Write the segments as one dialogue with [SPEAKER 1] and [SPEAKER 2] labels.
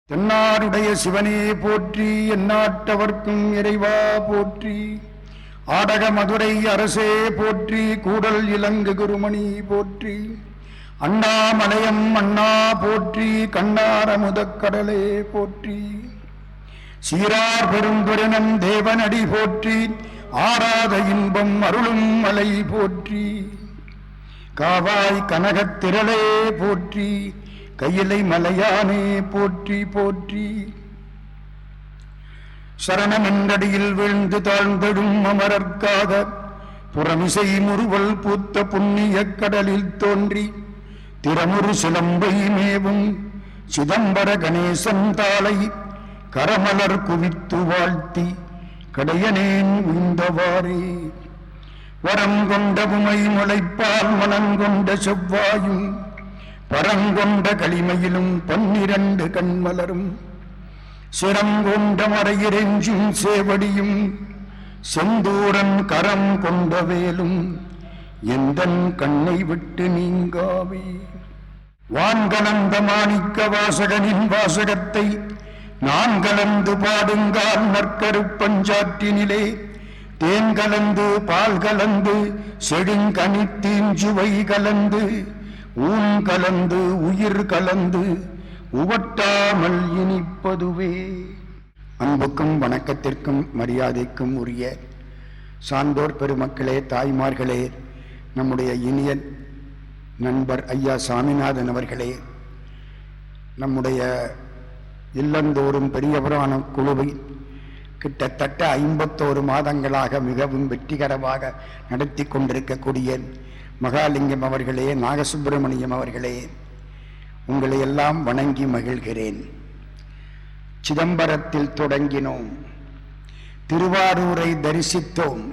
[SPEAKER 1] தென்னாடுடைய சிவனே போற்றி, எந்நாட்டவர்க்கும் இறைவா போற்றி. ஆடக மதுரை அரசே போற்றி, கூடல் இலங்கு குருமணி போற்றி. அண்ணாமலையம் அண்ணா போற்றி, கண்ணார முதக்கடலே போற்றி. சீரார் பெரும்பெருநம் தேவனடி போற்றி, ஆராத இன்பம் அருளும் மலை போற்றி. காவாய் கனகத்திரளே போற்றி, கையிலை மலையானே போற்றி போற்றி. சரணமென்றடியில் வீழ்ந்து தாழ்ந்தடும் அமரர்க்காக புறமிசை முறுவல் பூத்த புண்ணிய கடலில் தோன்றி திறமுறு சிலம்பை மேவும் சிதம்பர கணேசன் தாளை கரமலர் குவித்து வாழ்த்தி கடையனேன் உய்ந்தவாறே. வரம் கொண்ட உமை முளைப்பால் மனங்கொண்ட செவ்வாயும் பரங்கொண்ட களிமையிலும் 12 கண்மலரும் சிரங்கொண்ட மறையிறைஞ்சும் சேவடியும் செந்தூரன் கரம் கொண்ட வேலும் எந்தன் கண்ணை விட்டு நீங்காவே. வான்கலந்த மாணிக்க வாசகனின் வாசகத்தை நான் கலந்து பாடுங்கால் நற்கருப்பஞ்சாற்றினிலே தேன் கலந்து பால் கலந்து செடுங்கனித்தீஞ்சுவை கலந்து ஊன் கலந்து உயிர் கலந்து உவட்டாமல் இனிப்பதுவே. அன்புக்கும் வணக்கத்திற்கும் மரியாதைக்கும் உரிய சான்றோர் பெருமக்களே, தாய்மார்களே, நம்முடைய இனிய நண்பர் ஐயா சாமிநாதன் அவர்களே, நம்முடைய இல்லந்தோறும் பெரிய புராண குழுவை கிட்டத்தட்ட 51 மாதங்களாக மிகவும் வெற்றிகரமாக நடத்தி கொண்டிருக்கக்கூடிய மகாலிங்கம் அவர்களே, நாகசுப்பிரமணியம் அவர்களே, உங்களை எல்லாம் வணங்கி மகிழ்கிறேன். சிதம்பரத்தில் தொடங்கினோம், திருவாரூரை தரிசித்தோம்,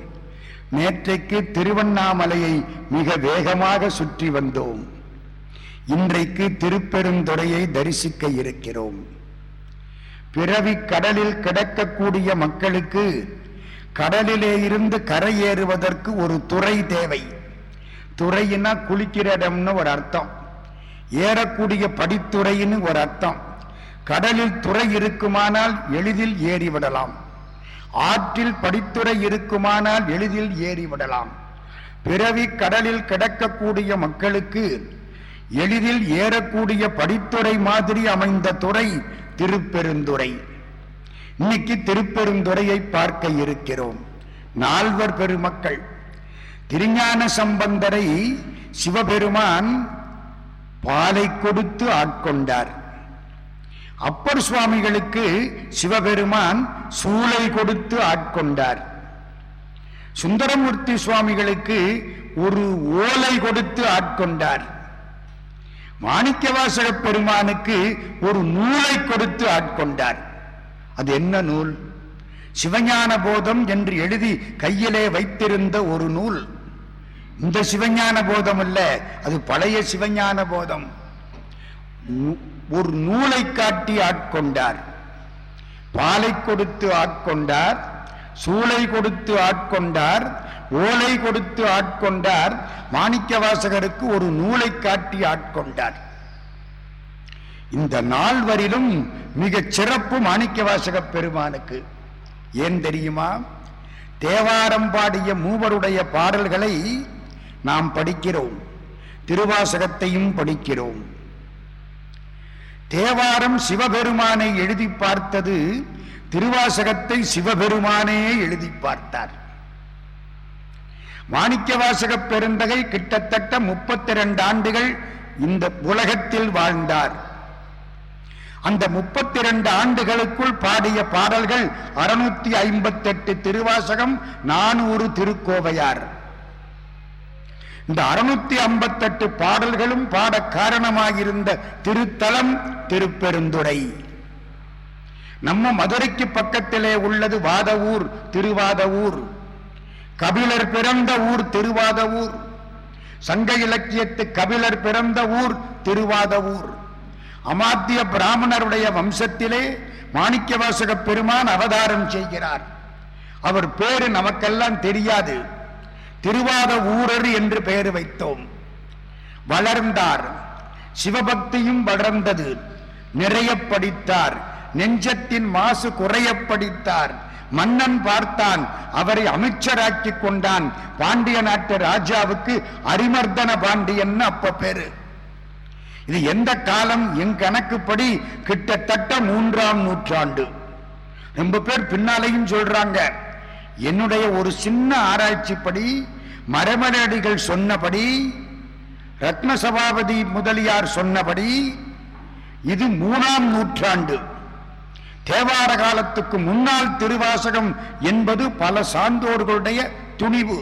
[SPEAKER 1] நேற்றைக்கு திருவண்ணாமலையை மிக வேகமாக சுற்றி வந்தோம், இன்றைக்கு திருப்பெருந்துறையை தரிசிக்க இருக்கிறோம். பிறவி கடலில் கிடக்கக்கூடிய மக்களுக்கு கடலிலே இருந்து கரையேறுவதற்கு ஒரு துறை தேவை. துறையினா குளிக்கிற இடம்னு ஒரு அர்த்தம், ஏறக்கூடிய படித்துறைன்னு ஒரு அர்த்தம். கடலில் துறை இருக்குமானால் எளிதில் ஏறிவிடலாம், ஆற்றில் படித்துறை இருக்குமானால் எளிதில் ஏறிவிடலாம். பிறவி கடலில் கிடக்கக்கூடிய மக்களுக்கு எளிதில் ஏறக்கூடிய படித்துறை மாதிரி அமைந்த துறை திருப்பெருந்துறை. இன்னைக்கு திருப்பெருந்துறையை பார்க்க இருக்கிறோம். 4 பெருமக்கள். திருஞான சம்பந்தரை சிவபெருமான் பாலை கொடுத்து ஆட்கொண்டார். அப்பர் சுவாமிகளுக்கு சிவபெருமான் சூளை கொடுத்து ஆட்கொண்டார். சுந்தரமூர்த்தி சுவாமிகளுக்கு ஒரு ஓலை கொடுத்து ஆட்கொண்டார். மாணிக்கவாசக பெருமானுக்கு ஒரு நூலை கொடுத்து ஆட்கொண்டார். அது என்ன நூல்? சிவஞான போதம் என்று எழுதி கையிலே வைத்திருந்த ஒரு நூல். இந்த சிவஞான போதம் அல்ல, அது பழைய சிவஞான போதம். ஒரு நூலை காட்டி ஆட்கொண்டார். பாலை கொடுத்து ஆட்கொண்டார், சூளை கொடுத்து ஆட்கொண்டார், ஓலை கொடுத்து ஆட்கொண்டார். மாணிக்கவாசகருக்கு ஒரு நூலை காட்டி ஆட்கொண்டார். இந்த 4வரிலும் மிகச் சிறப்பு மாணிக்கவாசக பெருமானுக்கு. ஏன் தெரியுமா? தேவாரம் பாடிய மூவருடைய பாடல்களை நாம் படிக்கிறோம், திருவாசகத்தையும் படிக்கிறோம். தேவாரம் சிவபெருமானை எழுதி பார்த்தது, திருவாசகத்தை சிவபெருமானே எழுதி பார்த்தார். மாணிக்கவாசக பெருந்தகை கிட்டத்தட்ட 32 ஆண்டுகள் இந்த உலகத்தில் வாழ்ந்தார். அந்த 32 ஆண்டுகளுக்குள் பாடிய பாடல்கள் 658 திருவாசகம், 400 திருக்கோவையார். இந்த 658 பாடல்களும் பாட காரணமாகியிருந்த திருத்தலம் திருப்பெருந்துறை. நம்ம மதுரைக்கு பக்கத்திலே உள்ளது வாதவூர், திருவாதவூர். கபிலர் பிறந்த ஊர் திருவாதவூர். சங்க இலக்கியத்து கபிலர் பிறந்த ஊர் திருவாதவூர். அமாத்திய பிராமணருடைய வம்சத்திலே மாணிக்கவாசக பெருமான் அவதாரம் செய்கிறார். அவர் பேரு நமக்கெல்லாம் தெரியாது, திருவாத ஊரர் என்று பெயர் வைத்தோம். வளர்ந்தார், சிவபக்தியும் வளர்ந்தது, நிறைய படித்தார், நெஞ்சத்தின் மாசு குறைய படித்தார். மன்னன் பார்த்தான், அவரை அமைச்சராக்கி கொண்டான். பாண்டிய நாட்டு ராஜாவுக்கு அரிமர்தன பாண்டியன் அப்ப பேரு. இது எந்த காலம்? என் கணக்குப்படி கிட்டத்தட்ட 3ஆம் நூற்றாண்டு. ரொம்ப பேர் பின்னாலையும் சொல்றாங்க. என்னுடைய ஒரு சின்ன ஆராய்ச்சிப்படி, மரமரடிகள் சொன்னபடி, ரத்ன சபாபதி முதலியார் சொன்னபடி இது 3ஆம் நூற்றாண்டு. தேவார காலத்துக்கு முன்னால் திருவாசகம் என்பது பல சான்றோர்களுடைய துணிவு.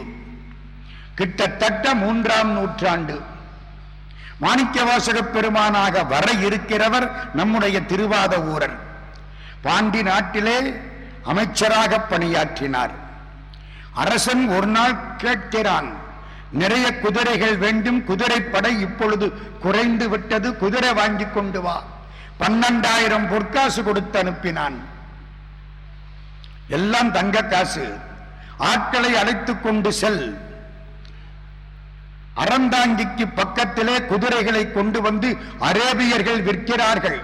[SPEAKER 1] கிட்டத்தட்ட 3ஆம் நூற்றாண்டு. மாணிக்கவாசக பெருமானாக வர இருக்கிறவர் நம்முடைய திருவாத ஊரர். பாண்டி நாட்டிலே அமைச்சராக பணியாற்றினார். அரசன் ஒரு நாள் கேட்கிறான், நிறைய குதிரைகள் வேண்டும், குதிரைப்படை இப்பொழுது குறைந்து விட்டது, குதிரை வாங்கி கொண்டு வா. 12,000 பொற்காசு கொடுத்து அனுப்பினான். எல்லாம் தங்க காசு. ஆட்களை அழைத்துக் கொண்டு செல். அறந்தாங்கிக்கு பக்கத்திலே குதிரைகளை கொண்டு வந்து அரேபியர்கள் விற்கிறார்கள்,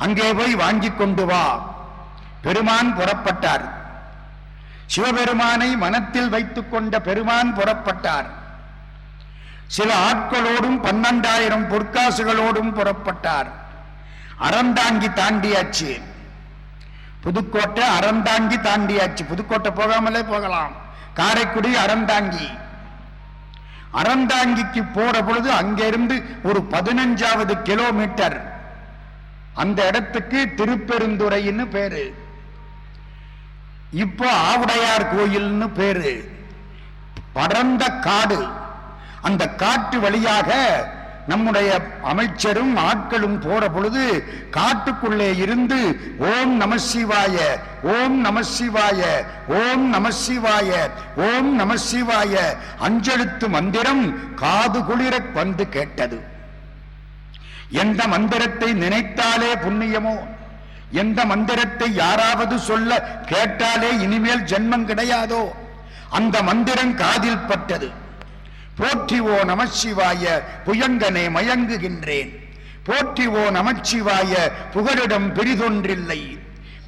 [SPEAKER 1] அங்கே போய் வாங்கி கொண்டு வா. பெருமான் புறப்பட்டார். சிவபெருமானை மனத்தில் வைத்துக் கொண்ட பெருமான் புறப்பட்டார். சில ஆட்களோடும் 12,000 பொற்காசுகளோடும் புறப்பட்டார். அறந்தாங்கி தாண்டியாச்சு. புதுக்கோட்டை அறந்தாங்கி தாண்டியாச்சு. புதுக்கோட்டை போகாமலே போகலாம். காரைக்குடி அறந்தாங்கி. அறந்தாங்கிக்கு போற பொழுது அங்கிருந்து ஒரு 15வது கிலோமீட்டர் அந்த இடத்துக்கு திருப்பெருந்துறைன்னு பேரு. இப்போ ஆவுடையார் கோயில்னு பேரு. படர்ந்த காடு. அந்த காட்டு வழியாக நம்முடைய அமைச்சரும் ஆட்களும் போற பொழுது காட்டுக்குள்ளே இருந்து ஓம் நம சிவாய, ஓம் நம சிவாய, ஓம் நம சிவாய, ஓம் நம சிவாய அஞ்செழுத்து மந்திரம் காது குளிர வந்து கேட்டது. எந்த மந்திரத்தை நினைத்தாலே புண்ணியமோ, எந்த மந்திரத்தை யாராவது சொல்ல கேட்டாலே இனிமேல் ஜென்மம் கிடையாதோ, அந்த மந்திரம் காதில் பட்டது. போற்றிவோ நமச்சிவாய புயங்கனே மயங்குகின்றேன். போற்றிவோ நமச்சிவாய புகழிடம் பிரிதொன்றில்லை.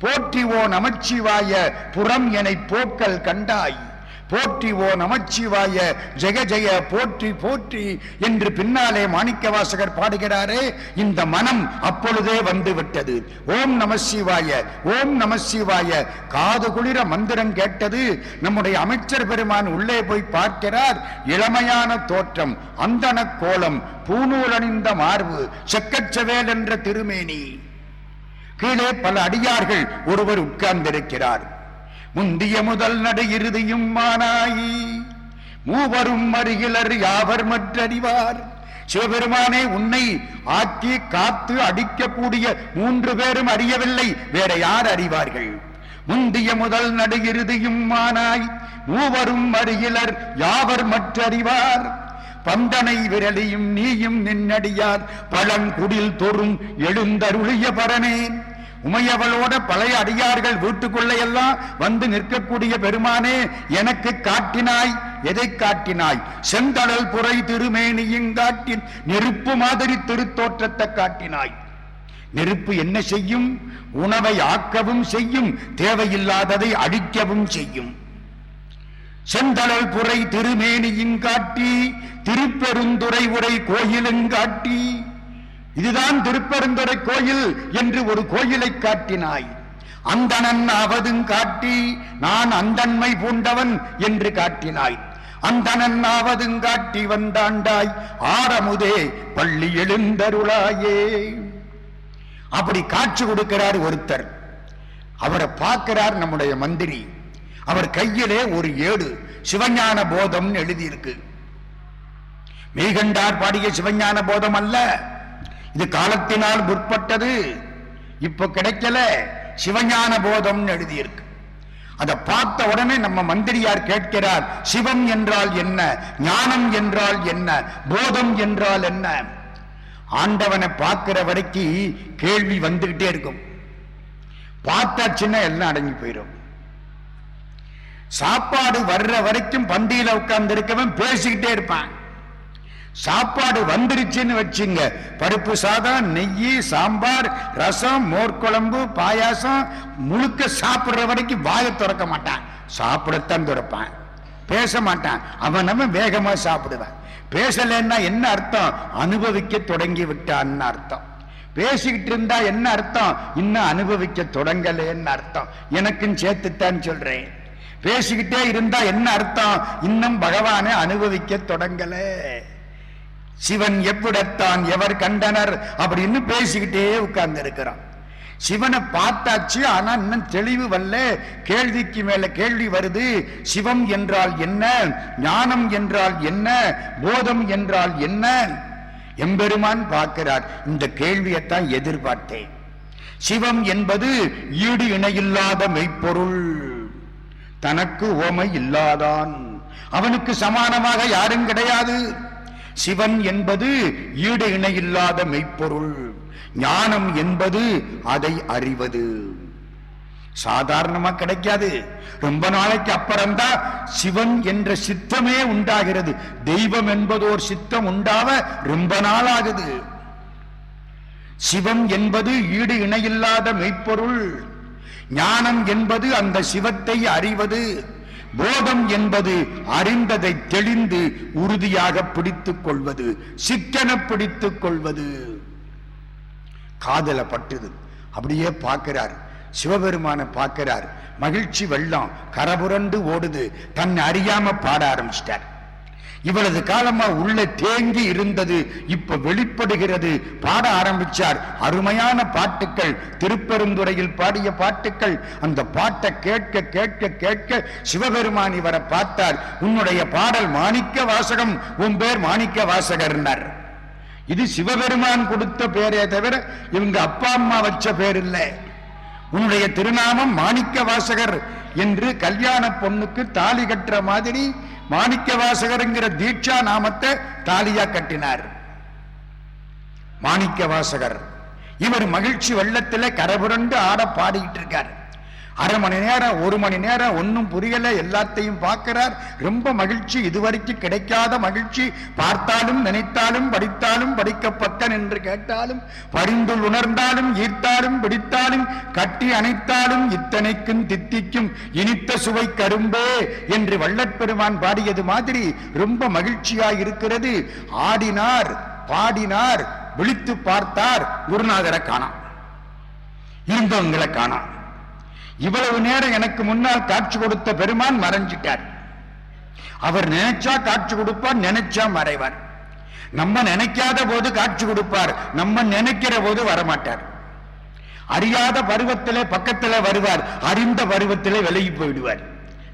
[SPEAKER 1] போற்றிவோ நமச்சிவாய புறம் எனை போக்கல் கண்டாய். போற்றிவோ நமச்சிவாய ஜெய ஜெய போற்றி போற்றி என்று பின்னாலே மாணிக்கவாசகர் பாடுகிறாரே, இந்த மனம் அப்பொழுதே வந்து விட்டது. ஓம் நம சிவாய, ஓம் நம சிவாய காது குளிர மந்திரம் கேட்டது. நம்முடைய அமைச்சர் பெருமான் உள்ளே போய் பார்க்கிறார். இளமையான தோற்றம், அந்தன கோலம், பூநூல் அணிந்த மார்பு, செக்கச்சவேல் என்ற திருமேனி. கீழே பல அடியார்கள் ஒருவர் உட்கார்ந்திருக்கிறார். முந்திய முதல் நடு இறுதியும் மானாயி மூவரும் அருகிலர் யாவர் மற்றறிவார். சிவபெருமானே, உன்னை ஆக்கி காத்து அடிக்கக்கூடிய 3 பேரும் அறியவில்லை, வேற யார் அறிவார்கள்? முந்திய முதல் நடு இறுதியும் மானாய் மூவரும் அருகிலர் யாவர் மற்றறிவார். பந்தனை விரலியும் நீயும் நின்னடியார் பழங்குடில் தோறும் எழுந்தருளிய பரனேன். உமையவளோட பழைய அடியார்கள் வீட்டுக்குள்ள எல்லாம் வந்து நிற்கக்கூடிய பெருமானே, எனக்கு காட்டினாய். எதை காட்டினாய்? செந்தழல் புரை திருமேனியும் காட்டி நெருப்பு மாதிரி திருத்தோற்றத்தை காட்டினாய். நெருப்பு என்ன செய்யும்? உணவை ஆக்கவும் செய்யும், தேவையில்லாததை அழிக்கவும் செய்யும். செந்தழல் புரை திருமேனியும் காட்டி திருப்பெருந்துறை உரை கோயிலும் காட்டி, இதுதான் திருப்பெருந்துறை கோயில் என்று ஒரு கோயிலை காட்டினாய். அந்தணன் ஆவதும் காட்டி நான் அந்தன்மை பூண்டவன் என்று காட்டினாய். அந்தணன் ஆவதும் காட்டி வந்தாண்டாய் ஆரமுதே பள்ளி எழுந்தருளாயே. அப்படி காட்சி கொடுக்கிறார் ஒருத்தர். அவரை பார்க்கிறார் நம்முடைய மந்திரி. அவர் கையிலே ஒரு ஏடு சிவஞான போதம் எழுதியிருக்கு. மெய்கண்டார் பாடிய சிவஞான போதம் அல்ல, இது காலத்தினால் முற்பட்டது, இப்ப கிடைக்கல. சிவஞான போதம் எழுதியிருக்கு. அதை பார்த்த உடனே நம்ம மந்திரியார் கேட்கிறார், சிவம் என்றால் என்ன, ஞானம் என்றால் என்ன, போதம் என்றால் என்ன? ஆண்டவனை பார்க்கிற வரைக்கும் கேள்வி வந்துகிட்டே இருக்கும். பார்த்தாச்சுன்னா எல்லாம் அடங்கி போயிடும். சாப்பாடு வர்ற வரைக்கும் பந்தியில உட்கார்ந்து இருக்கவன் பேசிக்கிட்டே இருப்பான். சாப்பாடு வந்துருச்சுன்னு வச்சுங்க, பருப்பு சாதம், நெய், சாம்பார், ரசம், மோர்குழம்பு, பாயாசம் முழுக்க சாப்பிடுற வரைக்கும் வாயை திறக்க மாட்டான். சாப்பிடத்தான் திறப்பான், பேச மாட்டான். அவன் வேகமா சாப்பிடுவான். பேசலன்னா என்ன அர்த்தம்? அனுபவிக்க தொடங்கி விட்டான்னு அர்த்தம். பேசிக்கிட்டு இருந்தா என்ன அர்த்தம்? இன்னும் அனுபவிக்க தொடங்கலன்னு அர்த்தம். எனக்கும் சேர்த்துத்தான் சொல்றேன். பேசிக்கிட்டே இருந்தா என்ன அர்த்தம்? இன்னும் பகவானை அனுபவிக்க தொடங்கல. சிவன் எவ்விடத்தான் எவர் கண்டனர் அப்படின்னு பேசிக்கிட்டே உட்கார்ந்து இருக்கிறான். சிவனை பார்த்தாச்சு, ஆனா இன்னும் தெளிவு வரல. கேள்விக்கு மேல கேள்வி வருது. சிவம் என்றால் என்ன? ஞானம் என்றால் என்ன? போதம் என்றால் என்ன? எம்பெருமான் பார்க்கிறார். இந்த கேள்வியைத்தான் எதிர்பார்த்தேன். சிவம் என்பது ஈடு இணையில்லாத மெய்ப்பொருள், தனக்கு ஓமை இல்லாதான், அவனுக்கு சமானமாக யாரும் கிடையாது. சிவன் என்பது ஈடு இணையில்லாத மெய்ப்பொருள். ஞானம் என்பது அதை அறிவது. சாதாரணமா கிடைக்காது. ரொம்ப நாளைக்கு அப்புறம்தான் சிவன் என்ற சித்தமே உண்டாகிறது. தெய்வம் என்பதோர் சித்தம் உண்டாவ ரொம்ப நாள் ஆகுது. சிவம் என்பது ஈடு இணையில்லாத மெய்ப்பொருள். ஞானம் என்பது அந்த சிவத்தை அறிவது. போதம் என்பது அறிந்ததை தெளிந்து உறுதியாக பிடித்துக் கொள்வது, சிக்கன பிடித்துக் கொள்வது. காதல பட்டுது. அப்படியே பார்க்கிறார், சிவபெருமான பார்க்கிறார். மகிழ்ச்சி வெள்ளம் கரபுரண்டு ஓடுது. தன்னை அறியாம பாட ஆரம்பிச்சிட்டார். இவ்வளவு காலமா உள்ள தேங்கி இருந்தது இப்ப வெளிப்படுகிறது. பாட ஆரம்பிச்சார். அருமையான பாட்டுக்கள், திருப்பெருந்துறையில் பாடிய பாட்டுக்கள். அந்த பாட்டை கேட்க கேட்க கேட்க சிவபெருமான் இவரை பார்த்தார். உன்னுடைய பாடல் மாணிக்க வாசகம், உன் பேர் மாணிக்க வாசகர்னார். இது சிவபெருமான் கொடுத்த பேரே தவிர இவங்க அப்பா அம்மா வச்ச பேர் இல்லை. உன்னுடைய திருநாமம் மாணிக்க வாசகர் என்று கல்யாண பொண்ணுக்கு தாலி கட்டுற மாதிரி மாணிக்க வாசகர்ங்கிற தீட்சா நாமத்தை தாலியா கட்டினார். மாணிக்க வாசகர் இவர் மகிழ்ச்சி வெள்ளத்துல கரபுரண்டு ஆட பாடிக்கிட்டு இருக்கார். அரை மணி நேரம், ஒரு மணி நேரம் ஒன்னும் புரியல. எல்லாத்தையும் பார்க்கிறார். ரொம்ப மகிழ்ச்சி, இதுவரைக்கும் கிடைக்காத மகிழ்ச்சி. பார்த்தாலும் நினைத்தாலும் படித்தாலும் படிக்கப்பட்ட என்று கேட்டாலும் பரிந்துள் உணர்ந்தாலும் ஈர்த்தாலும் பிடித்தாலும் கட்டி அணைத்தாலும் இத்தனைக்கும் தித்திக்கும் இனித்த சுவை கரும்பே என்று வள்ளற்பெருமான் பாடியது மாதிரி ரொம்ப மகிழ்ச்சியாய் இருக்கிறது. ஆடினார், பாடினார், விழித்து பார்த்தார். குருநாதரை காணாம், இருந்தவங்களை காணாம். இவ்வளவு நேரம் எனக்கு முன்னால் காட்சி கொடுத்த பெருமான் மறைஞ்சிட்டார். அவர் நினைச்சா காட்சி கொடுப்பார், நினைச்சா மறைவார். நம்ம நினைக்காத போது காட்சி கொடுப்பார், நம்ம நினைக்கிற போது வரமாட்டார். அறியாத பருவத்திலே பக்கத்திலே வருவார், அறிந்த பருவத்திலே விலகி போயிடுவார்.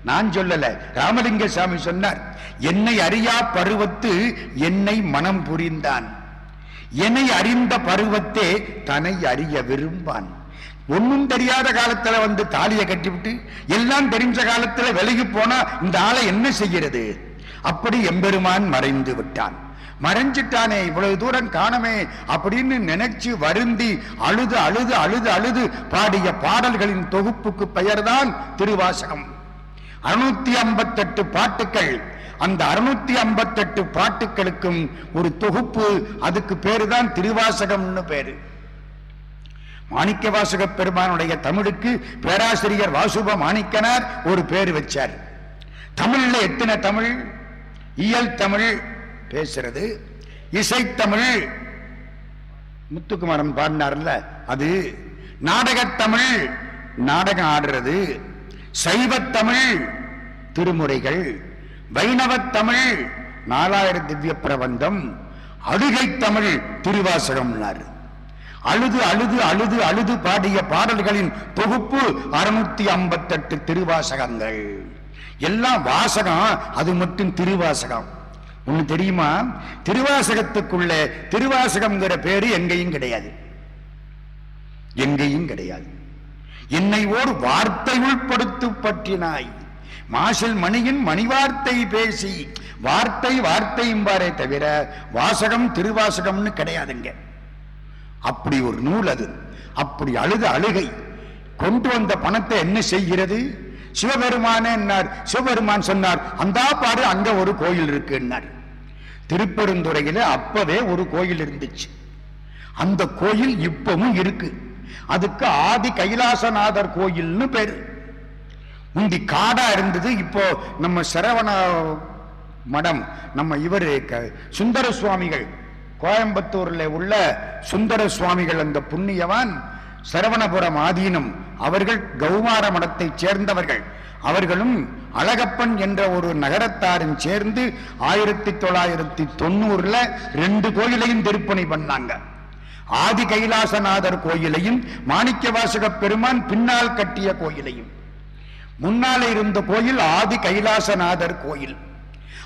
[SPEAKER 1] நான் சொல்லல, ராமலிங்க சாமி சொன்னார். என்னை அறியா பருவத்து என்னை மனம் புரிந்தான், என்னை அறிந்த பருவத்தே தன்னை அறிய விரும்பான். ஒன்னும் தெரியாத காலத்துல வந்து தாலியை கட்டிவிட்டு எல்லாம் தெரிஞ்ச காலத்துல விலகி போனா இந்த ஆளை என்ன செய்கிறது? அப்படி எம்பெருமான் மறைந்து விட்டான். மறைஞ்சிட்டானே, இவ்வளவு தூரம் காணமே அப்படின்னு நினைச்சு வருந்தி அழுது அழுது அழுது அழுது பாடிய பாடல்களின் தொகுப்புக்கு பெயர்தான் திருவாசகம். 658 பாட்டுக்கள். அந்த 658 பாட்டுக்களுக்கும் ஒரு தொகுப்பு, அதுக்கு பேருதான் திருவாசகம்னு பேரு. மாணிக்க வாசக பெருமானுடைய தமிழுக்கு பேராசிரியர் வாசுப மாணிக்கனார் ஒரு பேர் வச்சார். தமிழ்ல எத்தனை தமிழ்? இயல் தமிழ் பேசுறது, இசைத்தமிழ் முத்துக்குமாரன் பாடினார்ல அது, நாடகத்தமிழ் நாடகம் ஆடுறது, சைவத்தமிழ் திருமுறைகள், வைணவத்தமிழ் 4000 திவ்ய பிரபந்தம், அழுகை தமிழ் திருவாசகம். அழுது அழுது அழுது அழுது பாடிய பாடல்களின் தொகுப்பு 658 திருவாசகங்கள். எல்லாம் வாசகம், அது மட்டும் திருவாசகம். ஒண்ணு தெரியுமா? திருவாசகத்துக்குள்ள திருவாசகம்ங்கிற பேரு எங்கேயும் கிடையாது, எங்கேயும் கிடையாது. என்னை ஓர் வார்த்தை உள்படுத்து பற்றினாய், மாசில் மணியின் மணிவார்த்தை பேசி. வார்த்தை வார்த்தையும்பாரே தவிர வாசகம் திருவாசகம்னு கிடையாதுங்க. அப்படி ஒரு நூல் அது. அப்படி அழுத அழுகை. கொண்டு வந்த பணத்தை என்ன செய்கிறது? சிவபெருமானே என்னார். சிவபெருமான் சொன்னார், அந்த பாரு அங்க ஒரு கோயில் இருக்குன்னார். திருப்பெருந்துறையில அப்பவே ஒரு கோயில் இருந்துச்சு. அந்த கோயில் இப்பவும் இருக்கு. அதுக்கு ஆதி கைலாசநாதர் கோயில்னு பேரு. முந்தி காடா இருந்தது. இப்போ நம்ம சரவண மடம், நம்ம இவரு சுந்தர சுவாமிகள், கோயம்புத்தூர்ல உள்ள சுந்தர சுவாமிகள், அந்த புண்ணியவான் சரவணபுரம் ஆதீனம் அவர்கள் கௌமார மடத்தை சேர்ந்தவர்கள். அவர்களும் அழகப்பன் என்ற ஒரு நகரத்தாரும் சேர்ந்து 1990 2 கோயிலையும் திருப்பணி பண்ணாங்க. ஆதி கைலாசநாதர் கோயிலையும் மாணிக்கவாசக பெருமான் பின்னால் கட்டிய கோயிலையும். முன்னாலே இருந்த கோயில் ஆதி கைலாசநாதர் கோயில்.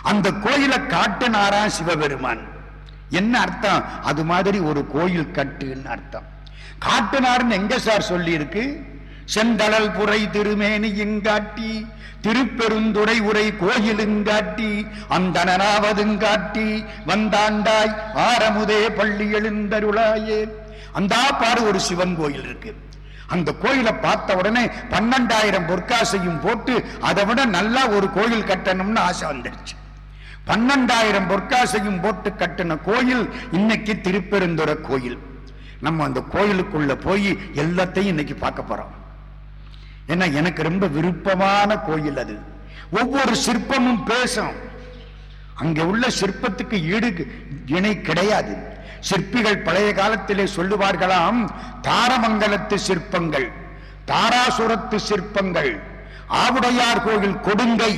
[SPEAKER 1] அந்த கோயிலை காட்டுனாரா சிவபெருமான். என்ன அர்த்தம்? அது மாதிரி ஒரு கோயில் கட்டுன்னு அர்த்தம். காட்டுனார்னு எங்க சார் சொல்லி இருக்கு? செந்தளல் புரை திருமேனியுங்காட்டி திருப்பெருந்துறை உரை கோயிலுங்காட்டி அந்தனாவதுங்காட்டி வந்தாண்டாய் ஆரமுதே பள்ளி எழுந்தருளாயே. அந்த பாடு ஒரு சிவன் கோயில் இருக்கு. அந்த கோயிலை பார்த்த உடனே 12,000 பொற்காசையும் போட்டு அதை விட நல்லா ஒரு கோயில் கட்டணும்னு ஆசை வந்துடுச்சு. 12,000 பொற்காசையும் போட்டு கட்டின கோயில் இன்னைக்கு திருப்பெருந்துறை கோயில். நம்ம அந்த கோயிலுக்குள்ள போய் எல்லாத்தையும் இன்னைக்கு பார்க்க போறோம். ஏன்னா எனக்கு ரொம்ப விருப்பமான கோயில் அது. ஒவ்வொரு சிற்பமும் பேசும். அங்கே உள்ள சிற்பத்துக்கு ஈடு இணை கிடையாது. சிற்பிகள் பழைய காலத்திலே சொல்லுவார்களாம், தாரமங்கலத்து சிற்பங்கள், தாராசுரத்து சிற்பங்கள், ஆவுடையார் கோயில் கொடுங்கை,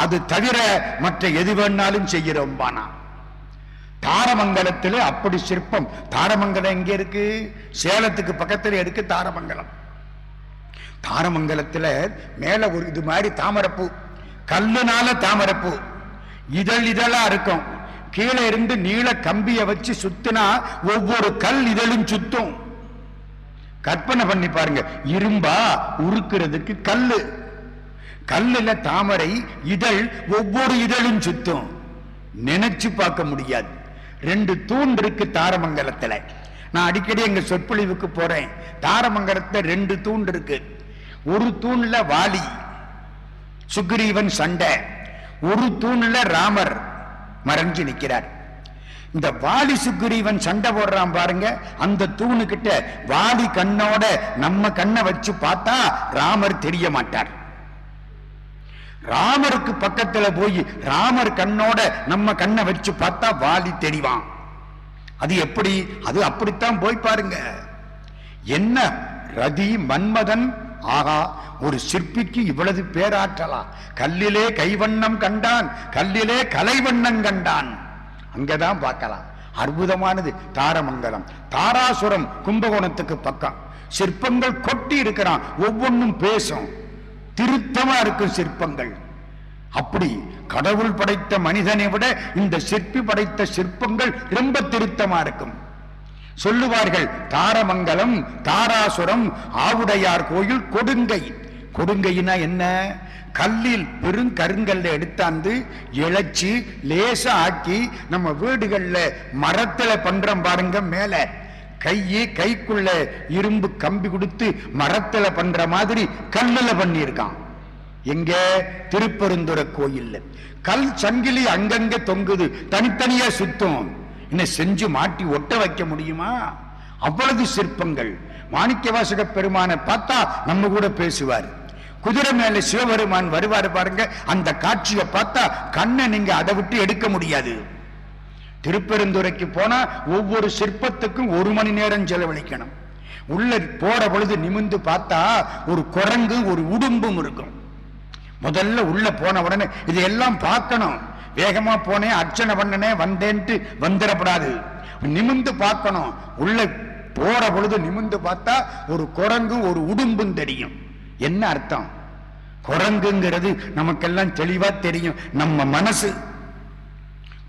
[SPEAKER 1] அது தவிர மற்ற எது வேணாலும் செய்கிறோம் பானா. தாரமங்கலத்தில் அப்படி சிற்பம். தாரமங்கலம் எங்க இருக்கு? சேலத்துக்கு பக்கத்தில் இருக்கு தாரமங்கலம். தாரமங்கலத்தில் மேல ஒரு இது மாதிரி தாமரைப்பூ, கல்லுனால தாமரைப்பூ, இதழ் இதழா இருக்கும். கீழே இருந்து நீள கம்பிய வச்சு சுத்தினா ஒவ்வொரு கல் இதழும் சுத்தும். கற்பனை பண்ணி பாருங்க. இரும்பா உருக்குறதுக்கு கல்லு, கல்லுல தாமரை இதழ், ஒவ்வொரு இதழும் சுத்தும். நினைச்சு பார்க்க முடியாது. 2 தூண் இருக்கு தாரமங்கலத்துல. நான் அடிக்கடி எங்க சொற்பொழிவுக்கு போறேன். தாரமங்கலத்துல 2 தூண் இருக்கு. ஒரு தூண்ல வாலி சுக்ரீவன் சண்டை, ஒரு தூண்ல ராமர் மறைஞ்சு நிற்கிறார். இந்த வாலி சுக்ரீவன் சண்டை போடுறான் பாருங்க. அந்த தூணு கிட்ட வாலி கண்ணோட நம்ம கண்ணை வச்சு பார்த்தா ராமர் தெரிய மாட்டார். ராமருக்கு பக்கத்துல போய் ராமர் கண்ணோட நம்ம கண்ணை வச்சு பார்த்தா வாலி தெரிவான். அது எப்படி? அது அப்படித்தான் போய் பாருங்க. என்ன ரதி மன்மதன்! ஆகா, ஒரு சிற்பிக்கு இவ்வளவு பேராற்றலா? கல்லிலே கைவண்ணம் கண்டான், கல்லிலே கலைவண்ணம் கண்டான். அங்கதான் பார்க்கலாம். அற்புதமானது தாரமங்கலம். தாராசுரம் கும்பகோணத்துக்கு பக்கம். சிற்பங்கள் கொட்டி இருக்கிறான். ஒவ்வொன்றும் பேசும். திருத்தமா இருக்கும் சிற்பங்கள். அப்படி கடவுள் படைத்த மனிதனை விட இந்த சிற்பி படைத்த சிற்பங்கள் ரொம்ப திருத்தமா இருக்கும். சொல்லுவார்கள் தாரமங்கலம், தாராசுரம், ஆவுடையார் கோயில் கொடுங்கை. கொடுங்கைனா என்ன? கல்லில் பெருங்கருங்கல்ல எடுத்தாந்து இழைச்சி லேசா ஆக்கி நம்ம வீடுகள்ல மரத்துல பண்றோம் பாருங்க. மேல கைக்குள்ள இரும்பு கம்பி கொடுத்து மரத்துல பண்ற மாதிரி கல்லுல பண்ணியிருக்கான். எங்க? திருப்பெருந்துறை கோயில்ல. கல் சங்கிலி அங்கங்க தொங்குது, தனித்தனியா சுத்தம். என்ன செஞ்சு மாட்டி ஒட்ட வைக்க முடியுமா? அவ்வளவு சிற்பங்கள். மாணிக்கவாசக பெருமானை பார்த்தா நம்ம கூட பேசுவார். குதிரை மேல சிவபெருமான் வருவாரு பாருங்க. அந்த காட்சியை பார்த்தா கண்ணை நீங்க அதை விட்டு எடுக்க முடியாது. திருப்பெருந்துறைக்கு போனா ஒவ்வொரு சிற்பத்துக்கும் 1 மணி நேரம் செலவழிக்கணும். உள்ள போற பொழுது நிமிந்து பார்த்தா ஒரு குரங்கு ஒரு உடும்பும் இருக்கும். முதல்ல உள்ள போன உடனே இதையெல்லாம் பார்க்கணும். வேகமா போனேன், அர்ச்சனை பண்ணனே, வந்தேன்ட்டு வந்துடப்படாது. நிமிந்து பார்க்கணும். உள்ள போற பொழுது நிமிந்து பார்த்தா ஒரு குரங்கு ஒரு உடும்பும் தெரியும். என்ன அர்த்தம்? குரங்குங்கிறது நமக்கெல்லாம் தெளிவா தெரியும். நம்ம மனசு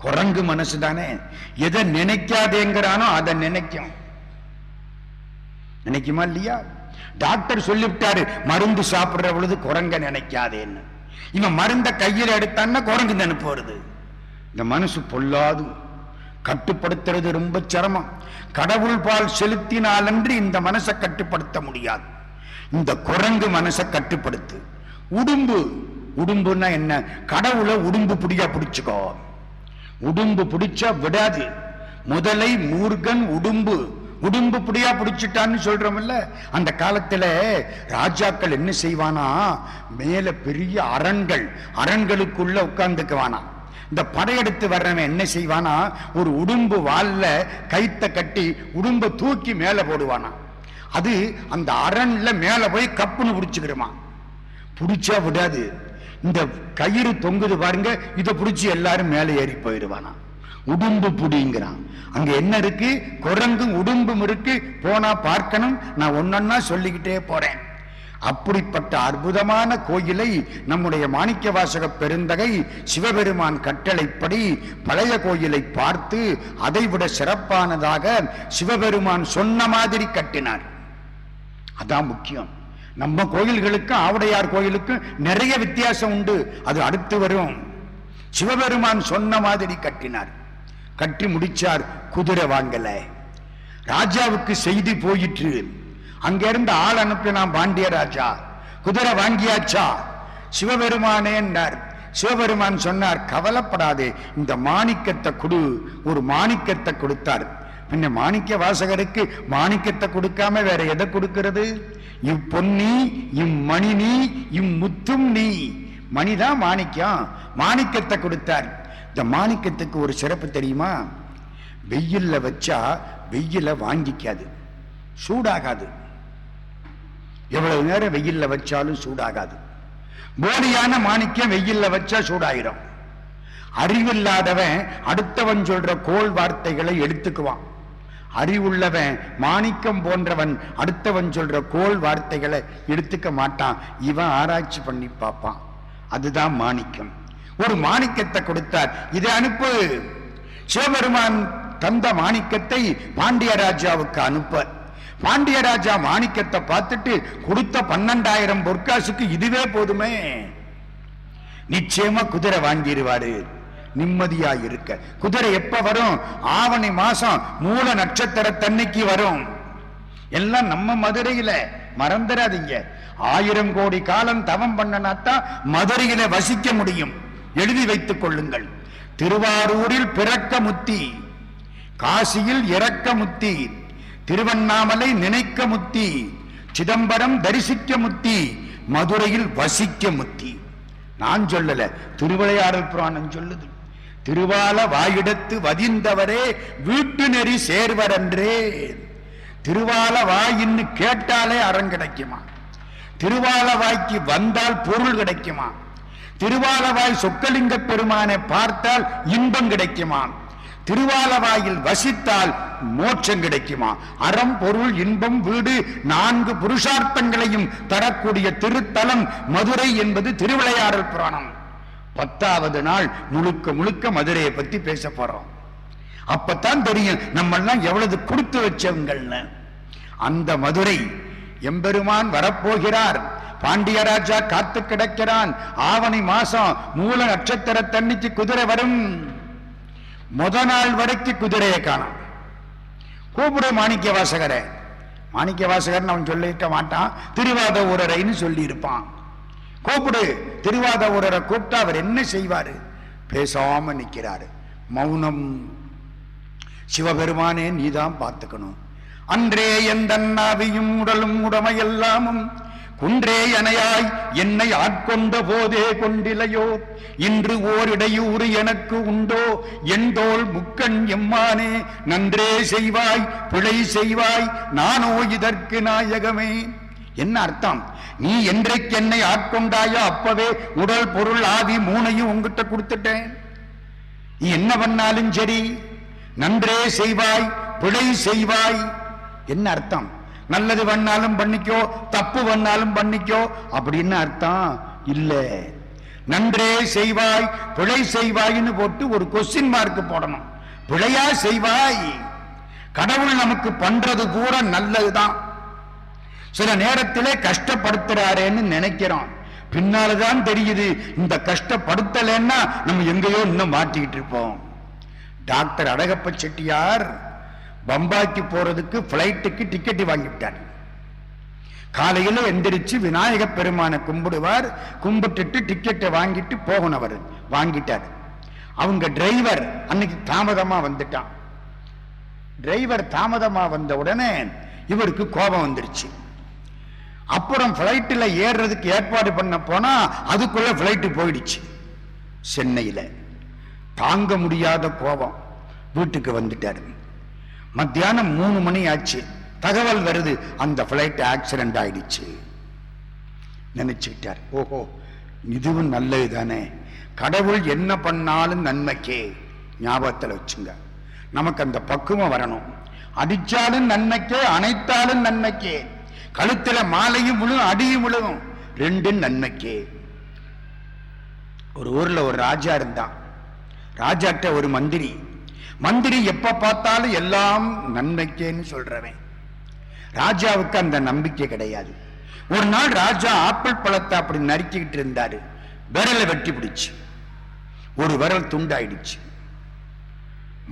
[SPEAKER 1] குரங்கு மனசு தானே. எதை நினைக்காதேங்கிறானோ அதை நினைக்கும். நினைக்குமா இல்லையா? டாக்டர் சொல்லிவிட்டாரு, மருந்து சாப்பிடுற பொழுது குரங்க நினைக்காதேன்னு. இவன் மருந்த கையில் எடுத்தான்னா குரங்கு நினைப்பு வருது. இந்த மனசு பொல்லாது. கட்டுப்படுத்துறது ரொம்ப சிரமம். கடவுள் பால் செலுத்தினாலன்று இந்த மனசை கட்டுப்படுத்த முடியாது. இந்த குரங்கு மனசை கட்டுப்படுத்து. உடும்பு, உடும்புன்னா என்ன? கடவுளை உடும்பு புடியா பிடிச்சுக்கோ. உடும்பு பிடிச்சா விடாது. முதலை மூர்கன் உடும்பு, உடும்பு புடியா பிடிச்சிட்டான்னு சொல்றோம்ல. அந்த காலத்துல ராஜாக்கள் என்ன செய்வானா, மேல பெரிய அரண்கள், அரண்களுக்குள்ள உட்கார்ந்துக்குவானா. இந்த படையெடுத்து வர்றவன் என்ன செய்வானா, ஒரு உடும்பு வால்ல கைத்த கட்டி உடும்ப தூக்கி மேல போடுவானா. அது அந்த அரண்ல மேல போய் கப்புன்னு பிடிச்சுக்கிடுமா. பிடிச்சா விடாது. இந்த கயிறு தொங்குது பாருங்க, இதை பிடிச்சி எல்லாரும் மேல ஏறி போயிடுவானா. உடும்பு புடிங்கிறான். அங்க என்ன இருக்கு, குரங்கும் உடும்பும் இருக்கு, போனா பார்க்கணும். நான் ஒன்னொன்னா சொல்லிக்கிட்டே போறேன். அப்படிப்பட்ட அற்புதமான கோயிலை நம்முடைய மாணிக்க வாசக பெருந்தகை சிவபெருமான் கட்டளைப்படி பழைய கோயிலை பார்த்து அதைவிட சிறப்பானதாக சிவபெருமான் சொன்ன மாதிரி கட்டினார். அதான் முக்கியம். நம்ம கோயில்களுக்கும் ஆவுடையார் கோயிலுக்கும் நிறைய வித்தியாசம் உண்டு, அது அடுத்து வரும். சிவபெருமான் சொன்ன மாதிரி கட்டினார். கட்டி முடிச்சார். குதிரை வாங்கல. ராஜாவுக்கு செய்தி போயிற்று. அங்கிருந்து ஆள் அனுப்பினான் பாண்டிய ராஜா. குதிரை வாங்கியாச்சா? சிவபெருமானே என்றார். சிவபெருமான் சொன்னார், கவலைப்படாதே, இந்த மாணிக்கத்தை கொடு. ஒரு மாணிக்கத்தை கொடுத்தார். பின்ன மாணிக்க வாசகருக்கு மாணிக்கத்தை கொடுக்காம வேற எதை கொடுக்கிறது? இப்பொன்னி இம்மணி நீ இம்முத்தும் நீ. மணிதான் மாணிக்கம். மாணிக்கத்தை கொடுத்தார். இந்த மாணிக்கத்துக்கு ஒரு சிறப்பு தெரியுமா? வெயில்ல வச்சா வெயில வாங்கிக்காது, சூடாகாது. எவ்வளவு நேரம் வெயில்ல வச்சாலும் சூடாகாது. போலியான மாணிக்கம் வெயில்ல வச்சா சூடாயிரும். அறிவில்லாதவன் அடுத்தவன் சொல்ற கோள் வார்த்தைகளை எடுத்துக்குவான். அறிவுள்ளவன் மாணிக்கம் போன்றவன் அடுத்தவன் சொல்ற கோள் வார்த்தைகளை எடுத்துக்க மாட்டான். இவன் ஆராய்ச்சி பண்ணி பார்ப்பான். அதுதான் மாணிக்கம். ஒரு மாணிக்கத்தை கொடுத்தார். இதை அனுப்பு. சிவபெருமான் தந்த மாணிக்கத்தை பாண்டிய ராஜாவுக்கு அனுப்ப. பாண்டிய ராஜா மாணிக்கத்தை பார்த்துட்டு கொடுத்த 12,000 பொற்காசுக்கு இதுவே போதுமே, நிச்சயமா குதிரை வாங்கிடுவாரு, நிம்மதியா இருக்க. குதிரை எப்ப வரும்? ஆவணி மாசம் மூல நட்சத்திரத்தன்னைக்கு வரும். எல்லாம் நம்ம மதுரையில, மறந்துடாதீங்க. 1000 கோடி காலம் தவம் பண்ணனாத்தான் மதுரையில வசிக்க முடியும். எழுதி வைத்துக் கொள்ளுங்கள். திருவாரூரில் பிறக்க முத்தி, காசியில் இறக்க முத்தி, திருவண்ணாமலை நினைக்க முத்தி, சிதம்பரம் தரிசிக்க முத்தி, மதுரையில் வசிக்க முத்தி. நான் சொல்லல, திருவிளையாடல் புராணம் சொல்லுது. திருவால வாயிடத்து வதிந்தவரே வீட்டு நெறி சேர்வரன்றே. திருவால வாயின்னு கேட்டாலே அறம் கிடைக்குமா? திருவால வாய்க்கு வந்தால் பொருள் கிடைக்குமா? திருவாலவாய் சொக்கலிங்க பெருமானை பார்த்தால் இன்பம் கிடைக்குமா? திருவாலவாயில் வசித்தால் மோட்சம் கிடைக்குமா? அறம், பொருள், இன்பம், வீடு 4 புருஷார்த்தங்களையும் தரக்கூடிய திருத்தலம் மதுரை என்பது திருவிளையாடல் புராணம். 10வது நாள் முழுக்க முழுக்க மதுரையை பத்தி பேச போறோம். அப்பத்தான் தெரியும் நம்ம எல்லாம் எவ்வளவு கொடுத்து வச்சவங்கள்னு. அந்த மதுரை எம்பெருமான் வரப்போகிறார். பாண்டிய ராஜா காத்து கிடக்கிறான். ஆவணி மாசம் மூல நட்சத்திரத்தன்னைக்கு குதிரை வரும். முத நாள் வரைக்கும் குதிரையை காணும். கூப்பிடு மாணிக்க வாசகரை. மாணிக்க வாசகர் அவன் சொல்லிக்க மாட்டான், திருவாத ஊரரைன்னு சொல்லி இருப்பான். கூப்பிடு. திருவாத ஊரரை கூப்பிட்டா அவர் என்ன செய்வாரு? பேசாம நிற்கிறாரு, மௌனம். சிவபெருமானே நீதான் பார்த்துக்கணும். அன்றே எந்த நாவியும் உடலும் உடமையெல்லாமும் குன்றே அணையாய் என்னை ஆட்கொண்ட போதே கொண்டிலையோ, இன்று ஓர் இடையூறு எனக்கு உண்டோ, எந்தோள் முக்கண் எம்மானே நன்றே செய்வாய் பிழை செய்வாய் நானோ இதற்கு நாயகமே. என்ன அர்த்தம்? நீ என்றைக்கு என்னை ஆட்கொண்டாயோ அப்பவே உடல் பொருள் ஆவி 3ஐயும் உங்ககிட்ட கொடுத்துட்டேன். நீ என்ன பண்ணாலும் சரி, நன்றே செய்வாய் பிழை செய்வாய். என்ன அர்த்தம்? நல்லது பண்ணாலும் பண்ணிக்கோ, தப்பு பண்ணாலும் பண்ணிக்கோ அப்படின்னு அர்த்தம் இல்ல. நன்றே செய்வாய் பிழை செய்வாய்னு போட்டு ஒரு கொஸ்டின் மார்க் போடணும். பிழையா செய்வாய். கடவுள் நமக்கு பண்றது பூரா நல்லதுதான். சில நேரத்திலே கஷ்டப்படுத்துறாரேன்னு நினைக்கிறோம். பின்னால்தான் தெரியுது இந்த கஷ்டப்படுத்தலன்னா நம்ம எங்கேயோ இன்னும் மாட்டிக்கிட்டு இருப்போம். டாக்டர் அழகப்ப செட்டியார் பம்பாய்க்கு போறதுக்கு பிளைட்டுக்கு டிக்கெட் வாங்கிவிட்டார். காலையில எந்திரிச்சு விநாயக பெருமானை கும்பிடுவார். கும்பிட்டுட்டு டிக்கெட்டை வாங்கிட்டு போகணும். அவர் வாங்கிட்டார். அவங்க டிரைவர் அன்னைக்கு தாமதமா வந்துட்டான். டிரைவர் தாமதமா வந்த உடனே இவருக்கு கோபம் வந்துருச்சு. அப்புறம் பிளைட்ல ஏறுறதுக்கு ஏற்பாடு பண்ண போனா அதுக்குள்ள பிளைட் போயிடுச்சு. சென்னையில தாங்க முடியாத கோபம், வீட்டுக்கு வந்துட்டாரு. மத்தியானம் 3 மணி ஆச்சு, தகவல் வருது அந்த பிளைட் ஆக்சிடென்ட் ஆயிடுச்சு. நினைச்சுக்கிட்டார், ஓஹோ இதுவும் நல்லது தானே, கடவுள் என்ன பண்ணாலும் நன்மைக்கே. ஞாபகத்தில் வச்சுங்க, நமக்கு அந்த பக்குவம் வரணும். அடிச்சாலும் நன்மைக்கே, அணைத்தாலும் நன்மைக்கே, கழுத்துல மாலையும் விழும் அடியும் விழும், ரெண்டும் நன்மைக்கே. ஒரு ஊர்ல ஒரு ராஜா இருந்தான். ராஜாட்ட ஒரு மந்திரி. மந்திரி எப்ப பார்த்தாலும் எல்லாம் நன்மைக்கேன்னு சொல்றவன். ராஜாவுக்கு அந்த நம்பிக்கை கிடையாது. ஒரு நாள் ராஜா ஆப்பிள் பழத்தை அப்படி நறுக்கிட்டு இருந்தாரு. விரலை வெட்டி பிடிச்சு, ஒரு விரல் துண்டாயிடுச்சு.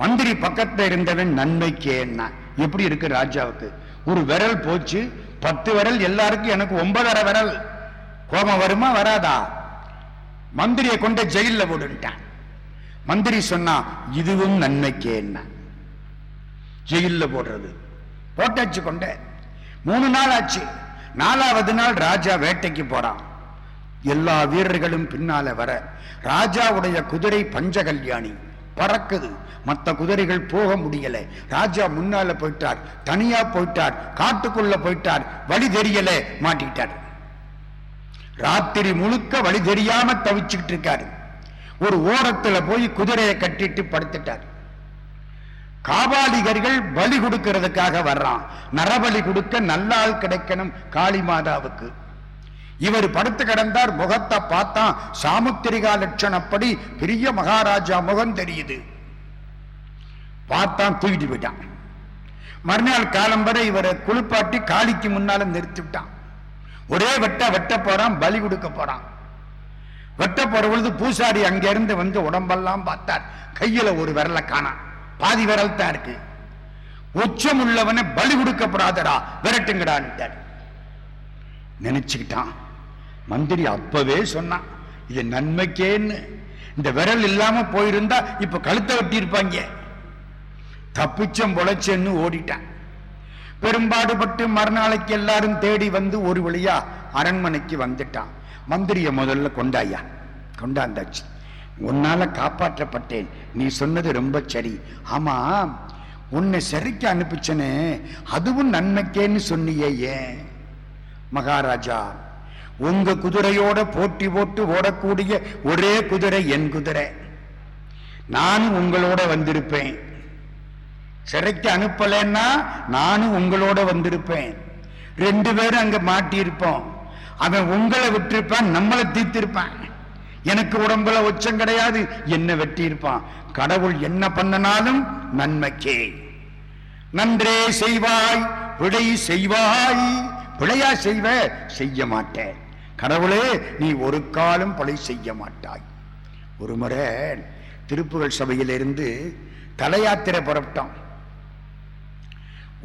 [SPEAKER 1] மந்திரி பக்கத்துல இருந்தவன் நன்மைக்கேன்னா எப்படி இருக்கு ராஜாவுக்கு? ஒரு விரல் போச்சு, 10 விரல் எல்லாருக்கும், எனக்கு 9.5 விரல். கோபம் வருமா வராதா? மந்திரியை கொண்ட ஜெயில போட்டுட்டான். மந்திரி சொன்னா இதுவும் நன்மைக்கேன்னா. ஜெயில போடுறது போட்டாச்சு கொண்ட. 3 நாள் ஆச்சு. 4வது நாள் ராஜா வேட்டைக்கு போறான். எல்லா வீரர்களும் பின்னால வர, ராஜாவுடைய குதிரை பஞ்சகல்யாணி பறக்குது. மற்ற குதிரைகள் போக முடியல. ராஜா முன்னால போயிட்டார், தனியா போயிட்டார், காட்டுக்குள்ள போயிட்டார், வழி தெரியல, மாட்டிட்டார். ராத்திரி முழுக்க வழி தெரியாம தவிச்சுக்கிட்டு இருக்காரு. ஒரு ஓரத்துல போய் குதிரையை கட்டிட்டு படுத்துட்டார். காபாலிகர்கள் பலி கொடுக்கிறதுக்காக வர்றான். நரபலி கொடுக்க நல்ல ஆள் கிடைக்கணும் காளி மாதாவுக்கு. இவர் படுத்து கிடந்தார். முகத்தை பார்த்தா சாமுத்திரிகா லட்சணப்படி பெரிய மகாராஜா முகம் தெரியுது. பார்த்தான், தூக்கிட்டு போயிட்டான். மறுநாள் காலம்பரை இவரை குளிப்பாட்டி காளிக்கு முன்னால நிறுத்திவிட்டான். ஒரே வெட்ட போறான், பலி கொடுக்க போறான். வெட்ட போற பொழுது பூசாரி அங்க இருந்து வந்து உடம்பெல்லாம் பார்த்தார். கையில ஒரு விரலை காணாம், பாதி விரல் தான் இருக்கு. உச்சம் உள்ளவனை பலி கொடுக்கப்படாதடா, விரட்டுங்கடான்ட்டார். நினைச்சுக்கிட்டான். மந்திரி அப்பவே சொன்னான் இது நன்மைக்கேன்னு. இந்த விரல் இல்லாம போயிருந்தா இப்ப கழுத்தை வெட்டி இருப்பாங்க. தப்பிச்சம் பொழைச்சேன்னு ஓடிட்டான். பெரும்பாடுபட்டு மறுநாளைக்கு எல்லாரும் தேடி வந்து ஒரு வழியா அரண்மனைக்கு வந்துட்டான். மந்திரிய முதல்ல கொண்டாயா, கொண்டாந்தாச்சு. உன்னால காப்பாற்றப்பட்டேன், நீ சொன்னது ரொம்ப சரி. ஆமா, உன்னை சரிக்கு அனுப்பிச்சனே அதுவும் நன்மைக்கேன்னு சொன்னியே ஏன்? மகாராஜா, உங்க குதிரையோட போட்டி போட்டு ஓடக்கூடிய ஒரே குதிரை என் குதிரை. நானும் உங்களோட வந்திருப்பேன். சிறைக்கு அனுப்பலன்னா நானும் உங்களோட வந்திருப்பேன். 2 பேரும் அங்க மாட்டியிருப்போம். அவன் உங்களை விட்டிருப்பான், நம்மளை தீர்த்திருப்பான். எனக்கு உடம்புல உச்சம் கிடையாது, என்ன வெட்டி இருப்பான். கடவுள் என்ன பண்ணனாலும் நன்மைக்கே. நன்றே செய்வாய் விடை செய்வாய், பிழையா செய்வ செய்ய மாட்டேன். கடவுளே நீ ஒரு காலம் பழி செய்ய மாட்டாய். ஒரு முறை திருப்புகழ் சபையிலிருந்து தல யாத்திரை புறப்பட்டோம்.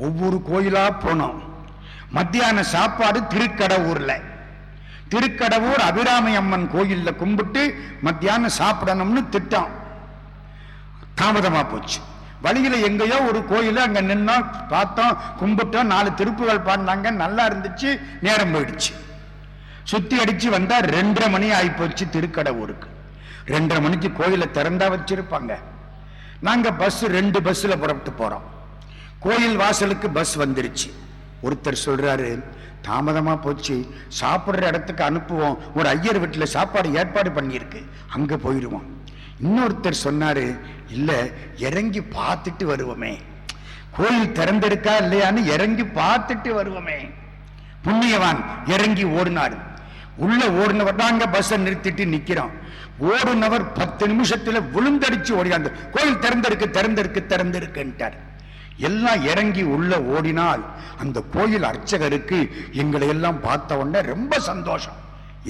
[SPEAKER 1] ஒவ்வொரு கோயிலா போனோம். மத்தியான சாப்பாடு திருக்கடவுர்ல. திருக்கடவுர் அபிராமி அம்மன் கோயில்ல கும்பிட்டு மத்தியானம் சாப்பிடணும்னு திட்டம். தாமதமா போச்சு. வழியில எங்கேயோ ஒரு கோயில அங்க நின்னா பார்த்தோம், கும்பிட்டோம். 4 திருப்புகள் பாடினாங்க, நல்லா இருந்துச்சு. நேரம் போயிடுச்சு. சுத்தி அடிச்சு வந்தா 2:30 மணி ஆயிப்போச்சு திருக்கடவுருக்கு. 2:30 மணிக்கு கோயிலை திறந்தா வச்சிருப்பாங்க. நாங்க பஸ் 2 பஸ்ல புறப்பட்டு போறோம். கோயில் வாசலுக்கு பஸ் வந்துருச்சு. ஒருத்தர் சொல்றாரு, தாமதமா போச்சு, சாப்பிடுற இடத்துக்கு அனுப்புவோம், ஒரு ஐயர் வீட்டுல சாப்பாடு ஏற்பாடு பண்ணியிருக்கு, அங்க போயிடுவோம். இன்னொருத்தர் சொன்னாரு, இல்ல இறங்கி பார்த்துட்டு வருவோமே, கோயில் திறந்திருக்கா இல்லையான்னு இறங்கி பார்த்துட்டு வருவோமே. புண்ணியவான் இறங்கி ஓடினாரு. உள்ள ஓடினவர் தாங்க பஸ்ஸை நிறுத்திட்டு நிக்கிறோம். ஓடுனவர் 10 நிமிஷத்துல விழுந்தடிச்சு ஓடியாந்து கோயில் திறந்திருக்கு திறந்திருக்கு திறந்திருக்குன்ட்டார். எல்லாம் இறங்கி உள்ள ஓடினால் அந்த கோயில் அர்ச்சகருக்கு எங்களை எல்லாம் பார்த்த உடனே ரொம்ப சந்தோஷம்.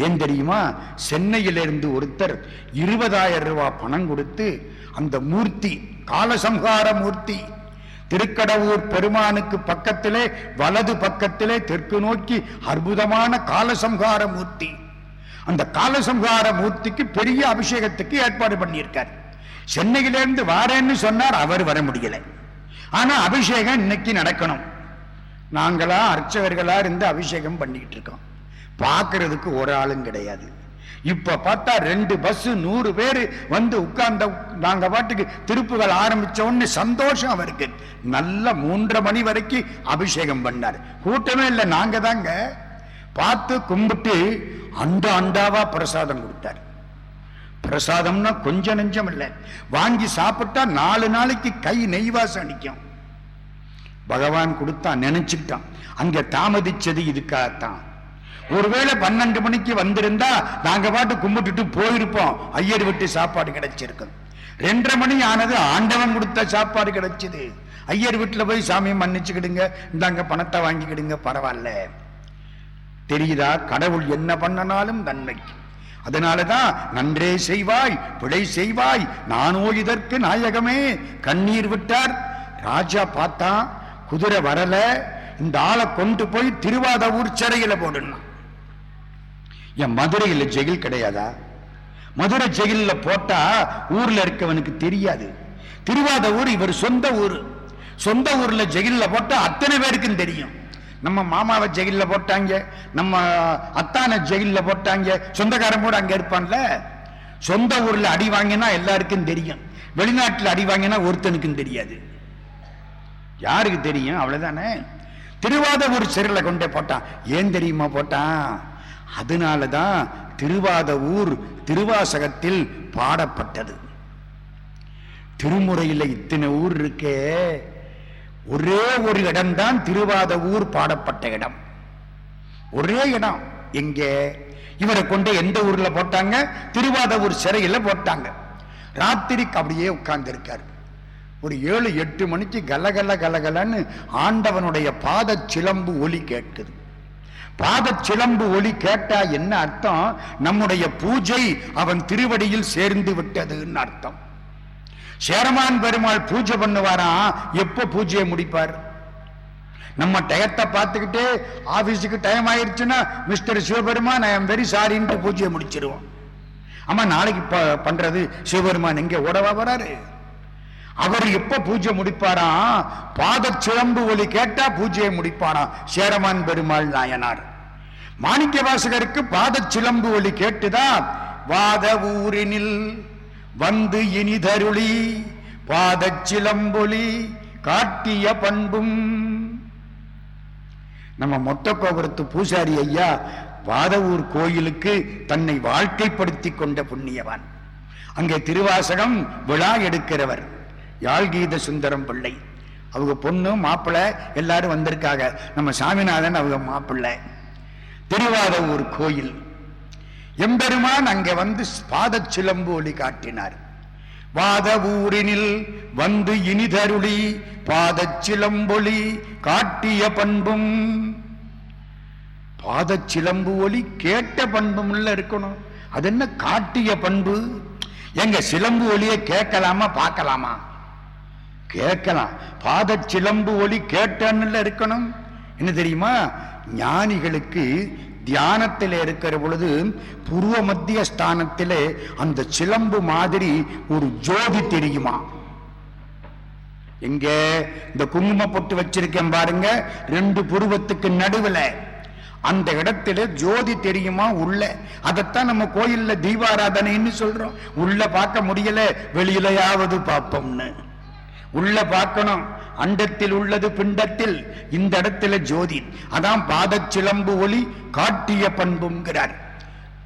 [SPEAKER 1] ஏன் தெரியுமா? சென்னையிலிருந்து ஒருத்தர் 20,000 ரூபாய் பணம் கொடுத்து அந்த மூர்த்தி, காலசம்ஹார மூர்த்தி, திருக்கடவுர் பெருமானுக்கு பக்கத்திலே வலது பக்கத்திலே தெற்கு நோக்கி அற்புதமான காலசம்ஹார மூர்த்தி. அந்த காலசம்ஹார மூர்த்திக்கு பெரிய அபிஷேகத்துக்கு ஏற்பாடு பண்ணியிருக்கார். சென்னையிலிருந்து வாரேன்னு சொன்னார், அவர் வர முடியல. ஆனா அபிஷேகம் இன்னைக்கு நடக்கணும். நாங்களா அர்ச்சகர்களா இருந்து அபிஷேகம் பண்ணிக்கிட்டு இருக்கோம். பார்க்கறதுக்கு ஒரு ஆளும் கிடையாது. இப்ப பார்த்தா 2 பஸ் 100 பேர் வந்து உட்கார்ந்த. நாங்க பாட்டுக்கு திருப்புகள் ஆரம்பிச்ச உடனே சந்தோஷம் அவருக்கு. நல்ல 3:30 மணி வரைக்கும் அபிஷேகம் பண்ணார். கூட்டமே இல்லை, நாங்க தாங்க பார்த்து கும்பிட்டு அண்டாவா பிரசாதம் கொடுத்தார். பிரசாதம்னா கொஞ்சம் நெஞ்சம் இல்லை, வாங்கி சாப்பிட்டா 4 நாளைக்கு கை நெய்வாசம் அடிக்கும். பகவான் கொடுத்தா நினைச்சுட்டான். அங்க தாமதிச்சது இதுக்காகத்தான். ஒருவேளை 12 மணிக்கு வந்திருந்தா நாங்க பாட்டு கும்பிட்டுட்டு போயிருப்போம், ஐயர் விட்டு சாப்பாடு கிடைச்சிருக்கும். 2:30 மணி ஆனது, ஆண்டவன் கொடுத்த சாப்பாடு கிடைச்சது. ஐயர் வீட்டுல போய் சாமியை மன்னிச்சுக்கிடுங்க, இந்தாங்க பணத்தை வாங்கிக்கிடுங்க, பரவாயில்ல. தெரியுதா, கடவுள் என்ன பண்ணனாலும் நன்மைக்கு. அதனாலதான் நன்றே செய்வாய் பிழை செய்வாய் நானோ இதற்கு நாயகமே கண்ணீர் விட்டார். ராஜா பார்த்தா குதிரை வரல, இந்த ஆளை கொண்டு போய் திருவாதவூர் சிறையில போடணும். என் மதுரையில் ஜெயில் கிடையாதா? மதுரை ஜெயில போட்டா ஊர்ல இருக்கவனுக்கு தெரியாது. திருவாதவூர் இவர் சொந்த ஊர். சொந்த ஊர்ல ஜெயில போட்டா அத்தனை பேருக்கும் தெரியும். நம்ம மாமாவை ஜெயில போட்டாங்க, நம்ம அத்தான ஜெயில போட்டாங்க, சொந்தக்காரன் கூட அங்க இருப்பான்ல. சொந்த ஊர்ல அடி வாங்கினா எல்லாருக்கும் தெரியும், வெளிநாட்டுல அடி வாங்கினா ஒருத்தனுக்கும் தெரியாது. யாருக்கு தெரியும்? அவ்வளவுதானே. திருவாதவூர் சிறையில கொண்டே போட்டான். ஏன் தெரியுமா போட்டான்? அதனாலதான் திருவாதவூர் திருவாசகத்தில் பாடப்பட்டது. திருமுறையில இத்தனை ஊர் இருக்கே, ஒரே ஒரு இடம்தான் திருவாதவூர் பாடப்பட்ட இடம். ஒரே இடம். எங்க? இவரை கொண்டு எந்த ஊர்ல போட்டாங்க? திருவாதவூர் சிறையில போட்டாங்க. ராத்திரிக்கு அப்படியே உட்கார்ந்து இருக்காரு. ஒரு 7-8 மணிக்கு கலகல கலகலன்னு ஆண்டவனுடைய பாத சிலம்பு ஒலி கேட்குது. பாத சிலம்பு ஒலி கேட்டா என்ன அர்த்தம்? நம்முடைய பூஜை அவன் திருவடியில் சேர்ந்து விட்டதுன்னு அர்த்தம். சேரமான் பெருமாள் பூஜை பண்ணுவாரா? எப்ப பூஜையை முடிப்பார்? நம்ம டயத்தை பார்த்துக்கிட்டே ஆபீஸுக்கு டைம் ஆயிடுச்சுன்னா mister Sivaperuman I am very sorry பூஜையை முடிச்சிருவோம். ஆமா, நாளைக்கு பண்றது சிவபெருமான் எங்க ஓடவா வராரு? அவர் எப்ப பூஜை முடிப்பாரா? பாத சிலம்பு ஒலி கேட்டா பூஜையை முடிப்பாரா சேரமான் பெருமாள் நாயனார். மாணிக்க வாசகருக்கு பாத சிலம்பு ஒலி கேட்டுதான் வாத ஊரினில் வந்து இனிதருளி பாத சிலம்பொலி காட்டிய பண்பும். நம்ம மொத்த கோபுரத்து பூசாரி ஐயா வாதவூர் கோயிலுக்கு தன்னை வாழ்க்கைப்படுத்தி கொண்ட புண்ணியவான். அங்கே திருவாசகம் விழா எடுக்கிறவர் யாழ்கீத சுந்தரம் பிள்ளை. அவங்க பொண்ணு மாப்பிள்ளை எல்லாரும் வந்திருக்காங்க. நம்ம சாமிநாதன் அவங்க மாப்பிள்ளை. திருவாதவூர் கோயில். எம்பெருமான் அங்கே வந்து பாத சிலம்பு ஒளி காட்டினார். வாதவூரினில் வந்து இனிதருளி பாத சிலம்பொலி காட்டிய பண்பும். பாத சிலம்பு ஒலி கேட்ட பண்பும் இருக்கணும். அது என்ன காட்டிய பண்பு? எங்க சிலம்பு ஒலியை கேட்கலாமா பார்க்கலாமா? கேட்கலாம். பாத சிலம்பு ஒலி கேட்டன்னு இருக்கணும். என்ன தெரியுமா? ஞானிகளுக்கு தியானத்தில் இருக்கிற பொழுது பூர்வ மத்திய ஸ்தானத்திலே அந்த சிலம்பு மாதிரி ஒரு ஜோதி தெரியுமா? எங்க இந்த குங்கும பொட்டு வச்சிருக்கேன் பாருங்க, 2 புருவத்துக்கு நடுவில் அந்த இடத்துல ஜோதி தெரியுமா உள்ள? அதைத்தான் நம்ம கோயில்ல தீபாராதனைன்னு சொல்றோம். உள்ள பார்க்க முடியல, வெளியிலையாவது பார்ப்போம்னு. உள்ள பார்க்கணும். அண்டத்தில் உள்ளது பிண்டத்தில், இந்த இடத்துல ஜோதி. அதான் பாத சிலம்பு ஒலி காட்டிய பண்புங்கிறார்.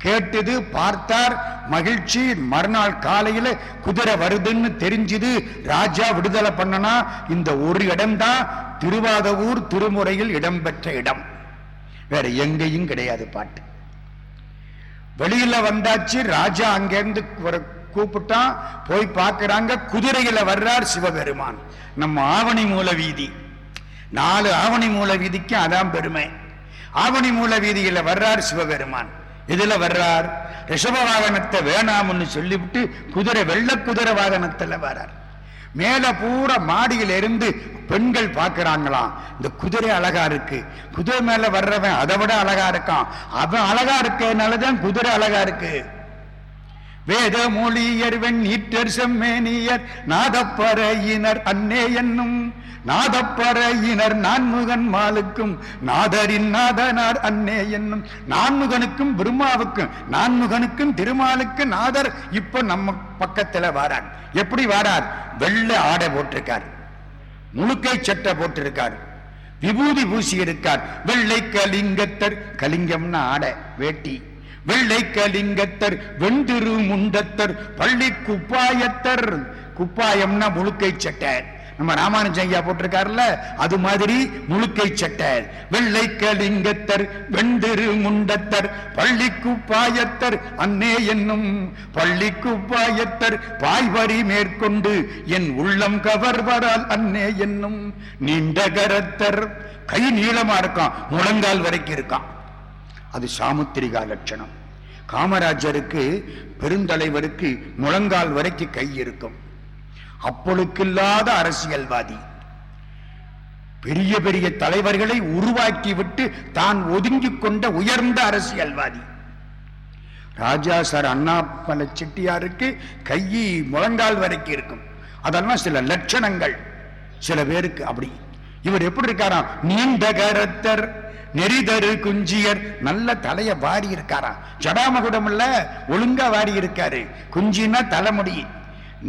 [SPEAKER 1] கேட்டது, பார்த்தார், மகிழ்ச்சி. மறுநாள் காலையில குதிரை வருதுன்னு தெரிஞ்சது. ராஜா விடுதலை பண்ணனா இந்த ஒரு இடம்தான் திருவாதவூர் திருமுறையில் இடம்பெற்ற இடம். வேற எங்கேயும் கிடையாது. பாட்டு வெளியில வந்தாச்சு. ராஜா அங்கிருந்து கூப்பிட்டான். போய் பார்க்கிறாங்க, குதிரையில வர்றார் சிவபெருமான். நம்ம ஆவணி மூல வீதி, 4 ஆவணி மூல வீதிக்கு அதான் பெருமை. ஆவணி மூல வீதியில வர்றார் சிவபெருமான். இதுல வர்றார் ரிஷப வாகனத்தை வேணாம்னு சொல்லிவிட்டு குதிரை, வெள்ள குதிரை வாகனத்துல வர்றார். மேல பூரா மாடியில இருந்து பெண்கள் பார்க்கிறாங்களாம். இந்த குதிரை அழகா இருக்கு. குதிரை மேல வர்றவன் அதை விட அழகா இருக்கான். அவன் அழகா இருக்கனாலதான் குதிரை அழகா இருக்கு. வேத மொழியர் வெண்ணீற்றர் செம்மேனியர் நாதப்பறையினர் அன்னே என்னும் நாதப்பறையினர் நான்முகன் மாலுக்கும் நாதரின் நாதனார் அன்னே என்னும் நான்முகனுக்கும் பிரம்மாவுக்கும் நான்முகனுக்கும் திருமாலுக்கு நாதர் இப்ப நம்ம பக்கத்துல வாரார். எப்படி வாரார்? வெள்ளை ஆடை போட்டிருக்கார், முழுக்கை சட்டை போட்டிருக்கார், விபூதி பூசி இருக்கார். வெள்ளை கலிங்கத்தர், கலிங்கம்னா ஆடை வேட்டி, வெள்ளை கலிங்கத்தர் வெண்திரு முண்டத்தர் பள்ளி குப்பாயத்தர், குப்பாயம்னா முழுக்கை சட்டை, நம்ம ராமானுஜன் ஐயா போட்டிருக்காருல அது மாதிரி முழுக்கை சட்டை. வெள்ளை கலிங்கத்தர் வெண்திரு முண்டத்தர் பள்ளி குப்பாயத்தர் அன்னே என்னும் பள்ளி குப்பாயத்தர் பாய்வரி மேற்கொண்டு என் உள்ளம் கவர்வரால் அன்னே என்னும் நீண்ட கரத்தர், கை நீளமா இருக்கான், முழங்கால் வரைக்கும் இருக்கான், அது சாமுத்திரிகா லட்சணம். காமராஜருக்கு பெருந்தலைவருக்கு முழங்கால் வரைக்கும் கை இருக்கும். அப்பொழுக்கில்லாத அரசியல்வாதி, பெரிய பெரிய தலைவர்களை உருவாக்கி விட்டு தான் ஒதுங்கிக் கொண்ட உயர்ந்த அரசியல்வாதி. ராஜா சார் அண்ணாமலை செட்டியாருக்கு கை முழங்கால் வரைக்கும் இருக்கும். அதெல்லாம் சில லட்சணங்கள், சில பேருக்கு அப்படி. இவர் எப்படி இருக்காராம்? நீண்ட கரத்தர் நெறிதரு குஞ்சியர், நல்ல தலைய வாரி இருக்காராம், ஜடாமகுடம் இல்ல ஒழுங்கா வாரி இருக்காரு. குஞ்சினா தலைமுடி.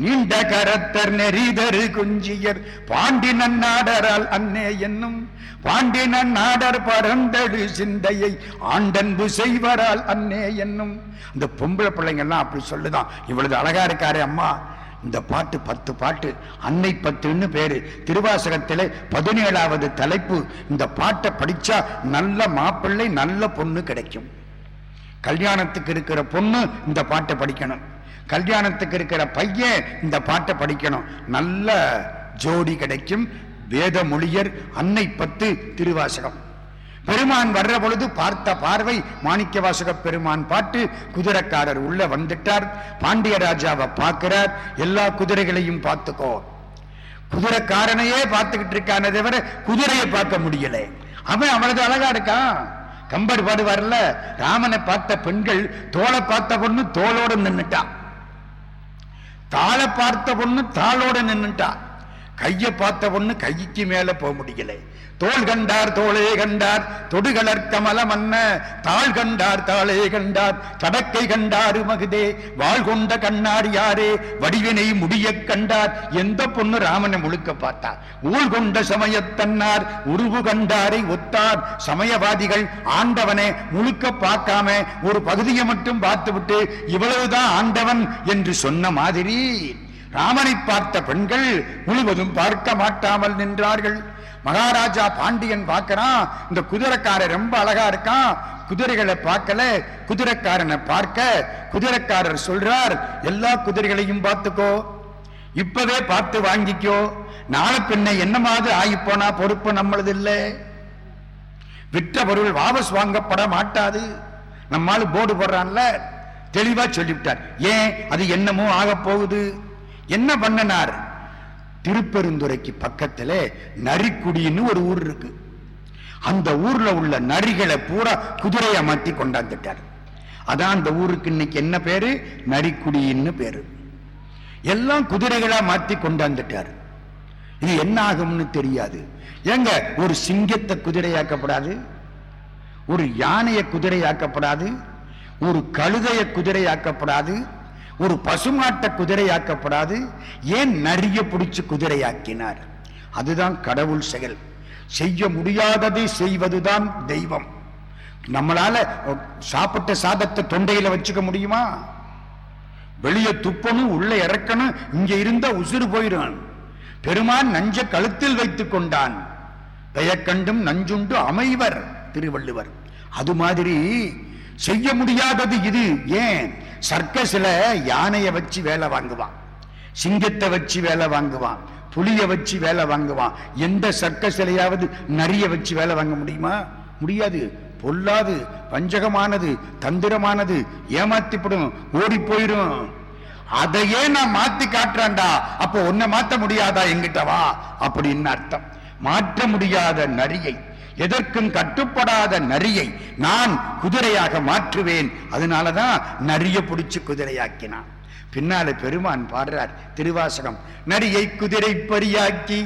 [SPEAKER 1] நீண்ட கரத்தர் நெறிதரு குஞ்சியர் பாண்டினன் நாடரால் அன்னே என்னும் பாண்டினன் நாடர் பரந்தடு சிந்தையை ஆண்டன்பு செய்வரால் அன்னே என்னும். இந்த பொம்பளை பிள்ளைங்கள்லாம் அப்படி சொல்லுதான், இவ்வளவு அழகா இருக்காரு அம்மா. இந்த பாட்டு 10 பாட்டு, அன்னை 10ன்னு பேரு. திருவாசகத்திலே 17வது தலைப்பு. இந்த பாட்டை படிச்சா நல்ல மாப்பிள்ளை நல்ல பொண்ணு கிடைக்கும். கல்யாணத்துக்கு இருக்கிற பொண்ணு இந்த பாட்டை படிக்கணும், கல்யாணத்துக்கு இருக்கிற பையன் இந்த பாட்டை படிக்கணும், நல்ல ஜோடி கிடைக்கும். வேத மொழியர் அன்னை 10 திருவாசகம். பெருமான் வர்ற பொழுது பார்த்த பார்வை மாணிக்க வாசக பெருமான் பாட்டு. குதிரைக்காரர் உள்ள வந்துட்டார், பாண்டிய ராஜாவை பார்க்கிறார். எல்லா குதிரைகளையும் பார்த்துக்கோ, குதிரைக்காரனையே பார்த்துக்கிட்டு இருக்கானே தவிர குதிரையை பார்க்க முடியல. அவன் அவ்வளவு அழகா இருக்கான். கம்பர் பாடுவார்ல, ராமனை பார்த்த பெண்கள் தோளை பார்த்த பொண்ணு தோளோட நின்னுட்டா, தாளை பார்த்த பொண்ணு தாளோட நின்னுட்டா, கைய பார்த்த பொண்ணு கைக்கு மேல போக முடியல. தோள் கண்டார் தோளே கண்டார் தொடுகளர் கமல மன்ன, தாள் கண்டார் தாளே கண்டார் தடக்கை கண்டாரு மகுதே, வாழ் கொண்ட கண்ணார் யாரே வடிவினை முடிய கண்டார். எந்த பொண்ணு ராமனை முழுக்க பார்த்தார். ஊழ் கொண்ட சமயத்தன்னார் உருவு கண்டாரை ஒத்தார். சமயவாதிகள் ஆண்டவனை முழுக்க பார்க்காம ஒரு பகுதியை மட்டும் பார்த்து விட்டு இவ்வளவுதான் ஆண்டவன் என்று சொன்ன மாதிரி ராமனை பார்த்த பெண்கள் முழுவதும் பார்க்க மாட்டாமல் நின்றார்கள். மகாராஜா பாண்டியன் பார்க்கிறான், இந்த குதிரைக்காரர் ரொம்ப அழகா இருக்கான், குதிரைகளை பார்க்கல, குதிரைக்காரனை பார்க்க குதிரைக்காரர் சொல்றார், எல்லா குதிரைகளையும் பார்த்துக்கோ, இப்பவே பார்த்து வாங்கிக்கோ, நாளை பின்ன என்னமாவது ஆகி போனா பொறுப்பு நம்மளது இல்லை, விற்ற பொருள் வாபஸ் வாங்கப்பட மாட்டாது. நம்மால் போர்டு போடுறான்ல, தெளிவா சொல்லிவிட்டார். ஏன் அது என்னமோ ஆக போகுது. என்ன பண்ணனார்? திருப்பெருந்துறைக்கு பக்கத்துல நரிக்குடின்னு ஒரு ஊர் இருக்கு. அந்த ஊர்ல உள்ள நரிகளை பூரா குதிரையை மாத்தி கொண்டாந்துட்டார். அதான் அந்த ஊருக்கு இன்னைக்கு என்ன பேரு? நரிக்குடின்னு பேரு. எல்லாம் குதிரைகளா மாத்தி கொண்டாந்துட்டார். இது என்ன ஆகும்னு தெரியாது. ஏங்க, ஒரு சிங்கத்தை குதிரையாக்கப்படாது, ஒரு யானையை குதிரையாக்கப்படாது, ஒரு கழுதைய குதிரையாக்கப்படாது, ஒரு பசுமாட்ட குதிரையாக்கப்படாது. ஏன் நரிய பிடிச்சு குதிரையாக்கினார்? அதுதான் கடவுள் செயல். செய்ய முடியாததை செய்வதுதான் தெய்வம். நம்மளால சாப்பிட்ட சாதத்தை தொண்டையில வச்சுக்க முடியுமா? வெளியே துப்பணும், உள்ள இறக்கணும், இங்க இருந்தா உசுறு போயிடும். பெருமான் நஞ்ச கழுத்தில் வைத்துக் கொண்டான். பெயக்கண்டும் நஞ்சுண்டு அமைவர் திருவள்ளுவர். அது மாதிரி செய்ய முடியாதது இது. ஏன்? சர்க்கஸ்ல யானைய வச்சு வேலை வாங்குவான், சிங்கத்தை வச்சு வேலை வாங்குவான், புலிய வச்சு வேலை வாங்குவான். எந்த சர்க்கஸ்லையாவது நரிய வச்சு வேலை வாங்க முடியுமா? முடியாது. பொல்லாது, வஞ்சகமானது, தந்திரமானது, ஏமாத்திப்படும், ஓடி போயிடும். அதையே நான் மாத்தி காட்டுறான்டா, அப்போ உன்னை மாத்த முடியாதா? எங்கிட்ட வா அப்படின்னு அர்த்தம். மாற்ற முடியாத நரியை எதற்கும் கட்டுப்படாத நரியை நான் குதிரையாக மாற்றுவேன். அதனாலதான் நரிய பிடிச்சு குதிரையாக்கினான். பின்னால பெருமான் பாடுறார் திருவாசகம். நரியை குதிரை பரியாக்கி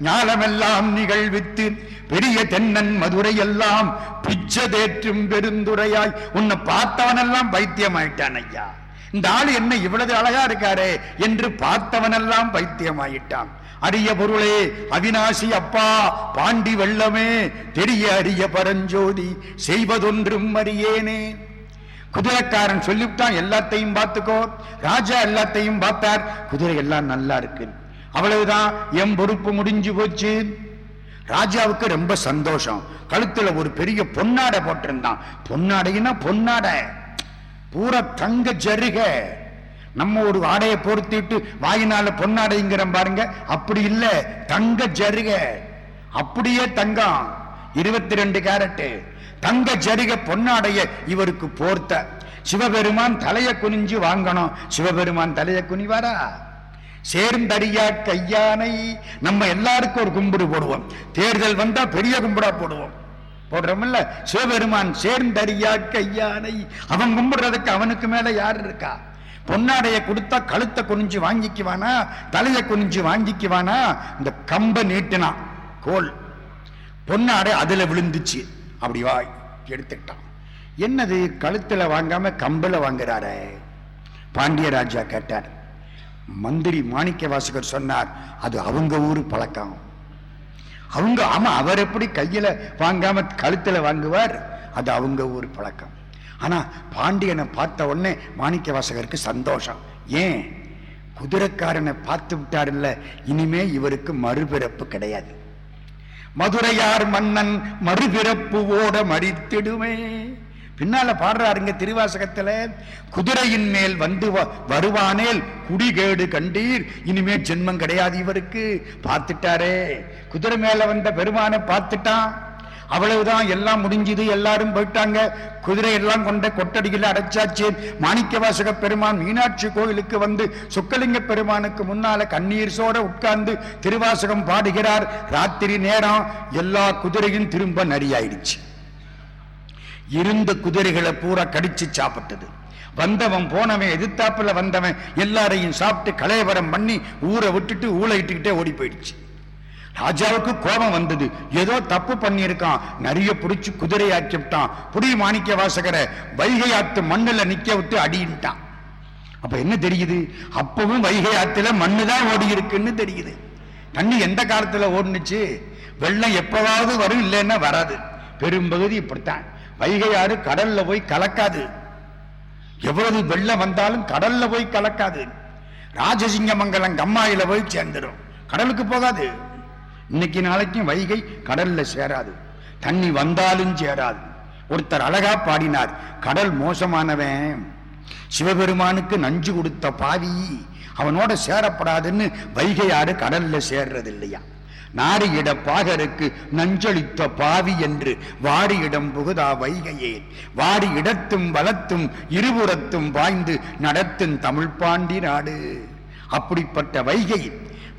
[SPEAKER 1] ஞாலமெல்லாம் நிகழ்வித்து பெரிய தென்னன் மதுரை எல்லாம் பிச்சதேற்றும் பெருந்துரையாய். உன்னை பார்த்தவனெல்லாம் பைத்தியமாயிட்டான். ஐயா, இந்த ஆளு என்ன இவ்வளவு அழகா இருக்காரே என்று பார்த்தவனெல்லாம் பைத்தியமாயிட்டான். அரிய பொருளே அவிநாசி அப்பா பாண்டி வெள்ளமே தெரிய அரிய பரஞ்சோதி செய்வதொன்றும் அறியேனே. குதிரைக்காரன் சொல்லிவிட்டான், எல்லாத்தையும் பார்த்துக்கோ. ராஜா எல்லாத்தையும் பார்த்தார், குதிரை எல்லாம் நல்லா இருக்கு, அவ்வளவுதான், என் பொறுப்பு முடிஞ்சு போச்சு. ராஜாவுக்கு ரொம்ப சந்தோஷம். கழுத்துல ஒரு பெரிய பொன்னாடை போட்டிருந்தான். பொன்னாடைன்னா பொன்னாடை பூரா தங்க ஜருக. நம்ம ஒரு ஆடையை பொறுத்திட்டு வாயினால பொன்னாடைங்கிற பாருங்க, அப்படி இல்ல, தங்க ஜருக, அப்படியே தங்கம், 22 கேரட் தங்க ஜருக பொன்னாடைய இவருக்கு போர்த்த. சிவபெருமான் தலைய குனிஞ்சு வாங்கணும். சிவபெருமான் தலைய குனிவாரா? சேர்ந்தடியா கையானை. நம்ம எல்லாருக்கும் ஒரு கும்பிடு போடுவோம். தேர்தல் வந்தா பெரிய கும்பிடா போடுவோம், போடுறோம்ல. சிவபெருமான் சேர்ந்தடியா கையானை. அவன் கும்பிடுறதுக்கு அவனுக்கு மேல யார் இருக்கா? பொன்னாடைய கொடுத்தா கழுத்தை குனிஞ்சு வாங்கிக்குவானா, தலையை குனிஞ்சு வாங்கிக்குவானா? இந்த கம்ப நீட்டினான், கோல் பொன்னாடை அதுல விழுந்துச்சு. அப்படி வாய் எடுத்துட்டான். என்னது கழுத்துல வாங்காம கம்பல வாங்குறாரே? பாண்டிய ராஜா கேட்டார். மந்திரி மாணிக்க வாசகர் சொன்னார், அது அவங்க ஊரு பழக்கம். அவங்க, ஆமா, அவர் எப்படி கையில வாங்காம கழுத்துல வாங்குவார்? அது அவங்க ஊர் பழக்கம். ஆனா பாண்டியனை பார்த்த உடனே மாணிக்க வாசகருக்கு சந்தோஷம். ஏன்? குதிரைக்காரனை பார்த்து விட்டார் இல்ல, இனிமே இவருக்கு மறுபிறப்பு கிடையாது. மதுரையார் மன்னன் மறுபிறப்பு ஓட மறித்திடுமே. பின்னால பாடுறாருங்க திருவாசகத்துல, குதிரையின் மேல் வந்து வருவானேல் குடிகேடு கண்டீர். இனிமே ஜென்மம் கிடையாது இவருக்கு. பார்த்துட்டாரே, குதிரை மேல வந்த பெருமானை பார்த்துட்டான், அவ்வளவுதான், எல்லாம் முடிஞ்சது, எல்லாரும் போயிட்டாங்க. குதிரை எல்லாம் கொண்ட கொட்டடியில் அடைச்சாச்சு. மாணிக்க வாசக பெருமான் மீனாட்சி கோயிலுக்கு வந்து சொக்கலிங்க பெருமானுக்கு முன்னால கண்ணீர் சோட உட்கார்ந்து திருவாசகம் பாடுகிறார். ராத்திரி நேரம், எல்லா குதிரையும் திரும்ப நரியாயிடுச்சு. இருந்த குதிரைகளை பூரா கடிச்சு சாப்பிட்டது. வந்தவன் போனவன் எதிர்த்தாப்புல வந்தவன் எல்லாரையும் சாப்பிட்டு கலையவரம் பண்ணி ஊரை விட்டுட்டு ஊழையிட்டுக்கிட்டே ஓடி போயிடுச்சு. ராஜாவுக்கு கோபம் வந்தது. ஏதோ தப்பு பண்ணியிருக்கான், நிறைய பிடிச்சு குதிரையாக்கி விட்டான். புடி மாணிக்க வாசகரை வைகை ஆத்து மண்ணுல நிக்க விட்டு அடின்ட்டான். அப்ப என்ன தெரியுது? அப்பவும் வைகை ஆத்துல மண்ணுதான் ஓடி இருக்குன்னு தெரியுது. தண்ணி எந்த காலத்துல ஓடுனுச்சு? வெள்ளம் எப்பவாவது வரும், இல்லைன்னா வராது. பெரும்பகுதி இப்படித்தான். வைகை ஆறு கடல்ல போய் கலக்காது. எவ்வளவு வெள்ளம் வந்தாலும் கடல்ல போய் கலக்காது. ராஜசிங்கமங்கலம் கம்மாயில போய் சேர்ந்துடும், கடலுக்கு போகாது. இன்னைக்கு நாளைக்கும் வைகை கடல்ல சேராது, தண்ணி வந்தாலும் சேராது. ஒருத்தர் அழகா பாடினார், கடல் மோசமானவன், சிவபெருமானுக்கு நஞ்சு கொடுத்த பாவி, அவனோட சேரப்படாதுன்னு வைகை ஆறு கடல்ல சேர்றது இல்லையா. நாரியிட பாகருக்கு நஞ்சளித்த பாவி என்று வாரியிடம் புகுதா வைகையே. வாரி இடத்தும் வலத்தும் இருபுறத்தும் வாய்ந்து நடத்தும் தமிழ் பாண்டி நாடு. அப்படிப்பட்ட வைகை,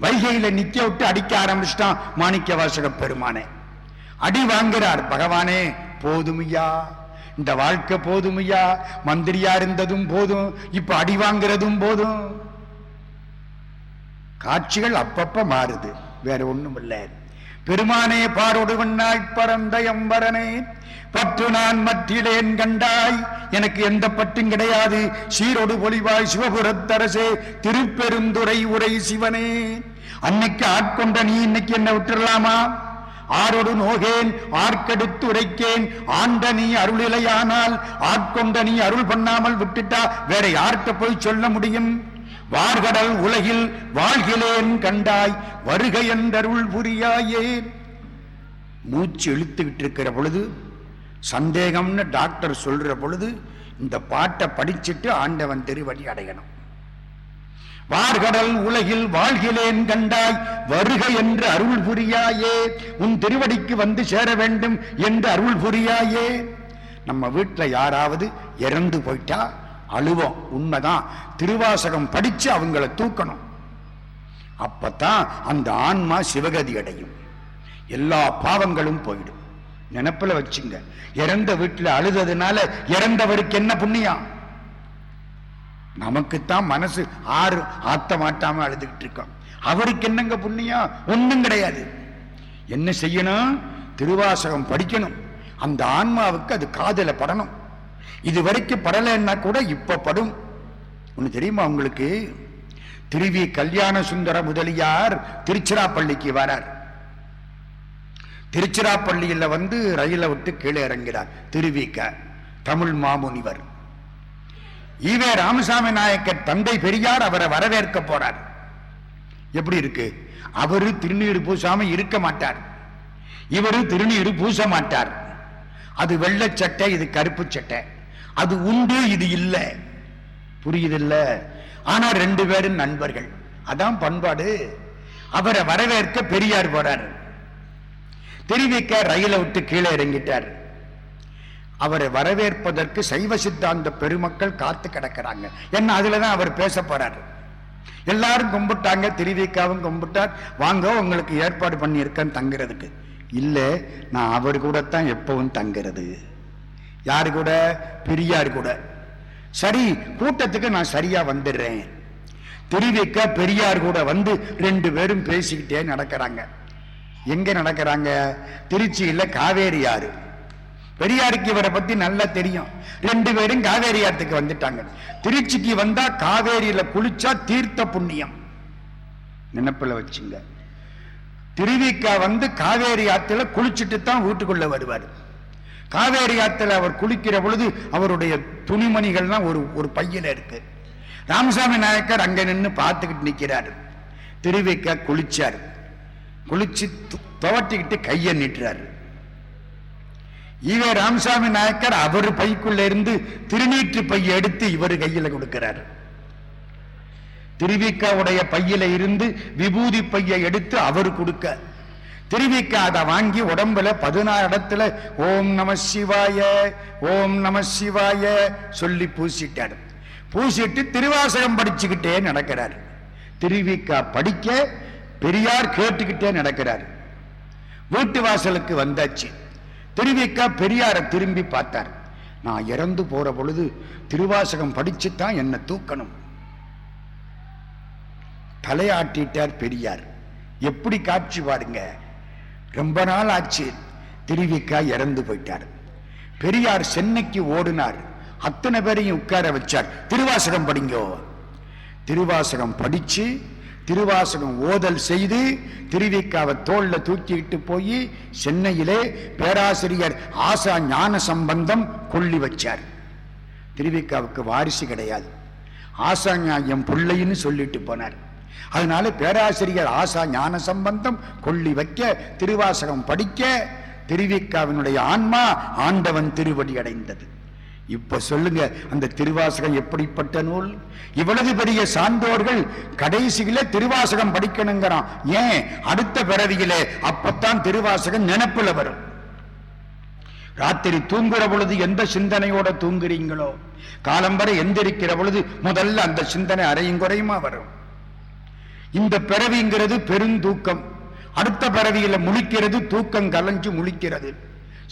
[SPEAKER 1] வைகையில நிக்க விட்டு அடிக்க ஆரம்பிச்சிட்டான் மாணிக்க வாசக பெருமானே. அடி வாங்குறார். பகவானே போதுமையா, இந்த வாழ்க்கை போதுமையா, மந்திரியா இருந்ததும் போதும், இப்ப அடி வாங்குறதும் போதும். காட்சிகள் அப்பப்ப மாறுது, வேற ஒண்ணும் இல்லை. பெருமானே பாரொடுவண்ணாய் பரந்த எம்பரனே, பற்று நான் மற்றிலேன் கண்டாய், எனக்கு எந்த பற்றும் கிடையாது. சீரொடு பொலிவாய் சிவபுரத்தரசே திருப்பெருந்துறை உரை சிவனே. அன்னைக்கு ஆட்கொண்ட நீ இன்னைக்கு என்ன விட்டுடலாமா? ஆரோடு நோகேன் ஆர்க்கெடுத்து உரைக்கேன். ஆண்ட நீ அருளிலையானால், ஆட்கொண்ட நீ அருள் பண்ணாமல் விட்டுட்டா வேற யார்கிட்ட போய் சொல்ல முடியும்? வார்கடல் உலகில் வாழ்கிலேன் கண்டாய், வருக என்றருள் புரியாயே. மூச்சு இழுத்துக்கிட்டு இருக்கிற பொழுது, சந்தேகம்னு டாக்டர் சொல்ற பொழுது, இந்த பாட்டை படிச்சுட்டு ஆண்டவன் திருவடி அடையணும். வார்கடல் உலகில் வாழ்கிலேன் கண்டாய், வருக என்று அருள் புரியாயே. உன் திருவடிக்கு வந்து சேர வேண்டும் என்று அருள் புரியாயே. நம்ம வீட்டில் யாராவது இறந்து போயிட்டா அழுவோம், உண்மைதான். திருவாசகம் படிச்சு அவங்கள தூக்கணும். அப்பத்தான் அந்த ஆன்மா சிவகதி அடையும், எல்லா பாவங்களும் போயிடும். நினப்புல வச்சுங்க. இறந்த வீட்டுல அழுததுனால இறந்தவருக்கு என்ன புண்ணியம்? நமக்குத்தான் மனசு ஆத்த மாட்டாம அழுதுகிட்டு இருக்கோம். அவருக்கு என்னங்க புண்ணியம்? ஒண்ணும் கிடையாது. என்ன செய்யணும்? திருவாசகம் படிக்கணும். அந்த ஆன்மாவுக்கு அது காதல படணும். இது வரைக்கும் படலைன்னா கூட இப்ப படும். ஒண்ணு தெரியுமா உங்களுக்கு? திருவி கல்யாண சுந்தர முதலியார் திருச்சிராப்பள்ளிக்கு வரார். திருச்சிராப்பள்ளியில் ரயில விட்டு கீழே இறங்கிறார். திருவிக்க தமிழ் மாமுனிவர் ஈவே ராமசாமி நாயக்கர் தந்தை பெரியார் அவரை வரவேற்க போறார். எப்படி இருக்கு? அவரு திருநீர் பூசாம இருக்க மாட்டார், இவரு திருநீர் பூச மாட்டார். அது வெள்ளை சட்டை, இது கருப்பு சட்டை. அது உண்டு, இது இல்லை. புரியுதில்ல? ஆனா ரெண்டு பேரும் நண்பர்கள். அதான் பண்பாடு. அவரை வரவேற்க பெரியார் போறார். திருவிக்க ரயில விட்டு கீழே இறங்கிட்டார். அவரை வரவேற்பதற்கு சைவ சித்தாந்த பெருமக்கள் காத்து கிடக்கிறாங்க. என்ன அதுலதான் அவர் பேச போறார். எல்லாரும் கும்பிட்டாங்க, திருவிக்காவும் கும்பிட்டார். வாங்க, உங்களுக்கு ஏற்பாடு பண்ணி இருக்கேன் தங்குறதுக்கு. இல்ல, நான் அவர் கூட தான் எப்பவும் தங்குறது. யாரு கூட? பெரியார் கூட. சரி, கூட்டத்துக்கு நான் சரியா வந்துடுறேன். திருவிக்க பெரியார் கூட ரெண்டு பேரும் பேசிக்கிட்டே நடக்கிறாங்க. எங்க நடக்கிறாங்க? திருச்சியில காவேரி ஆறு. பெரியாருக்கு இவரை பத்தி நல்லா தெரியும். ரெண்டு பேரும் காவேரி ஆற்றுக்கு வந்துட்டாங்க. திருச்சிக்கு வந்தா காவேரியில குளிச்சா தீர்த்த புண்ணியம். நினைப்புல வச்சுங்க. திருவிக்கா காவேரி ஆற்றுல குளிச்சுட்டு தான் வீட்டுக்குள்ள வருவார். காவேரி ஆற்றுல அவர் குளிக்கிற பொழுது அவருடைய துணிமணிகள்லாம் ஒரு பையில இருக்கு. ராமசாமி நாயக்கர் அங்க நின்று பார்த்துக்கிட்டு நிக்கிறாரு. திருவிக்கா குளிச்சார். குளிச்சு துவட்டிக்கிட்டு கையை நீட்டுறாரு. ஈவே ராமசாமி நாயக்கர் அவர் பைக்குள்ள இருந்து திருநீற்று பையை எடுத்து இவர் கையில கொடுக்கிறார். திருவிக்காவுடைய பையில இருந்து விபூதி பையை எடுத்து அவர் கொடுக்க, திருவிக்கா அதை வாங்கி உடம்புல 16 இடத்துல ஓம் நம சிவாய ஓம் நம சிவாய சொல்லி பூசிட்டார். பூசிட்டு திருவாசகம் படிச்சுக்கிட்டே நடக்கிறார். திருவிக்கா படிக்க பெரியார் கேட்டுக்கிட்டே நடக்கிறார். வீட்டு வாசலுக்கு வந்தாச்சு. திருவிக்கா பெரியாரை திரும்பி பார்த்தார். நான் இறந்து போற பொழுது திருவாசகம் படிச்சுத்தான் என்ன தூக்கணும். தலையாட்டிட்டார் பெரியார். எப்படி காட்சி பாருங்க. ரொம்ப நாள் ஆச்சு. திருவிக்கா இறந்து போயிட்டார். பெரியார் சென்னைக்கு ஓடினார். அத்தனை பேரையும் உட்கார வச்சார். திருவாசகம் படிங்கோ. திருவாசகம் படிச்சு திருவாசகம் ஓதல் செய்து திருவிக்காவை தோல்ல தூக்கிட்டு போய் சென்னையிலே பேராசிரியர் ஆசா ஞான சம்பந்தம் கொள்ளி வச்சார். திருவிக்காவுக்கு வாரிசு கிடையாது. ஆசா என் பிள்ளைன்னு சொல்லிட்டு போனார். அதனால பேராசிரியர் ஆசா ஞான சம்பந்தம் கொள்ளி வைக்க, திருவாசகம் படிக்க திருவிக்காவினுடைய ஆன்மா ஆண்டவன் திருவடி அடைந்தது. இப்ப சொல்லுங்க, அந்த திருவாசகம் எப்படிப்பட்ட நூல்? இவ்வளவு பெரிய சான்றோர்கள் கடைசியில திருவாசகம் படிக்கணுங்கிறான். ஏன்? அடுத்த பிறவியிலே அப்பத்தான் திருவாசகம் நினைப்புல வரும். ராத்திரி தூங்குற பொழுது எந்த சிந்தனையோட தூங்குறீங்களோ, காலம்பரை எந்திரிக்கிற பொழுது முதல்ல அந்த சிந்தனை அரையும் குறையுமா வரும். இந்த பிறவிங்கிறது பெருந்தூக்கம். அடுத்த பிறவியில முழிக்கிறது, தூக்கம் கலைஞ்சு முழிக்கிறது.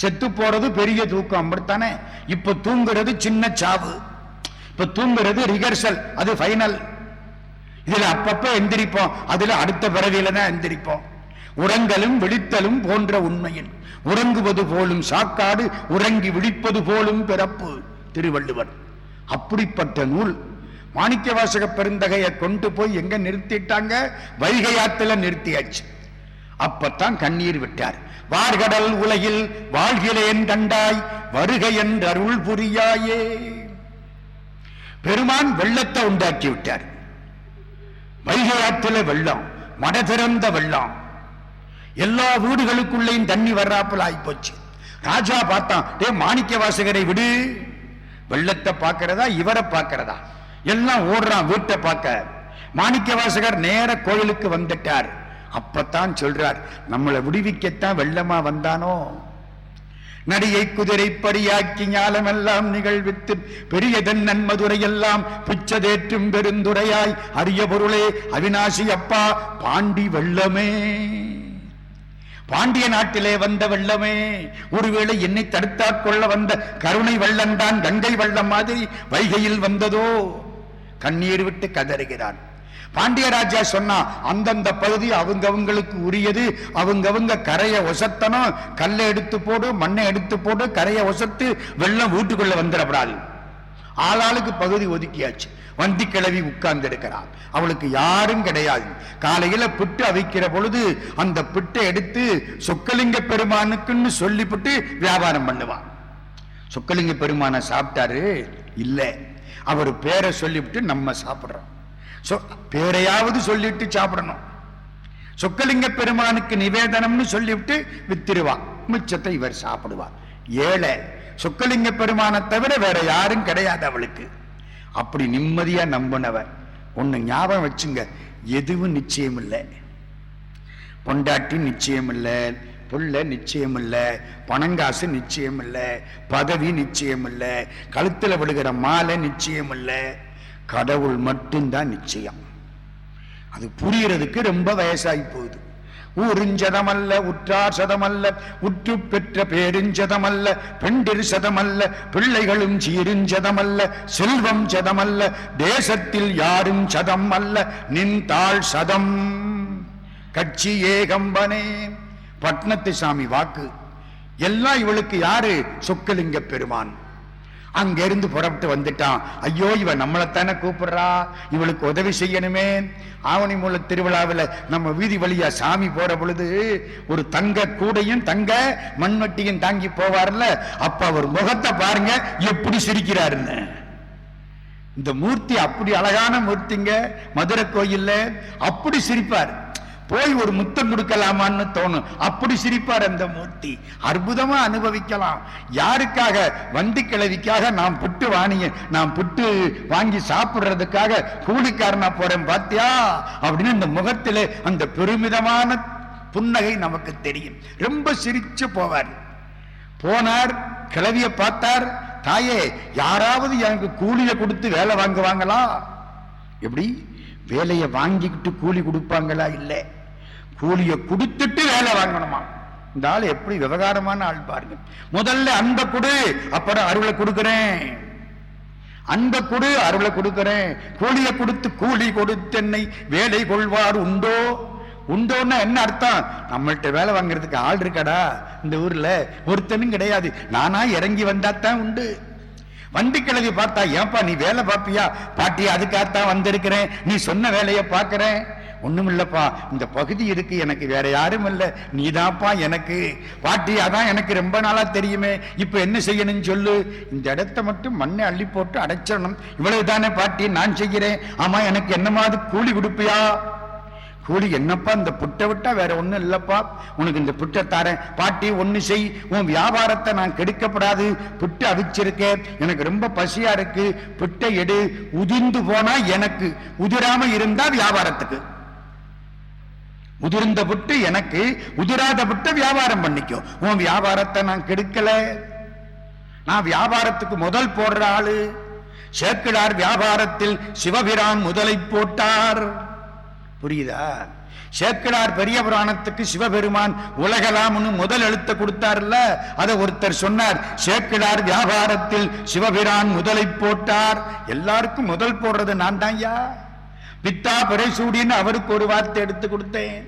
[SPEAKER 1] செத்து போறது பெரிய தூக்கம், அப்படித்தானே? இப்ப தூங்குறது சின்ன சாவு. இப்ப தூங்குறது ரிகர்சல், அது ஃபைனல். இதுல அப்பப்ப எந்திரிப்போம், அதுல அடுத்த பிறவியில தான் எந்திரிப்போம். உறங்கலும் விழித்தலும் போன்ற உண்மையில் உறங்குவது போலும் சாக்காடு, உறங்கி விழிப்பது போலும் பிறப்பு. திருவள்ளுவர். அப்படிப்பட்ட நூல். மாணிக்கவாசக பெருந்தகையை கொண்டு போய் எங்க நிறுத்திட்டாங்க? வைகை ஆத்துல நிறுத்தியாச்சு. அப்பத்தான் கண்ணீர் விட்டார். வார்கடல் உலகில் வாழ்கிறேன் கண்டாய் வருக என்று அருள் புரியாயே. பெருமான் வெள்ளத்தை உண்டாக்கி விட்டார். வைகை ஆற்றில வெள்ளம், மட திறந்த வெள்ளம், எல்லா வீடுகளுக்குள்ளேயும் தண்ணி வர்றாப்புல ஆயிப்போச்சு. ராஜா பார்த்தான், டே மாணிக்க வாசகரை விடு, வெள்ளத்தை பார்க்கிறதா இவரை பார்க்கிறதா? எல்லாம் ஓடுறான் வீட்டை பார்க்க. மாணிக்க வாசகர் நேர கோயிலுக்கு வந்துட்டார். அப்பத்தான் சொல்றார், நம்மளை விடுவிக்கத்தான் வெள்ளமா வந்தானோ. நடிகை குதிரை படியாக்கி ஞாலம் எல்லாம் நிகழ்வித்து பெரியதன் நன்மதுரை எல்லாம் பிச்சதேற்றும் பெருந்துரையாய் அரிய பொருளே அவிநாசி அப்பா பாண்டி வெள்ளமே. பாண்டிய நாட்டிலே வந்த வெள்ளமே, ஒருவேளை என்னை தடுத்தாட்கொள்ள வந்த கருணை வெள்ளம் தான் கங்கை வெள்ளம் மாதிரி வைகையில் வந்ததோ? கண்ணீர் விட்டு கதறுகிறான். பாண்டிய ராஜா சொன்னா, அந்தந்த பகுதி அவங்கவங்களுக்கு உரியது, அவங்கவங்க கரையை ஒசத்தனும், கல்லை எடுத்து போடு, மண்ணை எடுத்து போடு, கரையை ஒசத்து, வெள்ளம் வீட்டுக்குள்ள வந்துடப்படாது. ஆளாளுக்கு பகுதி ஒதுக்கியாச்சு. வண்டி கிளவி உட்கார்ந்து இருக்கிறார். அவளுக்கு யாரும் கிடையாது. காலையில பிட்டு அவிக்கிற பொழுது அந்த பிட்டை எடுத்து சொக்கலிங்க பெருமானுக்குன்னு சொல்லிவிட்டு வியாபாரம் பண்ணுவான். சொக்கலிங்க பெருமான சாப்பிட்டாரு இல்ல, அவர் பேரை சொல்லிவிட்டு நம்ம சாப்பிடுறோம். பேரையாவது சொல்லிட்டு சாப்பிடணும். சொக்கலிங்க பெருமானுக்கு நிவேதனம்னு சொல்லிவிட்டு வித்திருவா, மிச்சத்தை இவர் சாப்பிடுவார். ஏழை சொக்கலிங்க பெருமானை தவிர வேற யாரும் கிடையாது அவளுக்கு. அப்படி நிம்மதியா நம்பினவர். ஒண்ணு ஞாபகம் வச்சுங்க, எதுவும் நிச்சயம் இல்லை. பொண்டாட்டி நிச்சயம் இல்லை, புள்ள நிச்சயம் இல்லை, பணங்காசு நிச்சயம் இல்லை, பதவி நிச்சயம் இல்லை, கழுத்துல விடுகிற மாலை நிச்சயம் இல்லை, கடவுள் மட்டும்தான் நிச்சயம். அது புரியறதுக்கு ரொம்ப வயசாகி போகுது. ஊரிஞ்சதமல்ல, உற்றார் சதமல்ல, உற்று பெற்ற பேருஞ்சதமல்ல, பெண்டிர் சதமல்ல, பிள்ளைகளும் சீருஞ்சதமல்ல, செல்வம் சதமல்ல, தேசத்தில் யாரும் சதம் அல்ல, நின் தாழ் சதம் கட்சி ஏகம்பனே. பட்னத்து சாமி வாக்கு. எல்லாம் இவளுக்கு யாரு? சொக்கலிங்க பெருமான். அங்கிருந்து புறப்பட்டு வந்துட்டான். ஐயோ, இவன் நம்மளைத்தானே கூப்பிடுறா, இவளுக்கு உதவி செய்யணுமே. ஆவணி மூல திருவிழாவில் நம்ம வீதி வழியா சாமி போற பொழுது ஒரு தங்க கூடையும் தங்க மண்வட்டியும் தாங்கி போவார்ல, அப்ப அவர் முகத்தை பாருங்க எப்படி சிரிக்கிறாருன்னு. இந்த மூர்த்தி அப்படி அழகான மூர்த்திங்க. மதுரை கோயில்ல அப்படி சிரிப்பார். போய் ஒரு முத்தம் கொடுக்கலாமான்னு தோணும், அப்படி சிரிப்பார் அந்த மூர்த்தி. அற்புதமா அனுபவிக்கலாம். யாருக்காக? வண்டி கிழவிக்காக. நான் புட்டு வாங்கி சாப்பிடுறதுக்காக கூலிக்காரனா போறேன் பாத்தியா அப்படின்னு அந்த முகத்திலே அந்த பெருமிதமான புன்னகை நமக்கு தெரியும். ரொம்ப சிரிச்சு போவார். போனார், கிழவிய பார்த்தார். தாயே, யாராவது எனக்கு கூலிய கொடுத்து வேலை வாங்குவாங்களா? எப்படி? வேலையை வாங்கிக்கிட்டு கூலி கொடுப்பாங்களா? இல்லை, கூலிய கொடுத்துட்டு வேலை வாங்கணுமா. இந்த ஆள் எப்படி விவகாரமான ஆள் பாருங்க. முதல்ல அன்பை கொடு, அப்புறம் அருளை கொடுக்கிறேன். அன்பை கொடு, அருளை கொடுக்கிறேன். கூலிய கொடுத்து கூலி கொடுத்து என்னை வேலை கொள்வார் உண்டோ? உண்டோன்னா என்ன அர்த்தம்? நம்மள்கிட்ட வேலை வாங்குறதுக்கு ஆள் இருக்காடா இந்த ஊர்ல? ஒருத்தனும் கிடையாது. நானா இறங்கி வந்தாத்தான் உண்டு. வண்டி கிழவி பார்த்தா, ஏன்பா நீ வேலை பார்ப்பியா? பாட்டி, அதுக்காகத்தான் வந்திருக்கிறேன், நீ சொன்ன வேலையை பார்க்கிறேன். ஒண்ணும் இல்லப்பா, இந்த பகுதி இருக்கு, எனக்கு வேற யாரும் இல்லை, நீதான்ப்பா எனக்கு. பாட்டி, அதான் எனக்கு ரொம்ப நாளா தெரியுமே, இப்ப என்ன செய்யணும்னு சொல்லு. இந்த இடத்த மட்டும் மண்ணை அள்ளி போட்டு அடைச்சிடணும், இவ்வளவுதானே பாட்டி, நான் செய்கிறேன். ஆமா, எனக்கு என்னமாவது கூலி கொடுப்பியா? கூலி என்னப்பா, இந்த புட்டை விட்டா வேற ஒண்ணும் இல்லப்பா, உனக்கு இந்த புட்டை தாரேன். பாட்டி, ஒண்ணு செய், உன் வியாபாரத்தை நான் கெடுக்கப்படாது, புட்டை அவிச்சிருக்கேன், எனக்கு ரொம்ப பசியா இருக்கு, புட்டை எடு. உதிர்ந்து போனா எனக்கு, உதிராம இருந்தா வியாபாரத்துக்கு. உதிர்ந்த புட்டு எனக்கு, உதிராத புட்டை வியாபாரம் பண்ணிக்கோ. உன் வியாபாரத்தை நான் கெடுக்கல. நான் வியாபாரத்துக்கு முதல் போடுற ஆளு. சேக்கிழார் வியாபாரத்தில் சிவபிரான் முதலை போட்டார். புரியுதா? சேக்கிழார் பெரிய புராணத்துக்கு சிவபெருமான் உலகலாம்னு முதல் எழுத்த கொடுத்தார்ல, அதை ஒருத்தர் சொன்னார். சேக்கிழார் வியாபாரத்தில் சிவபிரான் முதலை போட்டார். எல்லாருக்கும் முதல் போடுறது நான் தான்யா. பித்தா பிறைசூடின்னு அவருக்கு ஒரு வார்த்தை எடுத்து கொடுத்தேன்.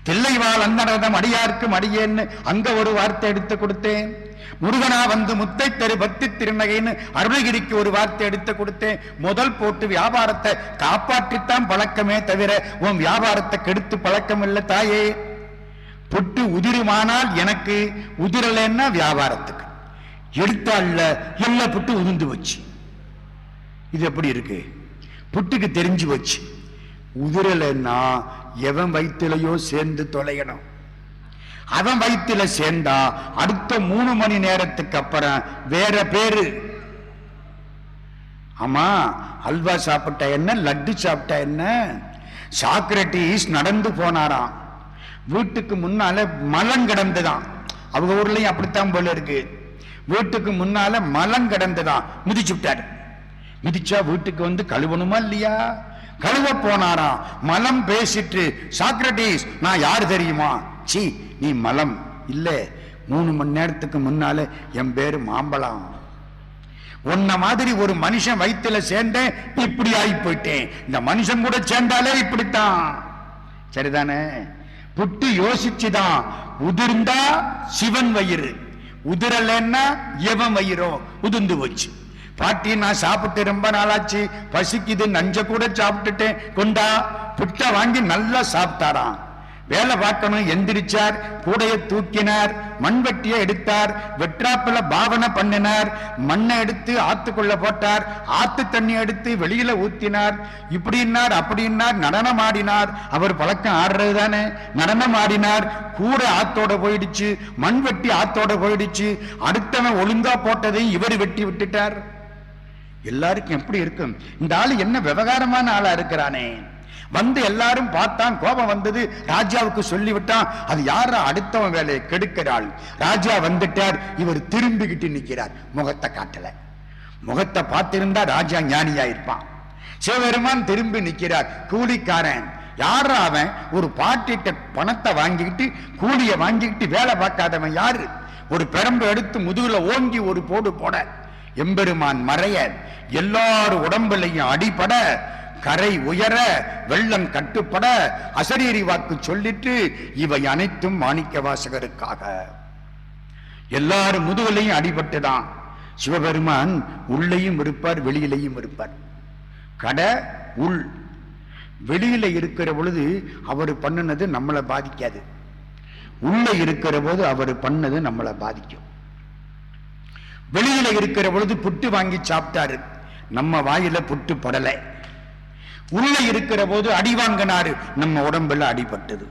[SPEAKER 1] தில்லைவாள் அந்தரதம் அடியார்க்கும் அடியேன்னு அங்க ஒரு வார்த்தை எடுத்து கொடுத்தேன். முருகனா வந்து முத்தை தரு பக்தி திருநகைன்னு அருணகிரிக்கு ஒரு வார்த்தை எடுத்து கொடுத்தேன். முதல் போட்டு வியாபாரத்தை காப்பாற்றித்தான் பழக்கமே தவிர உன் வியாபாரத்தை கெடுத்து பழக்கம் இல்லை தாயே. புட்டு உதிருமானால் எனக்கு, உதிரலன்னா வியாபாரத்துக்கு. எடுத்தாள்ல எல்லா புட்டு உதிர்ந்து வச்சு. இது எப்படி இருக்கு? புட்டுக்கு தெரிஞ்சு வச்சு. உதிரலன்னா எவன் வயிற்றுலையோ சேர்ந்து தொலையணும். அவன் வயிற்றுல சேர்ந்தா அடுத்த 3 மணி நேரத்துக்கு அப்புறம் வேற பேரு. ஆமா, அல்வா சாப்பிட்டா என்ன, லட்டு சாப்பிட்டா என்ன? சாக்ரட்டிஸ் நடந்து போனாராம். வீட்டுக்கு முன்னால மலம் கிடந்துதான். அவங்க ஊர்லயும் அப்படித்தான் போல இருக்கு. வீட்டுக்கு முன்னால மலம் கிடந்துதான், மிதிச்சு விட்டாரு. மிதிச்சா வீட்டுக்கு வந்து கழுவணுமா இல்லையா? கழுவ போனாராம். மலம் பேசிட்டு, சாக்ரட்டிஸ் நான் யாரு தெரியுமா? சி, நீ மலம் இல்ல. 3 மணி நேரத்துக்கு முன்னால என் பேரு மாம்பழம். உன்ன மாதிரி ஒரு மனுஷன் வயிற்றுல சேர்ந்தேன், இப்படி ஆகி போயிட்டேன். இந்த மனுஷன் கூட சேர்ந்தாலே இப்படித்தான். சரிதானே? புட்டு யோசிச்சுதான். உதிர்ந்தா சிவன் வயிறு, உதிரலன்னா எவன் வயிறோ உதிர்ந்து போச்சு. பாட்டி நான் சாப்பிட்டு ரொம்ப நாளாச்சு, பசிக்குது, நஞ்ச கூட சாப்பிட்டுட்டேன், கொண்டா. புட்டை வாங்கி நல்லா சாப்பிட்டாராம். வேலை பார்க்கணும், எந்திரிச்சார், கூடைய தூக்கினார், மண்வெட்டியை எடுத்தார், வெற்றாப்பில பாவனை பண்ணினார், மண்ணை எடுத்து ஆத்துக்குள்ள போட்டார், ஆத்து தண்ணி எடுத்து வெளியில ஊத்தினார், இப்படின்னார் அப்படின்னார், நடனம் ஆடினார். அவர் பழக்கம் ஆடுறது தானே. நடனம் ஆடினார், கூடை ஆத்தோட போயிடுச்சு, மண்வெட்டி ஆத்தோட போயிடுச்சு. அடுத்தவன் ஒழுங்கா போட்டதை இவர் வெட்டி விட்டுட்டார். எல்லாருக்கும் எப்படி இருக்கும்? இந்த ஆளு என்ன விவகாரமான ஆளா இருக்கிறானே. வந்து எல்லாரும் பார்த்தான், கோபம் வந்தது, ராஜாவுக்கு சொல்லிவிட்டான். அது யார? அடுத்தவன் வேலையை கெடுக்கிறாள். ராஜா வந்துட்டார், இவர் திரும்பிக்கிட்டு நிற்கிறார், முகத்தை காட்டல. முகத்தை பார்த்திருந்தா ராஜா ஞானியா இருப்பான். சிவபெருமான் திரும்பி நிற்கிறார். கூலிக்காரன் யாரா அவன்? ஒரு பாட்டிட்ட பணத்தை வாங்கிக்கிட்டு கூலிய வாங்கிக்கிட்டு வேலை பார்க்காதவன் யாரு? ஒரு பெரம்பு எடுத்து முதுகுல ஓங்கி ஒரு போடு போட, எம்பெருமான் மறைய, எல்லாரும் உடம்புலையும் அடிபட, கரை உயர, வெள்ளம் கட்டுப்பட, அசரீரி வாக்கு சொல்லிட்டு, இவை அனைத்தும் மாணிக்க வாசகருக்காக. எல்லாரும் முதுகலையும் அடிபட்டுதான். சிவபெருமான் உள்ளேயும் இருப்பார், வெளியிலையும் இருப்பார். கடை உள். வெளியில இருக்கிற பொழுது அவர் பண்ணினது நம்மளை பாதிக்காது, உள்ள இருக்கிற போது அவர் பண்ணது நம்மளை பாதிக்கும். வெளியில இருக்கிற பொழுது புட்டு வாங்கி சாப்பிட்டாரு, நம்ம வாயில புட்டு படலை. உள்ள இருக்கிற போது அடி வாங்கினாரு, நம்ம உடம்புல அடிபட்டது.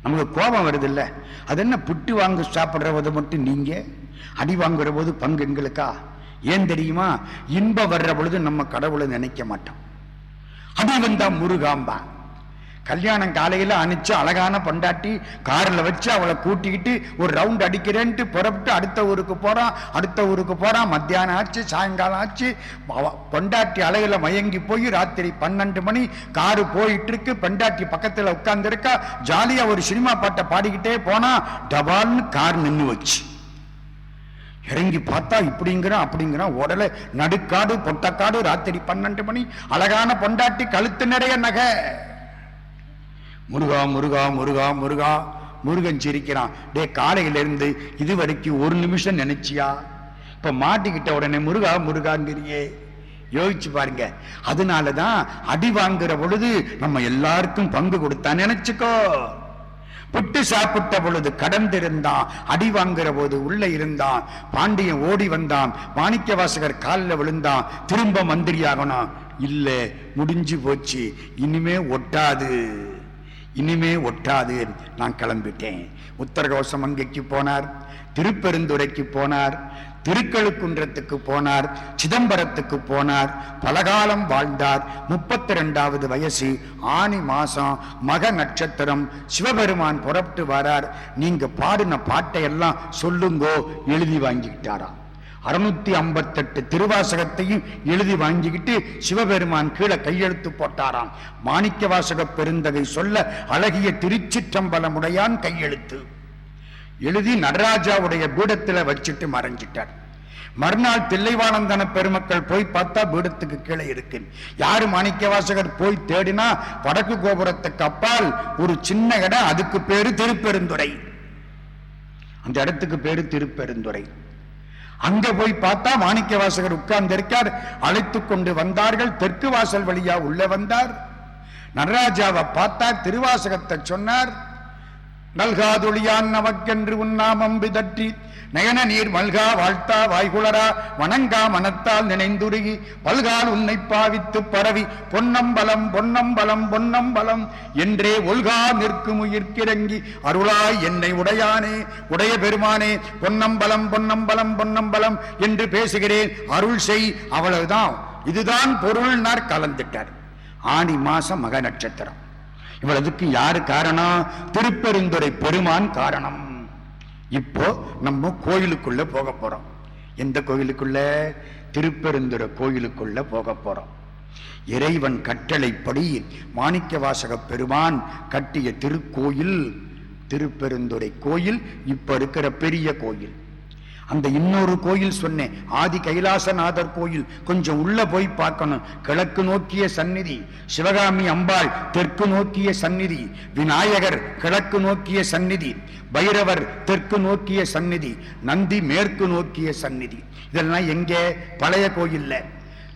[SPEAKER 1] நமக்கு கோபம் வருது இல்ல? அது என்ன புட்டு வாங்க சாப்பிடுற போது மட்டும் நீங்க, அடி வாங்குற போது பங்கு எங்களுக்கா? ஏன் தெரியுமா? இன்பம் வர்ற பொழுது நம்ம கடவுளை நினைக்க மாட்டோம். அடி வந்தா முருகாம்பா. கல்யாணம் காலையில அனுப்பிச்சு அழகான பொண்டாட்டி கார்ல வச்சு அவளை கூட்டிக்கிட்டு ஒரு ரவுண்ட் அடிக்கிறேன்ட்டு புறப்பட்டு அடுத்த ஊருக்கு போறான், அடுத்த ஊருக்கு போறான். மத்தியானம் ஆச்சு, சாயங்காலம் ஆச்சு. பொண்டாட்டி அலையில மயங்கி போய் ராத்திரி 12 மணி காரு போயிட்டு இருக்கு. பொண்டாட்டி பக்கத்துல உட்கார்ந்து இருக்கா. ஜாலியா ஒரு சினிமா பாட்டை பாடிக்கிட்டே போனா டபால்னு கார் நின்று வச்சு. இறங்கி பார்த்தா இப்படிங்கிறான் அப்படிங்கிறான். உடலை நடுக்காடு பொட்டக்காடு. ராத்திரி 12 மணி. அழகான பொண்டாட்டி, கழுத்து நிறைய நகை. முருகா முருகா முருகா முருகா. முருகன் சிரிக்கிறான். டே, காலையில இருந்து இது வரைக்கும் ஒரு நிமிஷம் நினைச்சியா? இப்ப மாட்டிக்கிட்ட உடனே முருகா முருகாங்கிறியே. யோசிச்சு பாருங்க. அதனாலதான் அடி வாங்குற பொழுது நம்ம எல்லாருக்கும் பங்கு கொடுத்தான் நினைச்சுக்கோ. புட்டு சாப்பிட்ட பொழுது கடந்திருந்தான், அடி வாங்குற போது உள்ள இருந்தான். பாண்டியன் ஓடி வந்தான், மாணிக்க வாசகர் காலில் விழுந்தான். திரும்ப மந்திரியாகணும் இல்ல, முடிஞ்சு போச்சு, இனிமே ஒட்டாது, இனிமே ஒட்டாது, நான் கிளம்பிட்டேன். உத்தரகோசமங்கைக்கு போனார், திருப்பெருந்துறைக்கு போனார், திருக்கழுக்குன்றத்துக்கு போனார், சிதம்பரத்துக்கு போனார். பலகாலம் வாழ்ந்தார். 32வது வயசு, ஆனி மாசம், மக நட்சத்திரம். சிவபெருமான் புறப்பட்டு வரார். நீங்க பாடின பாட்டையெல்லாம் சொல்லுங்கோ. எழுதி வாங்கிக்கிட்டாராம். 658 திருவாசகத்தையும் எழுதி வாங்கிக்கிட்டு சிவபெருமான் கீழே கையெழுத்து போட்டாராம். மாணிக்க வாசக பெருந்தகை சொல்ல அழகிய திருச்சிற்றம்பலமுடையான் கையெழுத்து எழுதி நடராஜாவுடைய பீடத்தில் வச்சுட்டு மறைஞ்சிட்டார். மறுநாள் தில்லைவானந்தன பெருமக்கள் போய் பார்த்தா பீடத்துக்கு கீழே இருக்கு. யாரு மாணிக்க வாசகர் போய் தேடினா, வடக்கு கோபுரத்துக்கு அப்பால் ஒரு சின்ன இடம், அதுக்கு பேரு திருப்பெருந்துறை. அந்த இடத்துக்கு பேரு திருப்பெருந்துறை. அங்க போய் பார்த்தா மாணிக்க வாசகர் உட்கார்ந்து இருக்கார். அழைத்து கொண்டு வந்தார்கள். தெற்கு வாசல் வழியா உள்ள வந்தார். நடராஜாவை பார்த்தார். திருவாசகத்தை சொன்னார். நல்காதொழியான் நமக்கென்று உன்னாமம் விதற்றி நயன நீர் மல்கா வாழ்த்தா வாய்குளரா வணங்கா மனத்தால் நினைந்துருகி பல்கால் உன்னை பாவித்து பரவி பொன்னம்பலம் பொன்னம்பலம் பொன்னம்பலம் என்றே ஒல்கா நிற்கும் உயிர்க்கிறங்கி அருளாய் என்னை உடையானே உடைய பெருமானே பொன்னம்பலம் பொன்னம்பலம் பொன்னம்பலம் என்று பேசுகிறேன், அருள் செய். அவ்வளவுதான். இதுதான் பொருள்னார். கலந்துட்டார். ஆனி மாசம் மக நட்சத்திரம். இவ்வளவுக்கு யாரு காரணம்? திருப்பெருந்துறை பெருமான் காரணம். இப்போ நம்ம கோயிலுக்குள்ள போக போறோம். எந்த கோயிலுக்குள்ள? திருப்பெருந்துறை கோயிலுக்குள்ள போக போறோம். இறைவன் கட்டளைப்படி மாணிக்க வாசக பெருமான் கட்டிய திருக்கோயில் திருப்பெருந்துறை கோயில் இப்ப இருக்கிற பெரிய கோயில். அந்த இன்னொரு கோயில் சொன்னேன், ஆதி கைலாசநாதர் கோயில், கொஞ்சம் உள்ள போய் பார்க்கணும். கிழக்கு நோக்கிய சந்நிதி, சிவகாமி அம்பாள் தெற்கு நோக்கிய சந்நிதி, விநாயகர் கிழக்கு நோக்கிய சந்நிதி, பைரவர் தெற்கு நோக்கிய சந்நிதி, நந்தி மேற்கு நோக்கிய சந்நிதி. இதெல்லாம் எங்கே? பழைய கோயில்ல.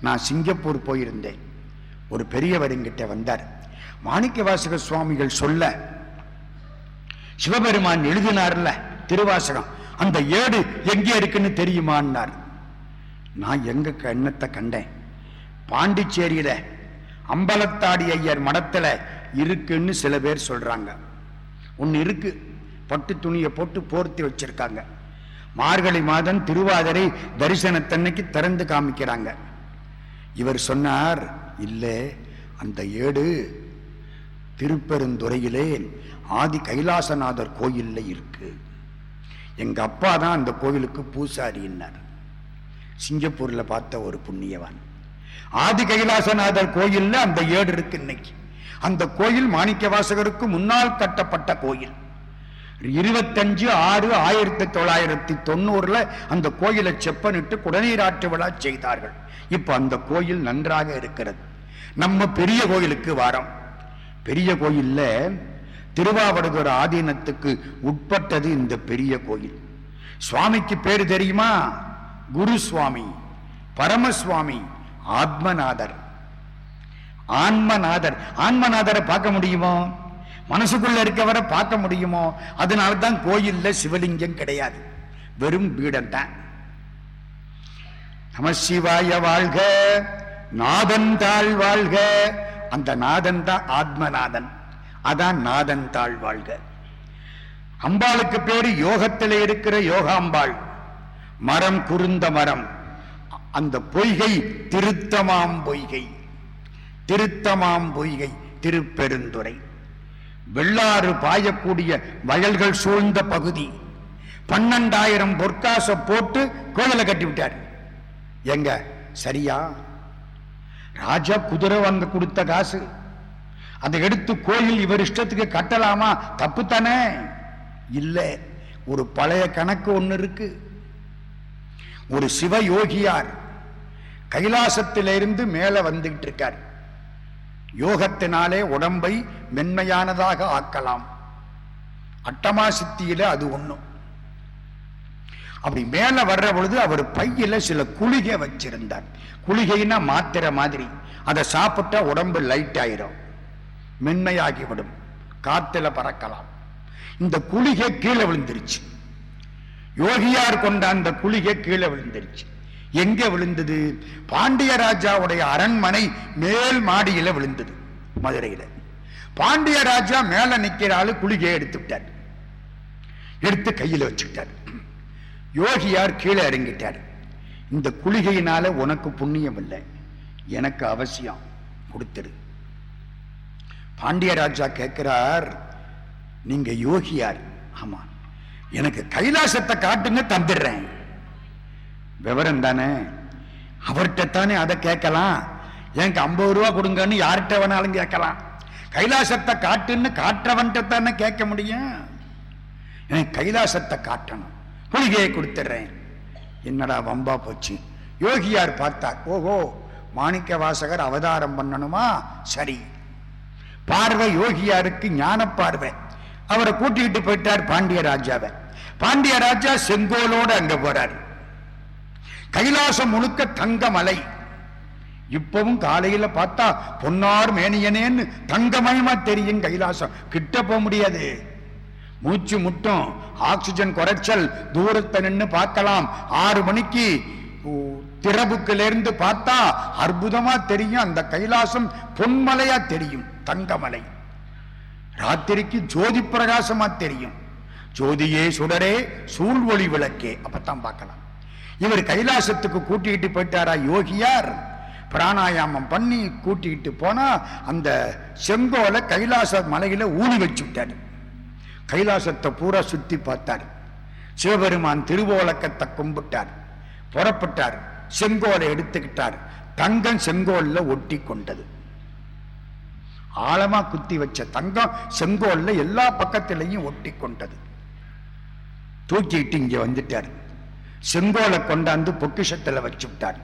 [SPEAKER 1] நான் சிங்கப்பூர் போயிருந்தேன். ஒரு பெரியவர் என்கிட்ட வந்தார். மாணிக்கவாசக சுவாமிகள் சொல்ல சிவபெருமான் எழுதினார்ல திருவாசகம், அந்த ஏடு எங்கே இருக்குன்னு தெரியுமான்னார். நான் எங்க எண்ணத்தை கண்டேன், பாண்டிச்சேரியில அம்பலத்தாடி ஐயர் மடத்துல இருக்குன்னு சில பேர் சொல்றாங்க. ஒன்னு இருக்கு, பட்டு துணியை போட்டு போர்த்தி வச்சிருக்காங்க. மார்கழி மாதம் திருவாதிரை தரிசனத்தன்னைக்கு திறந்து காமிக்கிறாங்க. இவர் சொன்னார், இல்ல அந்த ஏடு திருப்பெருந்துறையிலே ஆதி கைலாசநாதர் கோயில்ல இருக்கு. எங்க அப்பா தான் அந்த கோவிலுக்கு பூசாரின்னார். சிங்கப்பூர்ல பார்த்த ஒரு புண்ணியவான். ஆதி கைலாசநாதர் கோயில்ல அந்த ஏடு இருக்கு. இன்னைக்கு அந்த கோயில் மாணிக்கவாசகருக்கு முன்னால் கட்டப்பட்ட கோயில். 25/6/1990 அந்த கோயிலை செப்பனிட்டு குடநீராட்டு விழா செய்தார்கள். இப்ப அந்த கோயில் நன்றாக இருக்கிறது. நம்ம பெரிய கோயிலுக்கு வாரம். பெரிய கோயில்ல திருவாவடுதுறை ஆதீனத்துக்கு உட்பட்டது இந்த பெரிய கோயில். சுவாமிக்கு பேரு தெரியுமா? குரு சுவாமி, பரமசுவாமி, ஆத்மநாதர். ஆன்மநாதர். ஆன்மநாதரை பார்க்க முடியுமோ? மனசுக்குள்ள இருக்கவரை பார்க்க முடியுமோ? அதனால்தான் கோயில்ல சிவலிங்கம் கிடையாது, வெறும் பீடம் தான். நமசிவாய வாழ்க, நாதன் தாழ் வாழ்க. அந்த நாதன் தான் ஆத்மநாதன், அதான் நாதன் தாழ் வாழ்க. அம்பாளுக்கு பேரு யோகத்தில் இருக்கிற யோகாம்பாள். மரம் குருந்த மரம். அந்த பொய்கை திருத்தமாம் பொய்கை. திருத்தமாம் பொய்கை திருப்பெருந்துறை. வெள்ளாறு பாயக்கூடிய வயல்கள் சூழ்ந்த பகுதி. 12,000 பொற்காச போட்டு கோயிலை கட்டி விட்டார். எங்க சரியா? ராஜா குதிரை வாங்க கொடுத்த காசு, அதை எடுத்து கோயில் இவர் இஷ்டத்துக்கு கட்டலாமா? தப்பு தானே? இல்ல, ஒரு பழைய கணக்கு ஒண்ணு இருக்கு. ஒரு சிவ யோகியார் கைலாசத்திலிருந்து மேல வந்துகிட்டு இருக்கார். யோகத்தினாலே உடம்பை மென்மையானதாக ஆக்கலாம். அட்டமா சித்தியில அது ஒண்ணும். அப்படி மேல வர்ற பொழுது அவர் பையில சில குளிகை வச்சிருந்தார். குளிகைன்னா மாத்திரை மாதிரி. அதை சாப்பிட்டா உடம்பு லைட் ஆயிரும், மென்மையாகிவிடும், காத்துல பறக்கலாம். இந்த குளிகை கீழே விழுந்துருச்சு. யோகியார் கொண்ட அந்த குளிகை கீழே விழுந்துருச்சு. எங்க விழுந்தது? பாண்டிய ராஜாவுடைய அரண்மனை மேல் மாடியில விழுந்தது, மதுரையில. பாண்டிய ராஜா மேல நிக்கிறாள், குளிகையை எடுத்துட்டார். எடுத்து கையில வச்சுக்கிட்டார். யோகியார் கீழே இறங்கிட்டார். இந்த குளிகையினால உனக்கு புண்ணியம் இல்லை, எனக்கு அவசியம், கொடுத்துரு. பாண்டிய ராஜா கேட்கிறார், நீங்க யோகியார்? ஆமா. எனக்கு கைலாசத்தை காட்டுங்க, தந்துடுறேன். விவரம் தானே, அவர்கிட்ட தானே அதை கேட்கலாம். எனக்கு 50 ரூபா கொடுங்கன்னு யார்கிட்ட வேணாலும் கேட்கலாம். கைலாசத்தை காட்டுன்னு காட்டுறவன்கிட்ட தானே கேட்க முடியும். எனக்கு கைலாசத்தை காட்டணும், குளிகையை கொடுத்துடுறேன். என்னடா வம்பா போச்சு. யோகியார் பார்த்தா, ஓஹோ மாணிக்க வாசகர் அவதாரம் பண்ணணுமா? சரி. பார்வை யோகியாருக்கு ஞான பார்வை. அவரை கூட்டிகிட்டு போயிட்டார் பாண்டிய ராஜாவை. பாண்டிய ராஜா செங்கோலோடு அங்க போறார். கைலாசம் முழுக்க தங்கமலை. இப்பவும் காலையில பார்த்தா பொன்னார் மேனியனேன்னு தங்கமயமா தெரியும் கைலாசம். கிட்ட போக முடியாது, மூச்சு முட்டும், ஆக்சிஜன் குறைச்சல், தூரத்தை நின்று பார்க்கலாம். 6 மணிக்கு திறப்புக்குல இருந்து பார்த்தா அற்புதமா தெரியும். அந்த கைலாசம் பொன்மலையா தெரியும், தங்கமலை. ராத்திரிக்கு ஜோதி பிரகாசமா தெரியும். ஜோதியே சுடரே சூழ் ஒளி விளக்கே, அப்பத்தான் பார்க்கலாம். இவர் கைலாசத்துக்கு கூட்டிகிட்டு போயிட்டாரா யோகியார். பிராணாயாமம் பண்ணி கூட்டிகிட்டு போனா அந்த செங்கோலை கைலாச மலையில ஊனி வச்சு விட்டாரு. கைலாசத்தை பூரா சுத்தி பார்த்தார். சிவபெருமான் திருவோலக்கத்தை கும்பிட்டார், புறப்பட்டார். செங்கோலை எடுத்துக்கிட்டார். தங்கம் செங்கோல்ல ஒட்டி கொண்டது. ஆழமா குத்தி வச்ச தங்கம் செங்கோல்ல எல்லா பக்கத்திலையும் ஒட்டி கொண்டது. தூக்கிட்டு இங்க வந்துட்டார். செங்கோலை கொண்டாந்து பொக்கிஷத்துல வச்சு விட்டார்.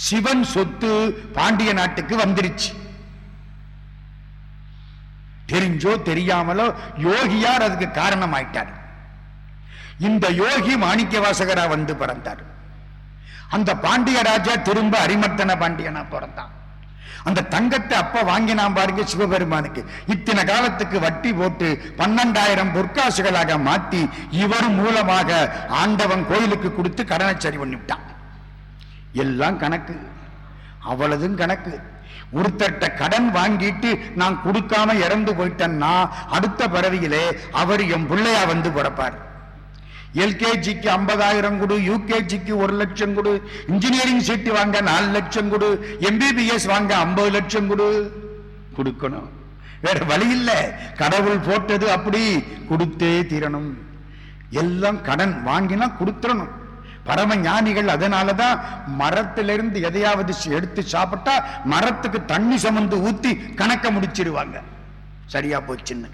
[SPEAKER 1] சிவன் சொத்து பாண்டிய நாட்டுக்கு வந்துருச்சு. தெரிஞ்சோ தெரியாமலோ யோகியார் அதுக்கு காரணமாயிட்டார். இந்த யோகி மாணிக்க வாசகரா வந்து பிறந்தார். அந்த பாண்டிய ராஜா திரும்ப அரிமர்த்தன பாண்டியனா பிறந்தான். அந்த தங்கத்தை அப்ப வாங்கினான் பாருங்க சிவபெருமானுக்கு. இத்தனை காலத்துக்கு வட்டி போட்டு 12,000 பொற்காசுகளாக மாத்தி இவர் மூலமாக ஆண்டவன் கோயிலுக்கு கொடுத்து கடனை சரி பண்ணிவிட்டான். எல்லாம் கணக்கு, அவ்வளதும் கணக்கு. ஒருத்தட்ட கடன் வாங்கிட்டு நான் கொடுக்காம இறந்து போயிட்டேன்னா அடுத்த பிறவியிலே அவர் என் பிள்ளையா வந்து பிறப்பார். எல்கேஜிக்கு 50,000 கொடு, யூகேஜிக்கு 1 லட்சம் கொடு, இன்ஜினியரிங் சீட்டு வாங்க 4 லட்சம் கொடு, எம்பிபிஎஸ் வாங்க 50 லட்சம் கொடு, கொடுக்கணும். வேற வழி இல்லை. கடவுள் போட்டது அப்படி, கொடுத்தே தீரணும். எல்லாம் கடன் வாங்கினா கொடுத்துடணும். பரம ஞானிகள் அதனாலதான் மரத்திலிருந்து எதையாவது எடுத்து சாப்பிட்டா மரத்துக்கு தண்ணி சமந்து ஊத்தி கணக்க முடிச்சிருவாங்க. சரியா போச்சுன்னு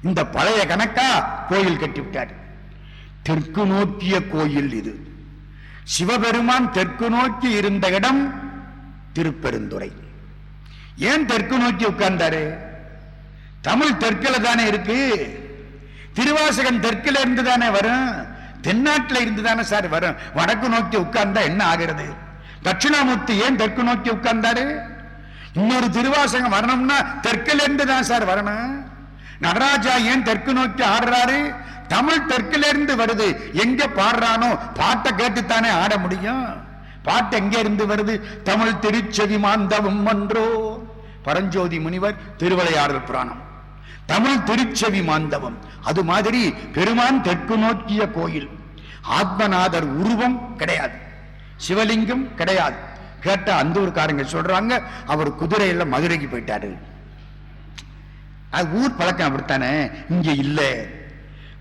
[SPEAKER 1] இந்த பழைய கணக்கா கோயில் கட்டி விட்டாரு. தெற்கு நோக்கிய கோயில் இது. சிவபெருமான் தெற்கு நோக்கி இருந்த இடம் திருப்பெருந்துறை. ஏன் தெற்கு நோக்கி உட்கார்ந்தாரு? தமிழ் தெற்குல தானே இருக்கு. திருவாசகம் தெற்குல இருந்து தானே வரும், தென்னாட்டில் இருந்து தானே சார் வரும். வடக்கு நோக்கி உட்கார்ந்தா என்ன ஆகிறது? தட்சிணாமூர்த்தி ஏன் தெற்கு நோக்கி உட்கார்ந்தாரு? இன்னொரு திருவாசகம் வரணும்னா தெற்குல இருந்து தான் சார் வரணும். நடராஜா ஏன் தெற்கு நோக்கி ஆடுறாரு? தமிழ் தெற்குல இருந்து வருது. எங்க பாடுறானோ பாட்டை கேட்டுத்தானே ஆட முடியும். பாட்டு எங்க இருந்து வருது? தமிழ் திருச்செவி மாந்தவும் ஒன்றோ. பரஞ்சோதி முனிவர் திருவிளையாடல் புராணம். தமிழ் திருச்செவி மாந்தவம். அது மாதிரி பெருமான் தெற்கு நோக்கிய கோயில். ஆத்மநாதர் உருவம் கிடையாது, சிவலிங்கம் கிடையாது. கேட்ட அந்த ஊருக்காரங்க சொல்றாங்க அவர் குதிரையில மதுரைக்கு போயிட்டாரு. அது ஊர் பழக்கம் அப்படித்தானே, இங்க இல்ல.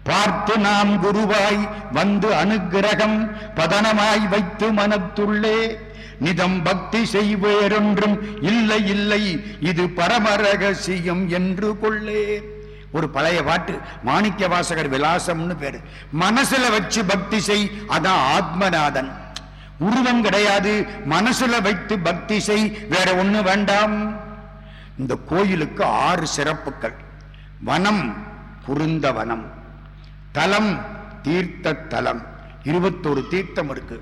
[SPEAKER 1] பார்த்து நாம் குருவாய் வந்து அனுக்கிரகம் பதனமாய் வைத்து மனத்துள்ளே நிதம் பக்தி செய்வேறொன்றும் இல்லை இல்லை இது பரம ரகசியம் என்று கொள்ளே. ஒரு பழைய பாட்டு, மாணிக்க வாசகர் விலாசம்னு பேரு. மனசுல வச்சு பக்தி செய், அதான் ஆத்மநாதன். உருவம் கிடையாது, மனசுல வைத்து பக்தி செய், வேற ஒண்ணு வேண்டாம். இந்த கோயிலுக்கு 6 சிறப்புகள். வனம் குருந்த வனம், தலம் தீர்த்த தலம், 21 தீர்த்தம் இருக்கு.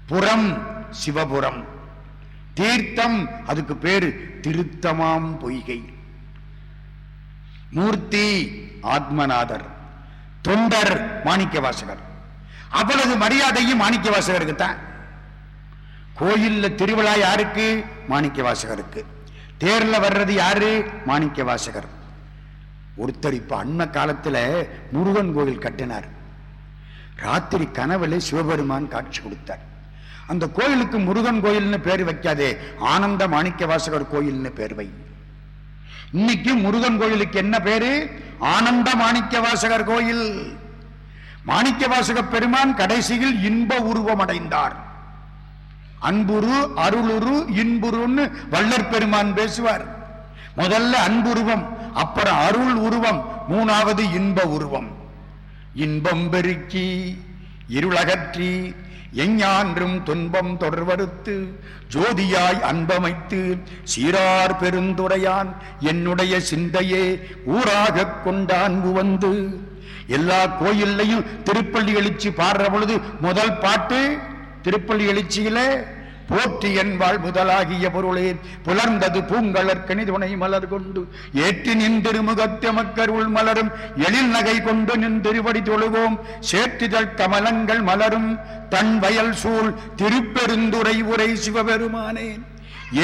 [SPEAKER 1] புறம் சிவபுரம், தீர்த்தம் அதுக்கு பேரு திருத்தமாம் பொய்கை. மூர்த்தி ஆத்மநாதர், தொண்டர் மாணிக்க வாசகர். அவ்வளவு மரியாதையும் மாணிக்க வாசகருக்கு தான். கோயில்ல திருவிழா யாருக்கு? மாணிக்க வாசகருக்கு. தேர்ல வர்றது யாரு? மாணிக்க வாசகர். ஒருத்தர் இப்ப அண்மை காலத்துல முருகன் கோயில் கட்டினார். ராத்திரி கனவுல சிவபெருமான் காட்சி கொடுத்தார். அந்த கோயிலுக்கு முருகன் கோயில்னு பேர் வைக்காதே, ஆனந்த மாணிக்க வாசகர் கோயில்னு பேர் வை. இன்னைக்கு முருகன் கோயிலுக்கு என்ன பேரு? ஆனந்த மாணிக்க வாசகர் கோயில். மாணிக்க வாசக பெருமான் கடைசியில் இன்ப உருவம் அடைந்தார். அன்புரு அருளுரு இன்புருன்னு வள்ளற் பெருமான் பேசுவார். முதல்ல அன்புருவம், அப்புறம் அருள் உருவம், 3வது இன்ப உருவம். இன்பம் பெருக்கி இருளகற்றி எஞ்ஞான்றும் துன்பம் தொடர்வறுத்து ஜோதியாய் அன்பமைத்து சீரார் பெருந்துரையான் என்னுடைய சிந்தையே ஊராக கொண்டான் உவந்து. எல்லா கோயில்லையும் திருப்பள்ளி எழுச்சி பாடுற பொழுது முதல் பாட்டு திருப்பள்ளி எழுச்சியில போற்றி என்பாள் முதலாகிய பொருளே புலர்ந்தது பூங்கலற்கனி துணை மலர் கொண்டு ஏற்றி நின்றிருமுகத்த மக்கருள் மலரும் எழில் நகை கொண்டு நின்றிருவடி தொழுவோம் சேற்றிதழ் கமலங்கள் மலரும் தன் வயல் சூழ் திருப்பெருந்துரை உரை சிவபெருமானே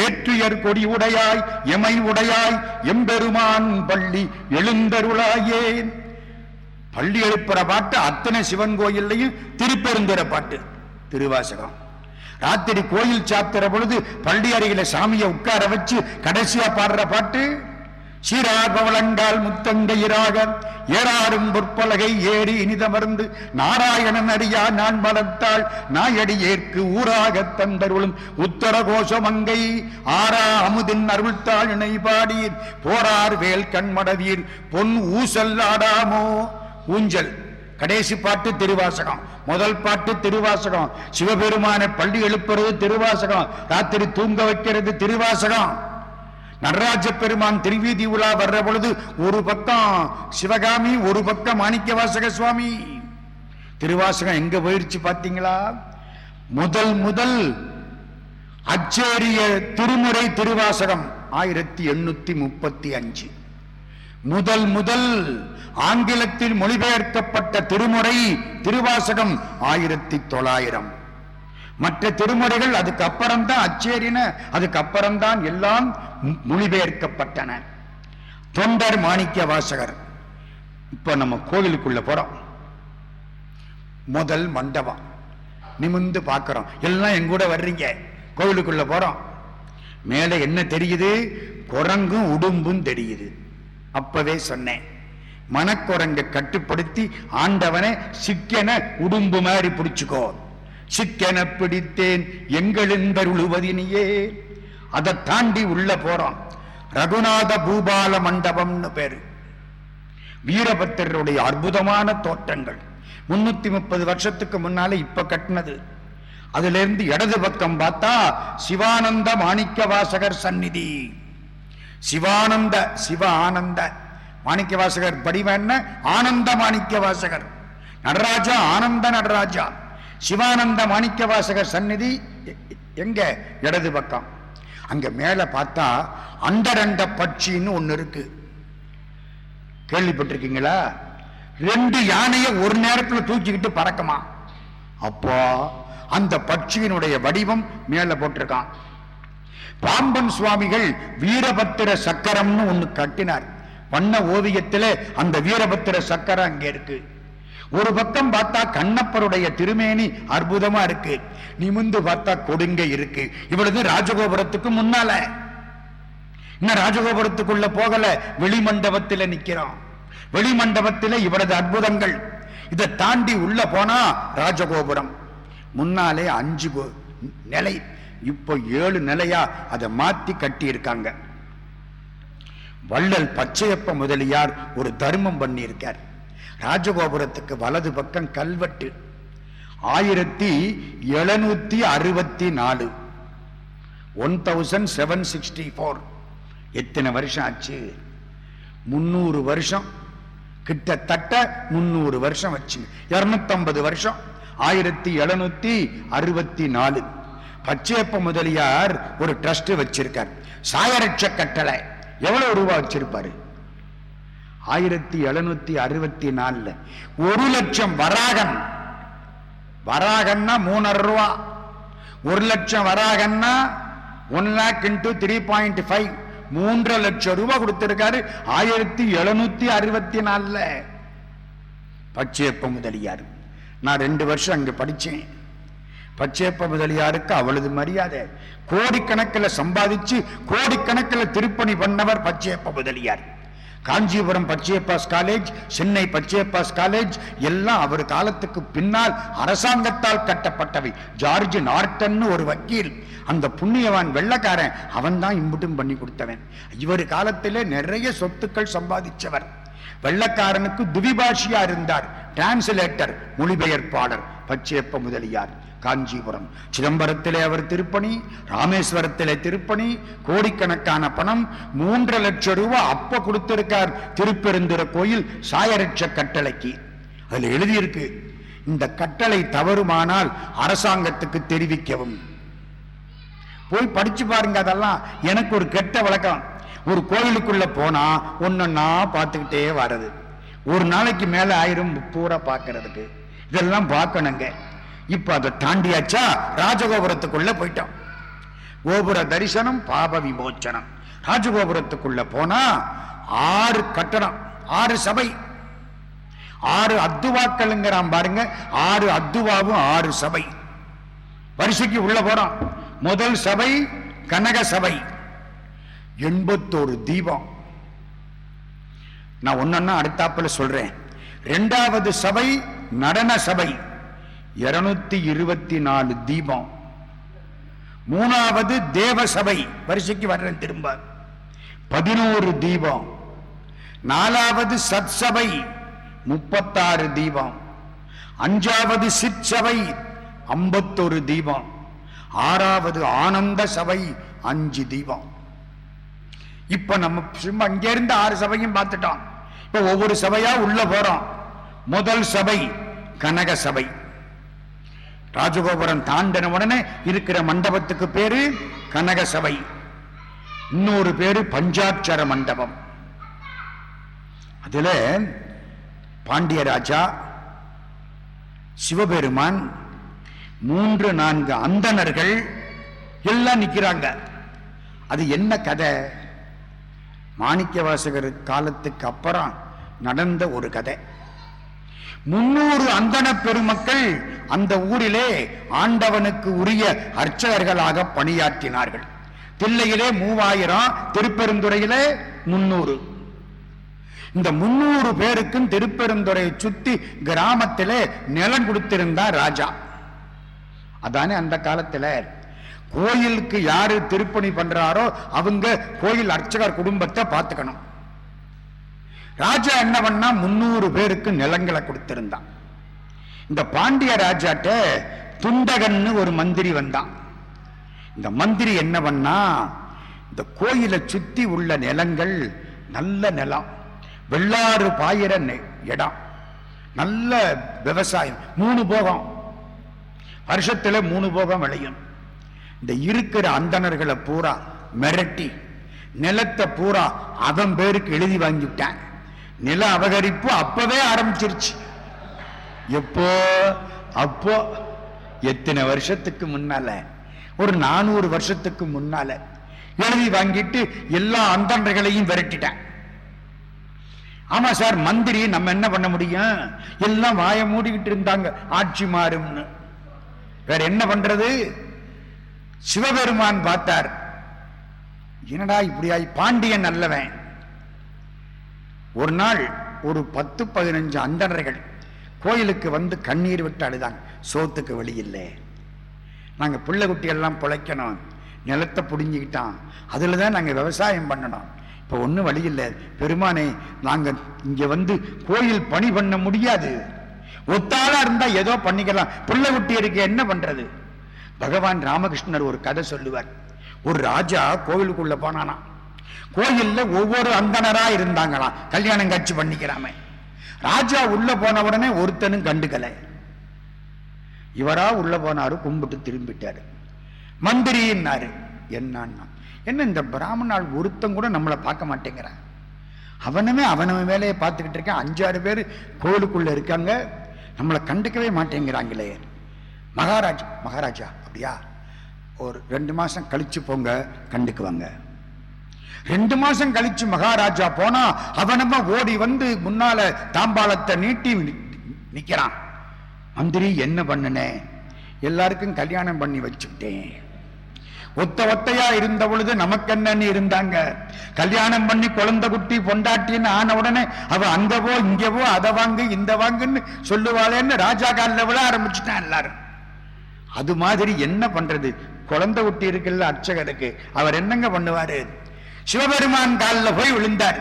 [SPEAKER 1] ஏற்றுயர் கொடி உடையாய் எமை உடையாய் எம்பெருமான் பள்ளி எழுந்தருளாயே. பள்ளி எழுப்புற பாட்டு அத்தனை சிவன் கோயில்லையும் திருப்பெருந்துரை பாட்டு திருவாசகம். ராத்திரி கோயில் சாப்பிடுற பொழுது பள்ளி அருகில சாமியை உட்கார வச்சு கடைசியா பாடுற பாட்டு சீரார் பவளங்கால் முத்தங்கையிராக ஏறாரும் பொற்பலகை ஏறி இனிதமர்ந்து நாராயணன் அடியா நான் மலர்த்தாள் நாயடி ஏற்கு ஊராக தந்தருளும் உத்தர கோஷமங்கை ஆரா அமுதின் அருள்தாள் இணை பாடீர் போரார் வேல் கண்மடவீர் பொன் ஊசல் ஆடாமோ. ஊஞ்சல் கடைசி பாட்டு திருவாசகம், முதல் பாட்டு திருவாசகம். சிவபெருமான பள்ளி எழுப்புறது திருவாசகம், ராத்திரி தூங்க வைக்கிறது திருவாசகம். நடராஜ பெருமான் திருவீதி உலா வர்ற பொழுது ஒரு பக்கம் சிவகாமி, ஒரு பக்கம் மாணிக்க வாசக சுவாமி. திருவாசகம் எங்க போயிடுச்சு பாத்தீங்களா? முதல் அச்சேரிய திருமுறை திருவாசகம் 1835. முதல் ஆங்கிலத்தில் மொழிபெயர்க்கப்பட்ட திருமுறை திருவாசகம் 1900. மற்ற திருமுறைகள் அதுக்கு அப்புறம்தான் அச்சேரின, அதுக்கு அப்புறம்தான் எல்லாம் மொழிபெயர்க்கப்பட்டன. தொண்டர் மாணிக்க வாசகர். இப்ப நம்ம கோவிலுக்குள்ள போறோம். முதல் மண்டபம் நிமிந்து பார்க்கிறோம். எல்லாம் எங்கூட வர்றீங்க. கோவிலுக்குள்ள போறோம். மேல என்ன தெரியுது? குரங்கும் உடும்பும் தெரியுது. அப்பவே சொன்னேன், மனக்குரங்க கட்டுப்படுத்தி ஆண்டவனை சிக்கென உடும்பு மாதிரி பிடிச்சுக்கோ. சிக்கென பிடித்தேன் எங்களின்பருளுவதினியே. அதை தாண்டி உள்ள போறோம். ரகுநாத பூபால மண்டபம்னு பேரு. வீரபத்திரருடைய அற்புதமான தோற்றங்கள் 330 வருஷத்துக்கு முன்னால இப்ப கட்டினது. அதுல இருந்து இடது பக்கம் பார்த்தா சிவானந்த மாணிக்க வாசகர் சந்நிதி. சிவானந்த சிவ ஆனந்த மாணிக்க வாசகர் படிவன்ன ஆனந்த மாணிக்க வாசகர். நடராஜா ஆனந்த நடராஜா. சிவானந்த மாணிக்க வாசகர் சந்நிதி எங்க? இடது பக்கம். அங்க மேல பார்த்தா அண்டரண்ட பட்சின்னு ஒண்ணு இருக்கு. கேள்விப்பட்டிருக்கீங்களா? 2 யானையை ஒரு நேரத்தில் தூக்கிக்கிட்டு பறக்குமா. அப்போ அந்த பட்சியினுடைய வடிவம் மேல போட்டிருக்கான். பாம்பன் சுவாமிகள் வீரபத்திர சக்கரம்னு ஒண்ணு கட்டினார். பண்ண ஓவியத்தில் அந்த வீரபத்திர சக்கரம் அங்கே இருக்கு. ஒரு பக்கம் பார்த்தா கண்ணப்பருடைய திருமேனி அற்புதமா இருக்கு. நிமிந்து பார்த்தா கொடுங்கை இருக்கு. இவ்வளவு ராஜகோபுரத்துக்கு முன்னால. இன்னும் ராஜகோபுரத்துக்குள்ள போகல, வெளிமண்டபத்தில் நிக்கிறோம். வெளிமண்டபத்தில் இவ்வளவு அற்புதங்கள். இதை தாண்டி உள்ள போனா ராஜகோபுரம். முன்னாலே 5 நிலை, இப்போ 7 நிலையா அதை மாத்தி கட்டி இருக்காங்க. வள்ளல் பச்சையப்ப முதலியார் ஒரு தர்மம் பண்ணி இருக்கார். ராஜகோபுரத்துக்கு வலது பக்கம் கல்வெட்டு 1764 1764. எத்தனை வருஷம் ஆச்சு? 300 வருஷம், கிட்டத்தட்ட 300 வருஷம் வச்சு 250 வருஷம். 1764 பச்சையப்ப முதலியார் ஒரு ட்ரஸ்ட் வச்சிருக்கார். சாயரட்ச கட்டளை எவ்வளவு ரூபா வச்சிருப்பாரு? 1764 1 லட்சம் வராகன். வராகன்னா 3.5 ரூபா. 1 லட்சம் வராகன்னா 1 lakh into 3.5 3 லட்சம் ரூபாய் கொடுத்திருக்காரு 1764. பச்சையப்ப முதலியார். நான் 2 வருஷம் அங்க படிச்சேன். பச்சையப்ப முதலியாருக்கு அவ்வளவு மரியாதை. கோடிக்கணக்கில் சம்பாதிச்சு கோடிக்கணக்கில் திருப்பணி பண்ணவர் பச்சையப்ப முதலியார். காஞ்சிபுரம் பச்சையப்பாஸ் காலேஜ், சென்னை பச்சையப்பாஸ் காலேஜ் எல்லாம் அவர் காலத்துக்கு பின்னால் அரசாங்கத்தால் கட்டப்பட்டவை. ஜார்ஜ் நார்டன் ஒரு வக்கீல், அந்த புண்ணியவான் வெள்ளக்காரன், அவன் தான் இம்புட்டும் பண்ணி கொடுத்தவன். இவர் காலத்திலே நிறைய சொத்துக்கள் சம்பாதிச்சவர். வெள்ளக்காரனுக்கு துவிபாஷியா இருந்தார், டிரான்ஸ்லேட்டர், மொழிபெயர்ப்பாளர் பச்சையப்ப முதலியார். காஞ்சிபுரம், சிதம்பரத்திலே அவர் திருப்பணி, ராமேஸ்வரத்திலே திருப்பணி, கோடிக்கணக்கான பணம் 3 லட்சம் ரூபாய் அப்ப கொடுத்திருக்கார் திருப்பெருந்துறை கோயில் சாயரட்ச கட்டளைக்கு. அதுல எழுதியிருக்கு, இந்த கட்டளை தவறுமானால் அரசாங்கத்துக்கு தெரிவிக்கவும். போய் படிச்சு பாருங்க. அதெல்லாம் எனக்கு ஒரு கெட்ட வழக்கம். ஒரு கோயிலுக்குள்ள போனா ஒன்னொன்னா பார்த்துக்கிட்டே வர்றது. ஒரு நாளைக்கு மேல ஆயிரம் பூரா பார்க்கறதுக்கு. இதெல்லாம் பார்க்கணுங்க. இப்ப அதை தாண்டியாச்சா ராஜகோபுரத்துக்குள்ள போயிட்டோம். கோபுர தரிசனம், பாப விமோச்சனம். ராஜகோபுரத்துக்குள்ள போனா 6 கட்டணம், 6 சபை, 6 அத்துவாக்கள்ங்கிறான் பாருங்க. 6 அத்துவாவும் 6 சபை. வரிசைக்கு உள்ள போறோம். முதல் சபை கனக சபை, 81 தீபம். நான் ஒன்னொன்னா அடுத்தாப்புல சொல்றேன். இரண்டாவது சபை நடன சபை 224 தீபம். மூணாவது தேவ சபை, வரிசைக்கு வர்றேன் திரும்ப, 11 தீபம். நாலாவது சத் சபை 36 தீபம். அஞ்சாவது சித் சபை 51 தீபம். ஆறாவது ஆனந்த சபை 5 தீபம். இப்ப நம்ம சும்மா அங்கே இருந்து 6 சபையும் பார்த்துட்டோம். இப்ப ஒவ்வொரு சபையா உள்ள போறோம். முதல் சபை கனக சபை. ராஜகோபுரம் தாண்டின உடனே இருக்கிற மண்டபத்துக்கு பேரு கனக சபை. இன்னொரு பேரு பஞ்சாட்சர மண்டபம். அதுல பாண்டிய ராஜா, சிவபெருமான், 3-4 அந்தணர்கள் எல்லாம் நிக்கிறாங்க. அது என்ன கதை? மாணிக்கவாசகர் காலத்துக்கு அப்புறம் நடந்த ஒரு கதை. 300 அந்தண பெருமக்கள் அந்த ஊரிலே ஆண்டவனுக்கு உரிய அர்ச்சகர்களாக பணியாற்றினார்கள். தில்லையிலே 3000, திருப்பெருந்துறையிலே 300. இந்த 300 பேருக்கும் திருப்பெருந்துறையை சுத்தி கிராமத்திலே நிலம் கொடுத்திருந்தார் ராஜா. அதானே அந்த காலத்துல கோயிலுக்கு யாரு திருப்பணி பண்றாரோ அவங்க கோயில் அர்ச்சகர் குடும்பத்தை பார்த்துக்கணும். ராஜா என்ன பண்ணா 300 பேருக்கு நிலங்களை கொடுத்திருந்தான். இந்த பாண்டிய ராஜாட்ட துண்டகன்னு ஒரு மந்திரி வந்தான். இந்த மந்திரி என்ன பண்ணா, இந்த கோயிலை சுத்தி உள்ள நிலங்கள் நல்ல நிலம், வெள்ளாறு பாயிர இடம், நல்ல விவசாயம், 3 போகம், வருஷத்துல 3 போகம் விளையும். இந்த இருக்கிற அந்தணர்களை பூரா மிரட்டி நிலத்தை பூரா அவன் பேருக்கு எழுதி வாங்கிவிட்டான். நில அபகரிப்பு அப்பவே ஆரம்பிச்சிருச்சு. எப்போ? அப்போ எத்தனை வருஷத்துக்கு முன்னால? ஒரு 400 வருஷத்துக்கு முன்னால எழுதி வாங்கிட்டு எல்லா அந்தணர்களையும் விரட்டிட்டான். ஆமா சார், மந்திரி நம்ம என்ன பண்ண முடியும்? எல்லாம் வாய மூடிக்கிட்டு இருந்தாங்க, ஆட்சி மாறும்னு. வேற என்ன பண்றது? சிவபெருமான் பார்த்தார், என்னடா இப்படியாய், பாண்டியன் நல்லவன். ஒரு நாள் ஒரு 10-15 அந்தணர்கள் கோயிலுக்கு வந்து கண்ணீர் விட்டு அழுதாங்க. சோத்துக்கு வழி இல்லை, நாங்க பிள்ளை குட்டியெல்லாம் பிழைக்கணும், நிலத்தை புடுங்கிக்கிட்டான், அதுல தான் நாங்க விவசாயம் பண்ணணும், இப்ப ஒன்னும் வழி இல்லை. பெருமானே, நாங்க இங்க வந்து கோயில் பணி பண்ண முடியாது, ஒத்தாளா இருந்தா ஏதோ பண்ணிக்கலாம், பிள்ளை குட்டி இருக்கு, என்ன பண்றது? பகவான் ராமகிருஷ்ணர் ஒரு கதை சொல்லுவார். ஒரு ராஜா கோவிலுக்குள்ள போனானா, கோயில்ல ஒவ்வொரு அந்தணரா இருந்தாங்களாம், கல்யாணம் காட்சி பண்ணிக்கிறாம. ராஜா உள்ள போன உடனே ஒருத்தனும் கண்டுக்கல. இவரா உள்ள போனாரு, கும்பிட்டு திரும்பிட்டாரு. மந்திரின்னாரு. என்னன்னா, என்ன இந்த பிராமணால் ஒருத்தன் கூட நம்மளை பார்க்க மாட்டேங்கிறான், அவனவன் வேலையை பார்த்துக்கிட்டு இருக்கான், 5-6 பேர் கோவிலுக்குள்ள இருக்காங்க, நம்மளை கண்டுக்கவே மாட்டேங்கிறாங்களே. மகாராஜா அப்படியா, ஒரு 2 மாசம் கழிச்சு போங்க, கண்டுக்குவாங்க. 2 மாசம் கழிச்சு மகாராஜா போனா அவனமா ஓடி வந்து முன்னால தாம்பாளத்தை நீட்டி நிக்கிறான். மந்திரி, என்ன பண்ணுனே? எல்லாருக்கும் கல்யாணம் பண்ணி வச்சுட்டேன். ஒத்தையா இருந்த பொழுது நமக்கு என்னன்னு இருந்தாங்க, கல்யாணம் பண்ணி குழந்தை குட்டி பொண்டாட்டின்னு ஆன உடனே அவ அங்க போ இங்க போ, அதை வாங்கு இந்த வாங்குன்னு சொல்லுவாளேன்னு ராஜா காலில் விழ ஆரம்பிச்சுட்டான் எல்லாரும். அது மாதிரி என்ன பண்றது? குழந்தை குட்டி இருக்குல்ல அர்ச்சகருக்கு, அவர் என்னங்க பண்ணுவாரு? சிவபெருமான் காலில் போய் விழுந்தார்.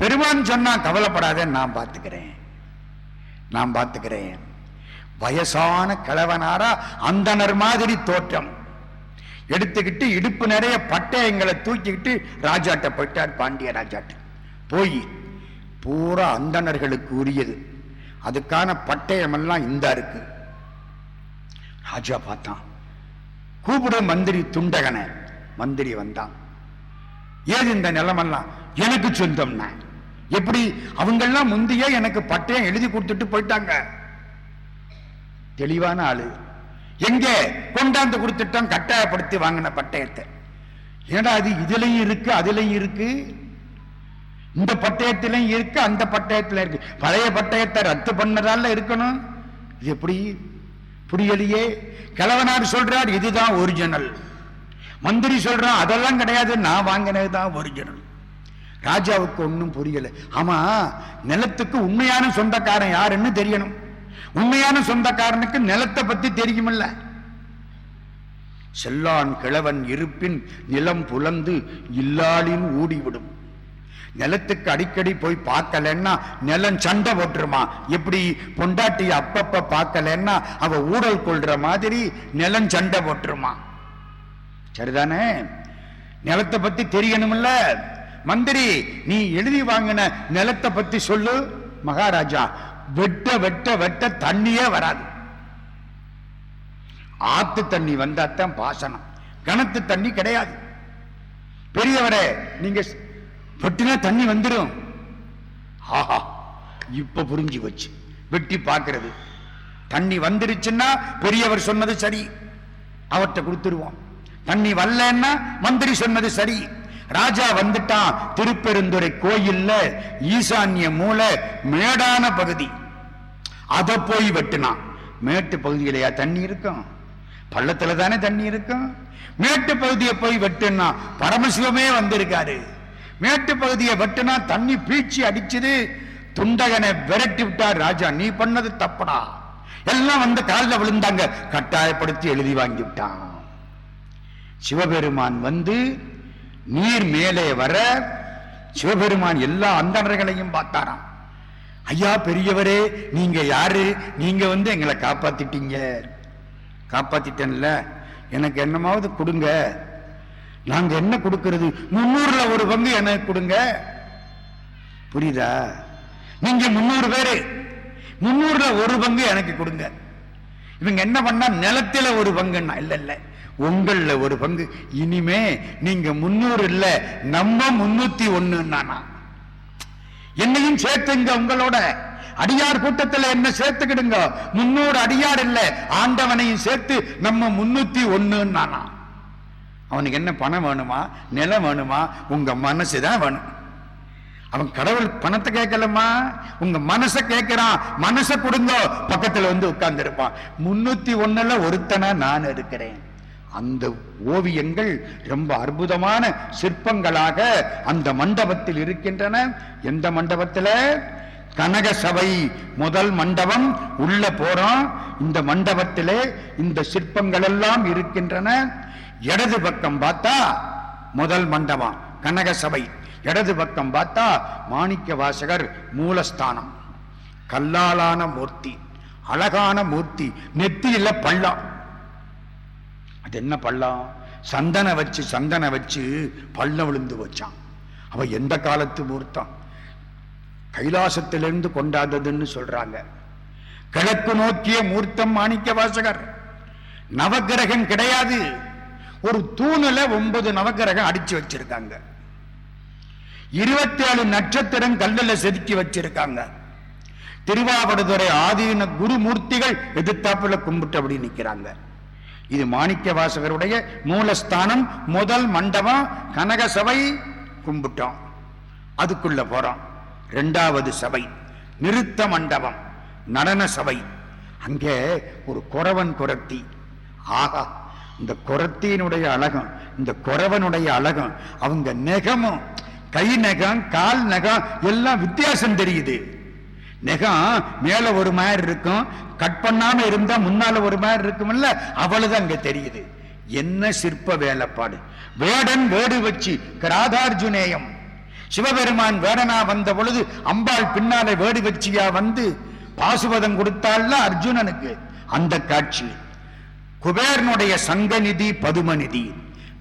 [SPEAKER 1] பெருமான் சொன்னா, கவலைப்படாத, நான் பார்த்துக்கிறேன். வயசான கிழவனாரா அந்தனர் மாதிரி தோற்றம் எடுத்துக்கிட்டு இடுப்பு நிறைய பட்டயங்களை தூக்கிக்கிட்டு ராஜாட்ட போயிட்டார். பாண்டிய ராஜாட்ட போய் பூரா அந்தணர்களுக்கு உரியது, அதுக்கான பட்டயம் எல்லாம் இந்த இருக்கு. ராஜா பார்த்தான், கூப்பிடு மந்திரி துண்டகனை. மந்திரி வந்தான். ஏது இந்த நிலமெல்லாம்? எனக்கு சொந்தம்னா எப்படி? அவங்கெல்லாம் முந்தைய எனக்கு பட்டயம் எழுதி கொடுத்துட்டு போயிட்டாங்க. தெளிவான ஆளு. எங்கே கொண்டாந்து கொடுத்துட்டோம், கட்டாயப்படுத்தி வாங்கின பட்டயத்தை. ஏன்னா அது இதுலயும் இருக்கு அதுலயும் இருக்கு, இந்த பட்டயத்திலையும் இருக்கு அந்த பட்டயத்தில இருக்கு. பழைய பட்டயத்தை ரத்து பண்ணதால இருக்கணும். இது எப்படி? புரியலையே. கிழவனார் சொல்றார் இதுதான் ஒரிஜினல், மந்திரி சொல்றான் அதெல்லாம் கிடையாது, நான் வாங்கினது தான் ஒரிஜினல். ராஜாவுக்கு ஒன்றும் புரியல. ஆமா, நிலத்துக்கு உண்மையான சொந்தக்காரன் யாருன்னு தெரியணும். உண்மையான சொந்தக்காரனுக்கு நிலத்தை பத்தி தெரியுமில்ல. செல்லான் கிழவன் இருப்பின் நிலம் புலந்து இல்லாளின் ஊடிவிடும். நிலத்துக்கு அடிக்கடி போய் பார்க்கலன்னா நிலம் சண்டை போட்டுருமா. எப்படி பொண்டாட்டி அப்பப்ப பார்க்கலன்னா அவ ஊழல் கொள்ற மாதிரி நிலம் சண்டை போட்டுருமா. சரிதானே? நிலத்தை பத்தி தெரியணும்ல. மந்திரி, நீ எழுதி வாங்கின நிலத்தை பத்தி சொல்லு. மகாராஜா, வெட்ட வெட்ட வெட்ட தண்ணியே வராது. ஆத்து தண்ணி வந்தாத்தான் பாசனம், கிணத்து தண்ணி கிடையாது. பெரியவரே, நீங்க வெட்டினா தண்ணி வந்துடும். ஆஹா, இப்ப புரிஞ்சு வச்சு வெட்டி பார்க்கிறது. தண்ணி வந்துருச்சுன்னா பெரியவர் சொன்னது சரி, அவர்கிட்ட கொடுத்துருவோம். தண்ணி வரலன்னா மந்திரி சொன்னது சரி. ராஜா வந்துட்டான். திருப்பெருந்துறை கோயில்ல ஈசான்ய மூலை மேடான பகுதி, அத போய் வெட்டினான். மேட்டு பகுதியிலையா தண்ணி இருக்கும்? பள்ளத்துல தானே தண்ணி இருக்கும். மேட்டு பகுதியை போய் வெட்டினா பரமசிவமே வந்திருக்காரு. மேட்டு பகுதியை வெட்டினா தண்ணி பீச்சி அடிச்சது. துண்டகனை விரட்டி விட்டார் ராஜா. நீ பண்ணது தப்படா. எல்லாம் வந்து காலில் விழுந்தாங்க. கட்டாயப்படுத்தி எழுதி வாங்கி விட்டான். சிவபெருமான் வந்து நீர் மேலே வர சிவபெருமான் எல்லா அந்தணர்களையும் பார்த்தாராம். ஐயா பெரியவரே, நீங்க யாரு? நீங்க வந்து எங்களை காப்பாத்திட்டீங்க. காப்பாத்திட்டேன்ல, எனக்கு என்னமாவது கொடுங்க. நாங்க என்ன கொடுக்கிறது? 300ல ஒரு பங்கு எனக்கு கொடுங்க. புரியுதா? நீங்க 300 பேரு, 300ல ஒரு பங்கு எனக்கு கொடுங்க. இவங்க என்ன பண்ணா, நிலத்தில ஒரு பங்குன்னா, இல்ல இல்ல உங்கள ஒரு பங்கு. இனிமே நீங்க 300 இல்ல, நம்ம 301. என்னையும் சேர்த்துங்க, உங்களோட அடியார் கூட்டத்தில் என்ன சேர்த்துக்கிடுங்க. 300 அடியார் இல்ல, ஆண்டவனையும் சேர்த்து நம்ம 301. அவனுக்கு என்ன பணம் வேணுமா, நிலம் வேணுமா? உங்க மனசுதான் வேணும். அவன் கடவுள் பணத்தை கேட்கலமா, உங்க மனசை கேட்கிறான். மனசை கொடுங்க, பக்கத்துல வந்து உட்கார்ந்து இருப்பான். 301ல ஒருத்தனா நான் இருக்கிறேன். அந்த ஓவியங்கள் ரொம்ப அற்புதமான சிற்பங்களாக அந்த மண்டபத்தில் இருக்கின்றன. எந்த மண்டபத்தில்? கனக சபை முதல் மண்டபம். உள்ள போறோம். இந்த மண்டபத்திலே இந்த சிற்பங்கள் எல்லாம் இருக்கின்றன. இடது பக்கம் பார்த்தா முதல் மண்டபம் கனக சபை. இடது பக்கம் பார்த்தா மாணிக்க வாசகர் மூலஸ்தானம். கல்லாலான மூர்த்தி, அழகான மூர்த்தி. நெத்தியில பள்ளம். அது என்ன பள்ளம்? சந்தன வச்சு பள்ளம் விழுந்து வச்சான். அவ எந்த காலத்து மூர்த்தம்? கைலாசத்திலிருந்து கொண்டாததுன்னு சொல்றாங்க. கிழக்கு நோக்கிய மூர்த்தம் மாணிக்க வாசகர். நவகிரகம் கிடையாது. ஒரு தூணுல 9 நவகிரகம் அடிச்சு வச்சிருக்காங்க. 27 நட்சத்திரம் கல்லுல செதுக்கி வச்சிருக்காங்க. திருவாவடுதுறை ஆதீன குருமூர்த்திகள் எதிர்த்தாப்புல கும்பிட்டு அப்படி நிக்கிறாங்க. இது மாணிக்க வாசகருடைய மூலஸ்தானம். முதல் மண்டபம் கனக சபை. கும்பிட்டோம். அதுக்குள்ள போறோம். 2வது சபை நிறுத்த மண்டபம், நடன சபை. அங்கே ஒரு குறவன் குரத்தி. ஆகா, இந்த குரத்தியினுடைய அழகம், இந்த குறவனுடைய அழகம், அவங்க நெகமும், கை நகம், கால் நகம் எல்லாம் வித்தியாசம் தெரியுது. நெகம் மேல ஒரு மாதிரி இருக்கும், கட் பண்ணாம இருந்தா முன்னால ஒரு மாதிரி இருக்கும்ல, அவ்வளவுதான் அங்க தெரியுது. என்ன சிற்ப வேலைப்பாடு! வேடன் வேடு வச்சு கிராதார்ஜுனேயம். சிவபெருமான் வேடனா வந்த பொழுது அம்பாள் பின்னாலே வேடு வச்சியா வந்து பாசுபதம் கொடுத்தாள்ல அர்ஜுனனுக்கு. அந்த காட்சி. குபேரனுடைய சங்கநிதி பதுமநிதி.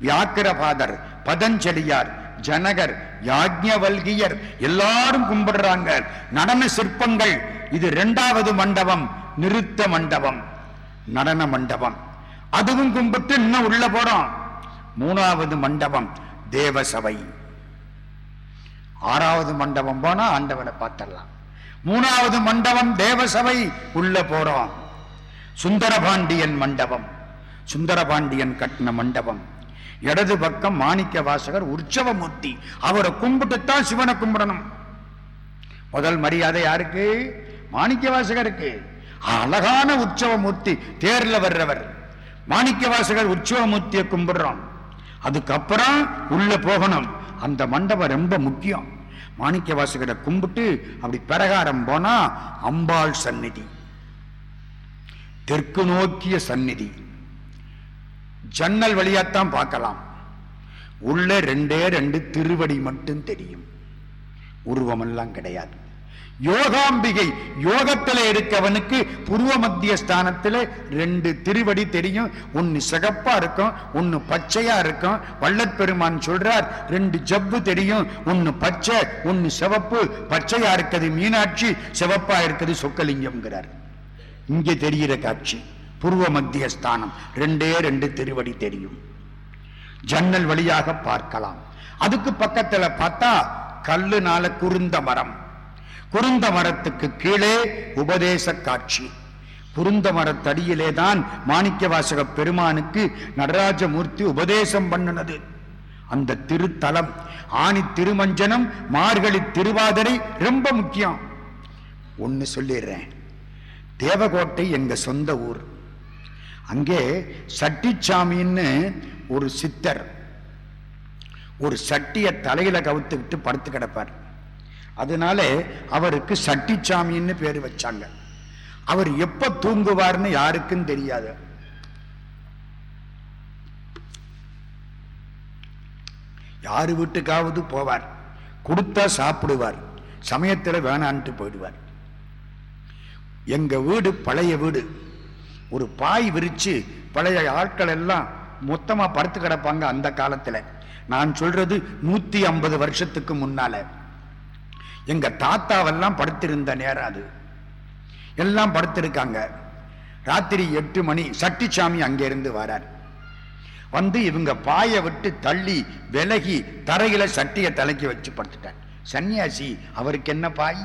[SPEAKER 1] வியாக்கிரபாதர், பதஞ்சலியார், ஜனகர், யாக்ஞவல்கியர் எல்லாரும் கும்பிடுறாங்க. நடன சிற்பங்கள். இது 2வது மண்டபம் நிறுத்த மண்டபம், நடன மண்டபம். அதுவும் கும்பிட்டு இன்னும் உள்ள போறோம். 3வது மண்டபம் தேவசபை. 6வது மண்டபம் போனா ஆண்டவனை பார்த்தலாம். 3வது மண்டபம் தேவசபை. உள்ள போறோம். சுந்தரபாண்டியன் மண்டபம், சுந்தரபாண்டியன் கட்டின மண்டபம். இடது பக்கம் மாணிக்க வாசகர் உற்சவமூர்த்தி. அவரை கும்பிட்டுத்தான் சிவனை கும்பிடணும். முதல் மரியாதை யாருக்கு? மாணிக்க வாசகருக்கு. அழகான உற்சவமூர்த்தி, தேர்ல வர்றவர். மாணிக்க வாசகர் உற்சவமூர்த்தியை கும்பிடுறோம். அதுக்கப்புறம் உள்ள போகணும். அந்த மண்டபம் ரொம்ப முக்கியம். மாணிக்க வாசகரை கும்பிட்டு அப்படி பிரகாரம் போனா அம்பாள் சந்நிதி, தெற்கு நோக்கிய சந்நிதி. ஜன்னல் வழியாத்தான் பார்க்கலாம். உள்ள 2 திருவடி மட்டும் தெரியும், உருவமெல்லாம் கிடையாது. யோகாம்பிகை யோகத்தில் இருக்கவனுக்கு புருவ மத்திய ஸ்தானத்தில் 2 திருவடி தெரியும். ஒன்னு சிகப்பா இருக்கும், ஒன்னு பச்சையா இருக்கும். வள்ளற்பெருமான் சொல்றார் 2 ஜவ்வு தெரியும், ஒன்னு பச்சை ஒன்னு சிவப்பு. பச்சையா இருக்குது மீனாட்சி, சிவப்பா இருக்குது சொக்கலிங்கம்ங்கிறார். இங்கே தெரிகிற காட்சி புருவ மத்திய ஸ்தானம், 2 திருவடி தெரியும். ஜன்னல் வழியாக பார்க்கலாம். அதுக்கு பக்கத்துல பார்த்தா கல்லுனால குருந்த மரம், குருந்த மரத்துக்கு கீழே உபதேச காட்சி. குருந்த மரத்தடியிலே தான் மாணிக்க வாசக பெருமானுக்கு நடராஜமூர்த்தி உபதேசம் பண்ணினது. அந்த திருத்தலம் ஆணி திருமஞ்சனம், மார்கழி திருவாதிரை ரொம்ப முக்கியம். ஒன்னு சொல்லிடுறேன், தேவகோட்டை எங்க சொந்த ஊர். அங்கே சட்டிச்சாமின்னு ஒரு சித்தர் ஒரு சட்டிய தலையில கவுத்துக்கிட்டு படுத்து கிடப்பார். அதனால அவருக்கு சட்டிச்சாமின்னு பேரு வச்சாங்க. அவர் எப்ப தூங்குவார்னு யாருக்கும் தெரியாது. யாரு வீட்டுக்காவது போவார், கொடுத்தா சாப்பிடுவார், சமயத்தில் வேணான்ட்டு போயிடுவார். எங்க வீடு பழைய வீடு. ஒரு பாய் விரிச்சு பழைய ஆட்கள் எல்லாம் மொத்தமா படுத்து கிடப்பாங்க அந்த காலத்துல. நான் சொல்றது 150 வருஷத்துக்கு முன்னால. எங்க தாத்தாவெல்லாம் படுத்திருந்த நேரம் அது. எல்லாம் படுத்திருக்காங்க. ராத்திரி 8 மணி சட்டிச்சாமி அங்கிருந்து வரார். வந்து இவங்க பாயை விட்டு தள்ளி விலகி தரையில சட்டியை தலைக்கி வச்சு படுத்துட்டார். சன்னியாசி, அவருக்கு என்ன பாய்?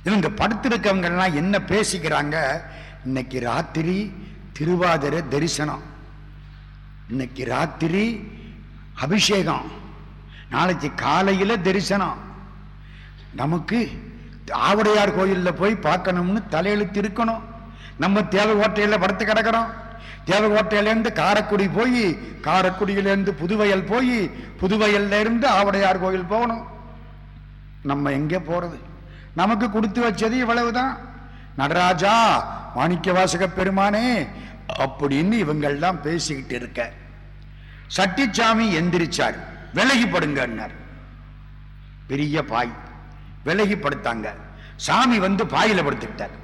[SPEAKER 1] இவங்க படுத்திருக்கவங்க எல்லாம் என்ன பேசிக்கிறாங்க? இன்னைக்கு ராத்திரி திருவாதிரை தரிசனம், இன்னைக்கு ராத்திரி அபிஷேகம், நாளைக்கு காலையில தரிசனம். நமக்கு ஆவுடையார் கோயில்ல போய் பார்க்கணும்னு தலையெழுத்து இருக்கணும். நம்ம தேவகோட்டையில படுத்து கிடக்கிறோம். தேவகோட்டையிலேருந்து காரைக்குடி போய், காரைக்குடியிலேருந்து புதுவயல் போய், புதுவயல்ல இருந்து ஆவுடையார் கோயில் போகணும். நம்ம எங்கே போறது? நமக்கு கொடுத்து வச்சது இவ்வளவுதான். நடராஜா, மாணிக்க வாசக பெருமானே அப்படின்னு இவங்கள்லாம் பேசிக்கிட்டு இருக்க, சட்டிச்சாமி எந்திரிச்சார். விலகி படுங்கன்னார். பெரிய பாய், விலகி படுத்தாங்க. சாமி வந்து பாயில படுத்துக்கிட்டார்.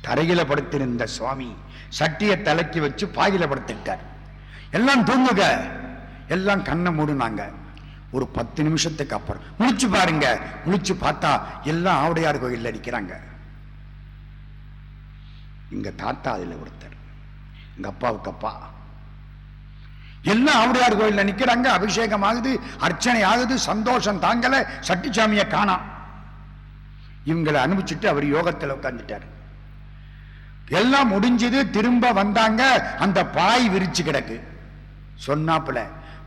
[SPEAKER 1] தரையில படுத்திருந்த சுவாமி சட்டியை தலைக்கி வச்சு பாயில படுத்துக்கிட்டார். எல்லாம் தூங்குக, எல்லாம் கண்ணை மூடுனாங்க. ஒரு 10 நிமிஷத்துக்கு அப்புறம் முழிச்சு பாருங்க. முழிச்சு பார்த்தா எல்லாம் ஆவுடையார் கோயில் அடிக்கிறாங்க. எங்க தாத்தா அதுல ஒருத்தர், எங்க அப்பாவுக்கு அப்பா, எல்லாம் ஆவுடையார் கோயில் நிக்கிறாங்க. அபிஷேகம் ஆகுது, அர்ச்சனை ஆகுது, சந்தோஷம் தாங்கல. சட்டிச்சாமியை காணோம். இவங்களை அனுப்பிச்சுட்டு அவர் யோகத்தில் உட்கார்ந்துட்டார். எல்லாம் முடிஞ்சது. திரும்ப வந்தாங்க. அந்த பாய் விரிச்சு கிடக்கு. சொன்னாப்புல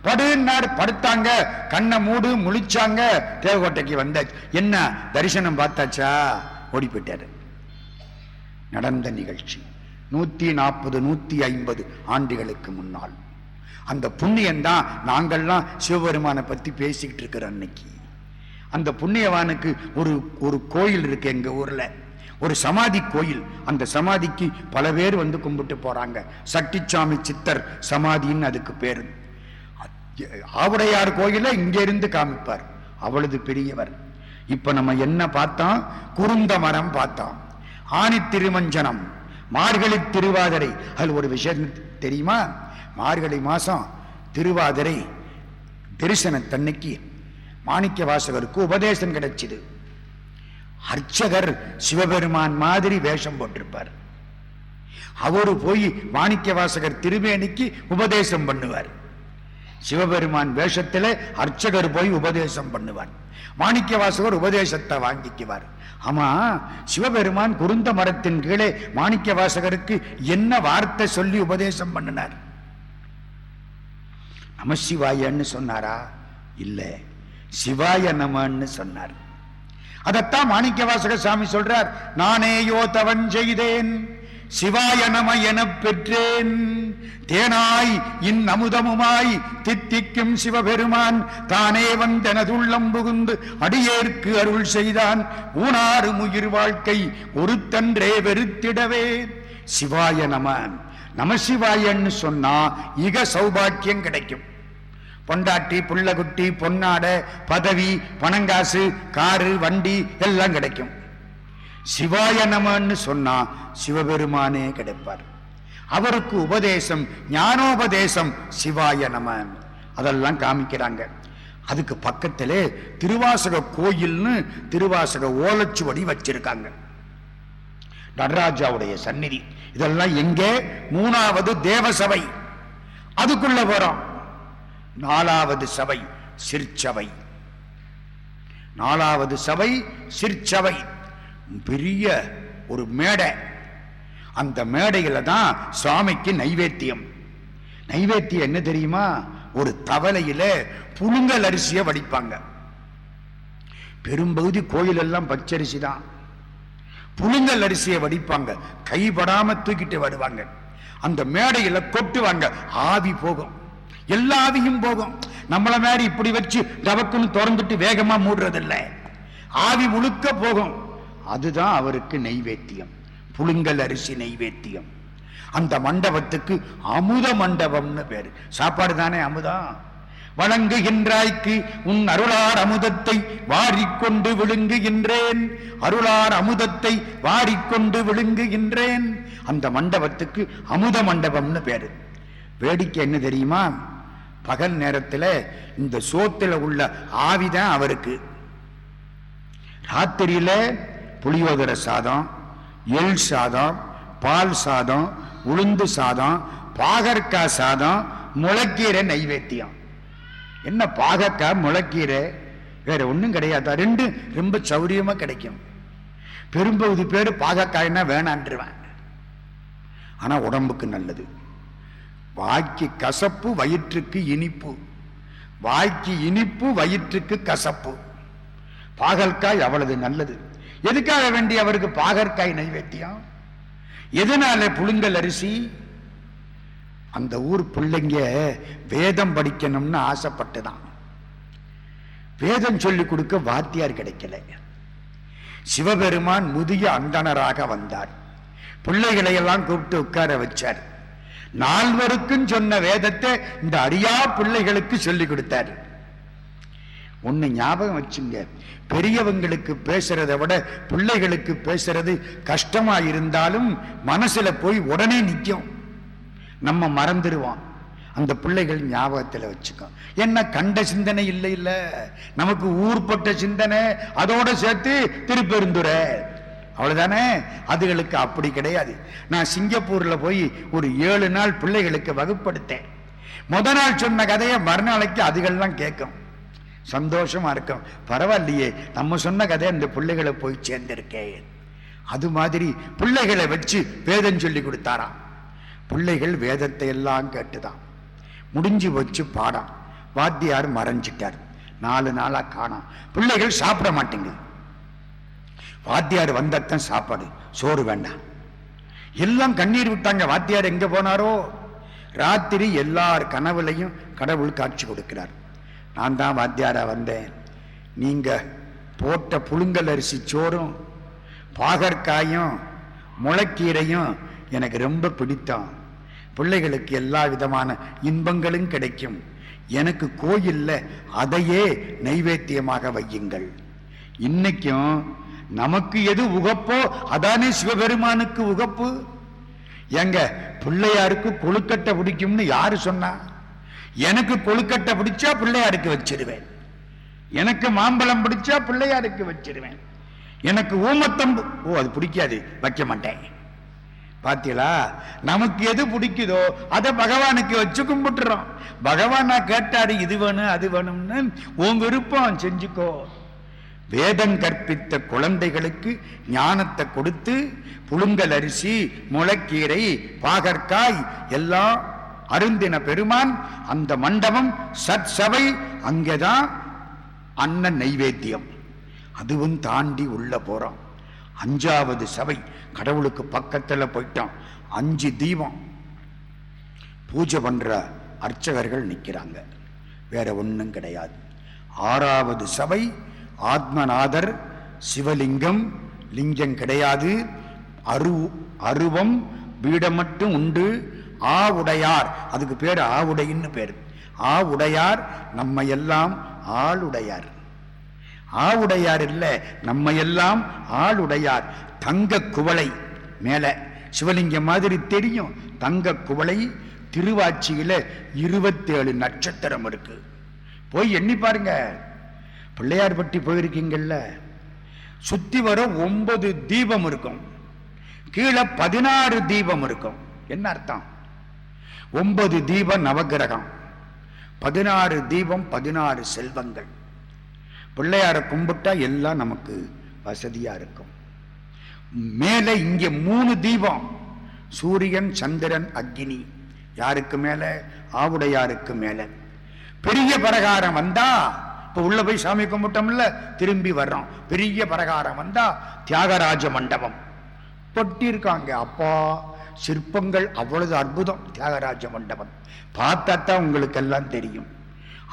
[SPEAKER 1] படுனார். படுத்தாங்க. கண்ணை மூடு முழிச்சாங்க. தேவகோட்டைக்கு வந்தாச்சு. என்ன தரிசனம் பார்த்தாச்சா? ஓடி போயிட்டாரு. நடந்த நிகழ்ச்சி 140 150 ஆண்டுகளுக்கு முன்னால். அந்த புண்ணியம் தான் நாங்கள்லாம் சிவபெருமானை பத்தி பேசிக்கிட்டு இருக்கிற அன்னைக்கு. அந்த புண்ணியவானுக்கு ஒரு கோயில் இருக்கு எங்க ஊர்ல, ஒரு சமாதி கோயில். அந்த சமாதிக்கு பல பேர் வந்து கும்பிட்டு போறாங்க. சட்டிச்சாமி சித்தர் சமாதின்னு அதுக்கு பேரு. ஆவுடையார் கோயில இங்க இருந்து காமிப்பார், அவ்வளவு பெரியவர். இப்ப நம்ம என்ன பார்த்தோம்? குருந்த மரம் பார்த்தோம், ஆணி திருமஞ்சனம், மார்கழி திருவாதிரை. அதில் ஒரு விஷயம் தெரியுமா? மார்கழி மாசம் திருவாதிரை தரிசனத்தன்னைக்கு மாணிக்க வாசகருக்கு உபதேசம் கிடைச்சது. அர்ச்சகர் சிவபெருமான் மாதிரி வேஷம் போட்டிருப்பார். அவரு போய் மாணிக்க வாசகர் திருமேனிக்கு உபதேசம் பண்ணுவார். சிவபெருமான் வேஷத்திலே அர்ச்சகர் போய் உபதேசம் பண்ணுவார். மாணிக்க வாசகர் உபதேசத்தை வாங்கிக்குவார். ஆமா, சிவபெருமான் குருந்த மரத்தின் கீழே மாணிக்க வாசகருக்கு என்ன வார்த்தை சொல்லி உபதேசம் பண்ணினார்? நமசிவாயன்னு சொன்னாரா? இல்ல, சிவாய நமன்னு சொன்னார். அதத்தான் மாணிக்க வாசக சாமி சொல்றார். நானேயோ தவன் செய்தேன், சிவாய நம எனப் பெற்றேன். தேனாய் அமுதமுமாய் தித்திக்கும் சிவபெருமான் தானே வந்தனதுள்ளம் புகுந்து அடியேற்கு அருள் செய்தான். ஊனாறு உயிர் வாழ்க்கை ஒருத்தன்றே வெறுத்திடவே. சிவாய நம, நமசிவாயன்னு சொன்னா இக சௌபாக்கியம் கிடைக்கும். பொண்டாட்டி, புள்ளகுட்டி, பொன்னாட, பதவி, பணங்காசு, காரு, வண்டி எல்லாம் கிடைக்கும். சிவாய நமன்னு சொன்னா சிவபெருமானே கிடைப்பார். அவருக்கு உபதேசம், ஞானோபதேசம் சிவாய நம, அதெல்லாம் காமிக்கிறாங்க. அதுக்கு பக்கத்திலே திருவாசக கோயில்னு திருவாசக ஓலச்சுவடி வச்சிருக்காங்க. நடராஜாவுடைய சந்நிதி. இதெல்லாம் எங்கே? 3வது தேவசபை, அதுக்குள்ள போறோம். 4வது சபை சிற்சபை. 4வது சபை சிற்சபை, பெரிய ஒரு மேடை. அந்த மேடையில தான் சுவாமிக்கு நைவேத்தியம். நைவேத்தியம் என்ன தெரியுமா? ஒரு தவளையில புழுங்கல் அரிசியை வடிப்பாங்க. பெரும்பகுதி கோயில் எல்லாம் பச்சரிசி தான். புழுங்கல் அரிசியை வடிப்பாங்க, கைப்படாம தூக்கிட்டு வருவாங்க. அந்த மேடையில கொட்டுவாங்க, ஆவி போகும், எல்லா ஆவியும் போகும். நம்மள மாதிரி இப்படி வச்சு டபக்குன்னு திறந்துட்டு வேகமா மூடுறதில்லை, ஆவி முழுக்க போகும். அதுதான் அவருக்கு நைவேத்தியம், புழுங்கல் அரிசி நைவேத்தியம். அந்த மண்டபத்துக்கு அமுத மண்டபம்னு பேரு. சாப்பாடு தானே அமுதம். வணங்குகின்றாய்க்கு உன் அருளார் அமுதத்தை வாரிக்கொண்டு விழுங்குகின்றேன், அருளார் அமுதத்தை வாரிக்கொண்டு விழுங்குகின்றேன். அந்த மண்டபத்துக்கு அமுத மண்டபம்னு பேரு. வேடிக்கை என்ன தெரியுமா? பகல் நேரத்தில் இந்த சோத்துல உள்ள ஆவிதான் அவருக்கு. ராத்திரியில புளியோதரை சாதம், எள் சாதம், பால் சாதம், உளுந்து சாதம், பாகற்காய் சாதம், முளைக்கீரை நைவேத்தியம். என்ன பாகற்காய் முளைக்கீரை, வேற ஒன்றும் கிடையாது. ரெண்டு ரொம்ப சௌரியமா கிடைக்கும். பெரும்பகுதி பேர் பாகற்காய்னா வேணான்றுவேன். ஆனா உடம்புக்கு நல்லது. வாய்க்கு கசப்பு, வயிற்றுக்கு இனிப்பு. வாய்க்கு இனிப்பு, வயிற்றுக்கு கசப்பு. பாகற்காய் அவ்வளவு நல்லது. எதுக்காக வேண்டிய அவருக்கு பாகற்காய் நைவேத்தியம்? எதனால புழுங்கல் அரிசி? அந்த ஊர் பிள்ளைங்க வேதம் படிக்கணும்னு ஆசைப்பட்டுதான். வேதம் சொல்லிக் கொடுக்க வாத்தியார் கிடைக்கல. சிவபெருமான் முதிய அந்தணராக வந்தார். பிள்ளைகளை எல்லாம் கூப்பிட்டு உட்கார வச்சார். 4வருக்கும் சொன்ன வேதத்தை இந்த அறியா பிள்ளைகளுக்கு சொல்லிக் கொடுத்தார். ஒன்னு ஞாபகம் வச்சுங்க, பெரியவங்களுக்கு பேசுறதை விட பிள்ளைகளுக்கு பேசுறது கஷ்டமா இருந்தாலும் மனசுல போய் உடனே நிற்கும். நம்ம மறந்துடுவோம். அந்த பிள்ளைகள் ஞாபகத்தில் வச்சுக்கோ. என்ன கண்ட சிந்தனை இல்லை, இல்ல நமக்கு ஊர்பட்ட சிந்தனை, அதோட சேர்த்து திருப்பெருந்துறை, அவ்வளவுதானே. அதுகளுக்கு அப்படி கிடையாது. நான் சிங்கப்பூர்ல போய் ஒரு 7 நாள் பிள்ளைகளுக்கு வகுப்படுத்தேன். முத நாள் சொன்ன கதையை மறுநாளைக்கு அதுகள்லாம் கேட்கும். சந்தோஷமா இருக்கும். பரவாயில்லையே, நம்ம சொன்ன கதை அந்த பிள்ளைகளை போய் சேர்ந்திருக்கேன். அது மாதிரி பிள்ளைகளை வச்சு வேதம் சொல்லி கொடுத்தாராம். பிள்ளைகள் வேதத்தை எல்லாம் கேட்டுதான். முடிஞ்சு வச்சு பாடம். வாத்தியார் மறைஞ்சிட்டார். 4 நாளா காணோம். பிள்ளைகள் சாப்பிட மாட்டேங்குது. வாத்தியார் வந்தத்தான் சாப்பாடு, சோறு வேண்டாம். எல்லாம் கண்ணீர் விட்டாங்க. வாத்தியார் எங்க போனாரோ? ராத்திரி எல்லார் கனவுலையும் கடவுள் காட்சி கொடுக்கிறார். நான் தான் வாத்தியாரா வந்தேன். நீங்க போட்ட புழுங்கல் அரிசி சோறும் பாகற்காயும் முளைக்கீரையும் எனக்கு ரொம்ப பிடித்தம். பிள்ளைகளுக்கு எல்லா விதமான இன்பங்களும் கிடைக்கும். எனக்கு கோயில்ல அதையே நைவேத்தியமாக வையுங்கள். இன்னைக்கும் நமக்கு எது உகப்போ அதானே சிவபெருமானுக்கு உகப்பு. எங்க பிள்ளையாருக்கு கொழுக்கட்டை பிடிக்கும்னு யாரு சொன்னா? எனக்கு கொழுக்கட்டை பிடிச்சா பிள்ளையாருக்கு வச்சிருவேன். எனக்கு மாம்பழம் பிடிச்சா பிள்ளையாருக்கு வச்சிருவேன். எனக்கு ஊமத்தம்பு அது பிடிக்காது, வைக்க மாட்டேன். பாத்தீங்களா? நமக்கு எது பிடிக்குதோ அதை பகவானுக்கு வச்சு கும்பிட்டுறோம். பகவானா கேட்டாரு இது வேணும் அது வேணும்னு, உன் விருப்பம் செஞ்சுக்கோ. வேதம் கற்பித்த குழந்தைகளுக்கு ஞானத்தை கொடுத்து புழுங்கல் அரிசி, முளைக்கீரை, பாகற்காய் எல்லாம் அருந்தின பெருமான். அந்த மண்டபம் சற்சபை, அங்கேதான் அன்ன நைவேத்தியம். அதுவும் தாண்டி உள்ள போறோம். 5வது சபை கடவுளுக்கு பக்கத்தில் போயிட்டோம். 5 தீபம் பூஜை பண்ற அர்ச்சகர்கள் நிற்கிறாங்க, வேற ஒன்றும் கிடையாது. 6வது சபை ஆத்மநாதர், சிவலிங்கம், லிங்கம் கிடையாது, அருவம் பீடம் மட்டும் உண்டு. ஆவுடையார், அதுக்கு பேர் ஆவுடைன்னு பேர். ஆவுடையார் நம்ம எல்லாம் ஆளுடையார். ஆவுடையார் இல்லை, நம்ம எல்லாம் ஆளுடையார். தங்க குவளை மேல சிவலிங்கம் மாதிரி தெரியும். தங்க குவளை, திருவாச்சியில 27 நட்சத்திரம் இருக்கு. போய் எண்ணி பாருங்க. பிள்ளையார்பட்டி போயிருக்கீங்கல்ல, சுத்தி வர 9 தீபம் இருக்கும், கீழே 16 தீபம் இருக்கும். என்ன அர்த்தம்? 9 தீபம் நவகிரகம், 16 தீபம் 16 செல்வங்கள். பிள்ளையார கும்பிட்டா எல்லாம் நமக்கு வசதியா இருக்கும். மேல இங்க 3 தீபம், சூரியன், சந்திரன், அக்னி. யாருக்கு மேல? ஆவுடையாருக்கு மேல. பெரிய பிரகாரம் வந்தா, இப்ப உள்ள போய் சாமி கும்பிட்டோம்ல, திரும்பி வர்றோம். பெரிய பிரகாரம் வந்தா தியாகராஜ மண்டபம் பொட்டி இருக்காங்க. அப்பா, சிற்பங்கள் அவ்வளவு அற்புதம். தியாகராஜ மண்டபம் பார்த்தாத்தான் உங்களுக்கு எல்லாம் தெரியும்.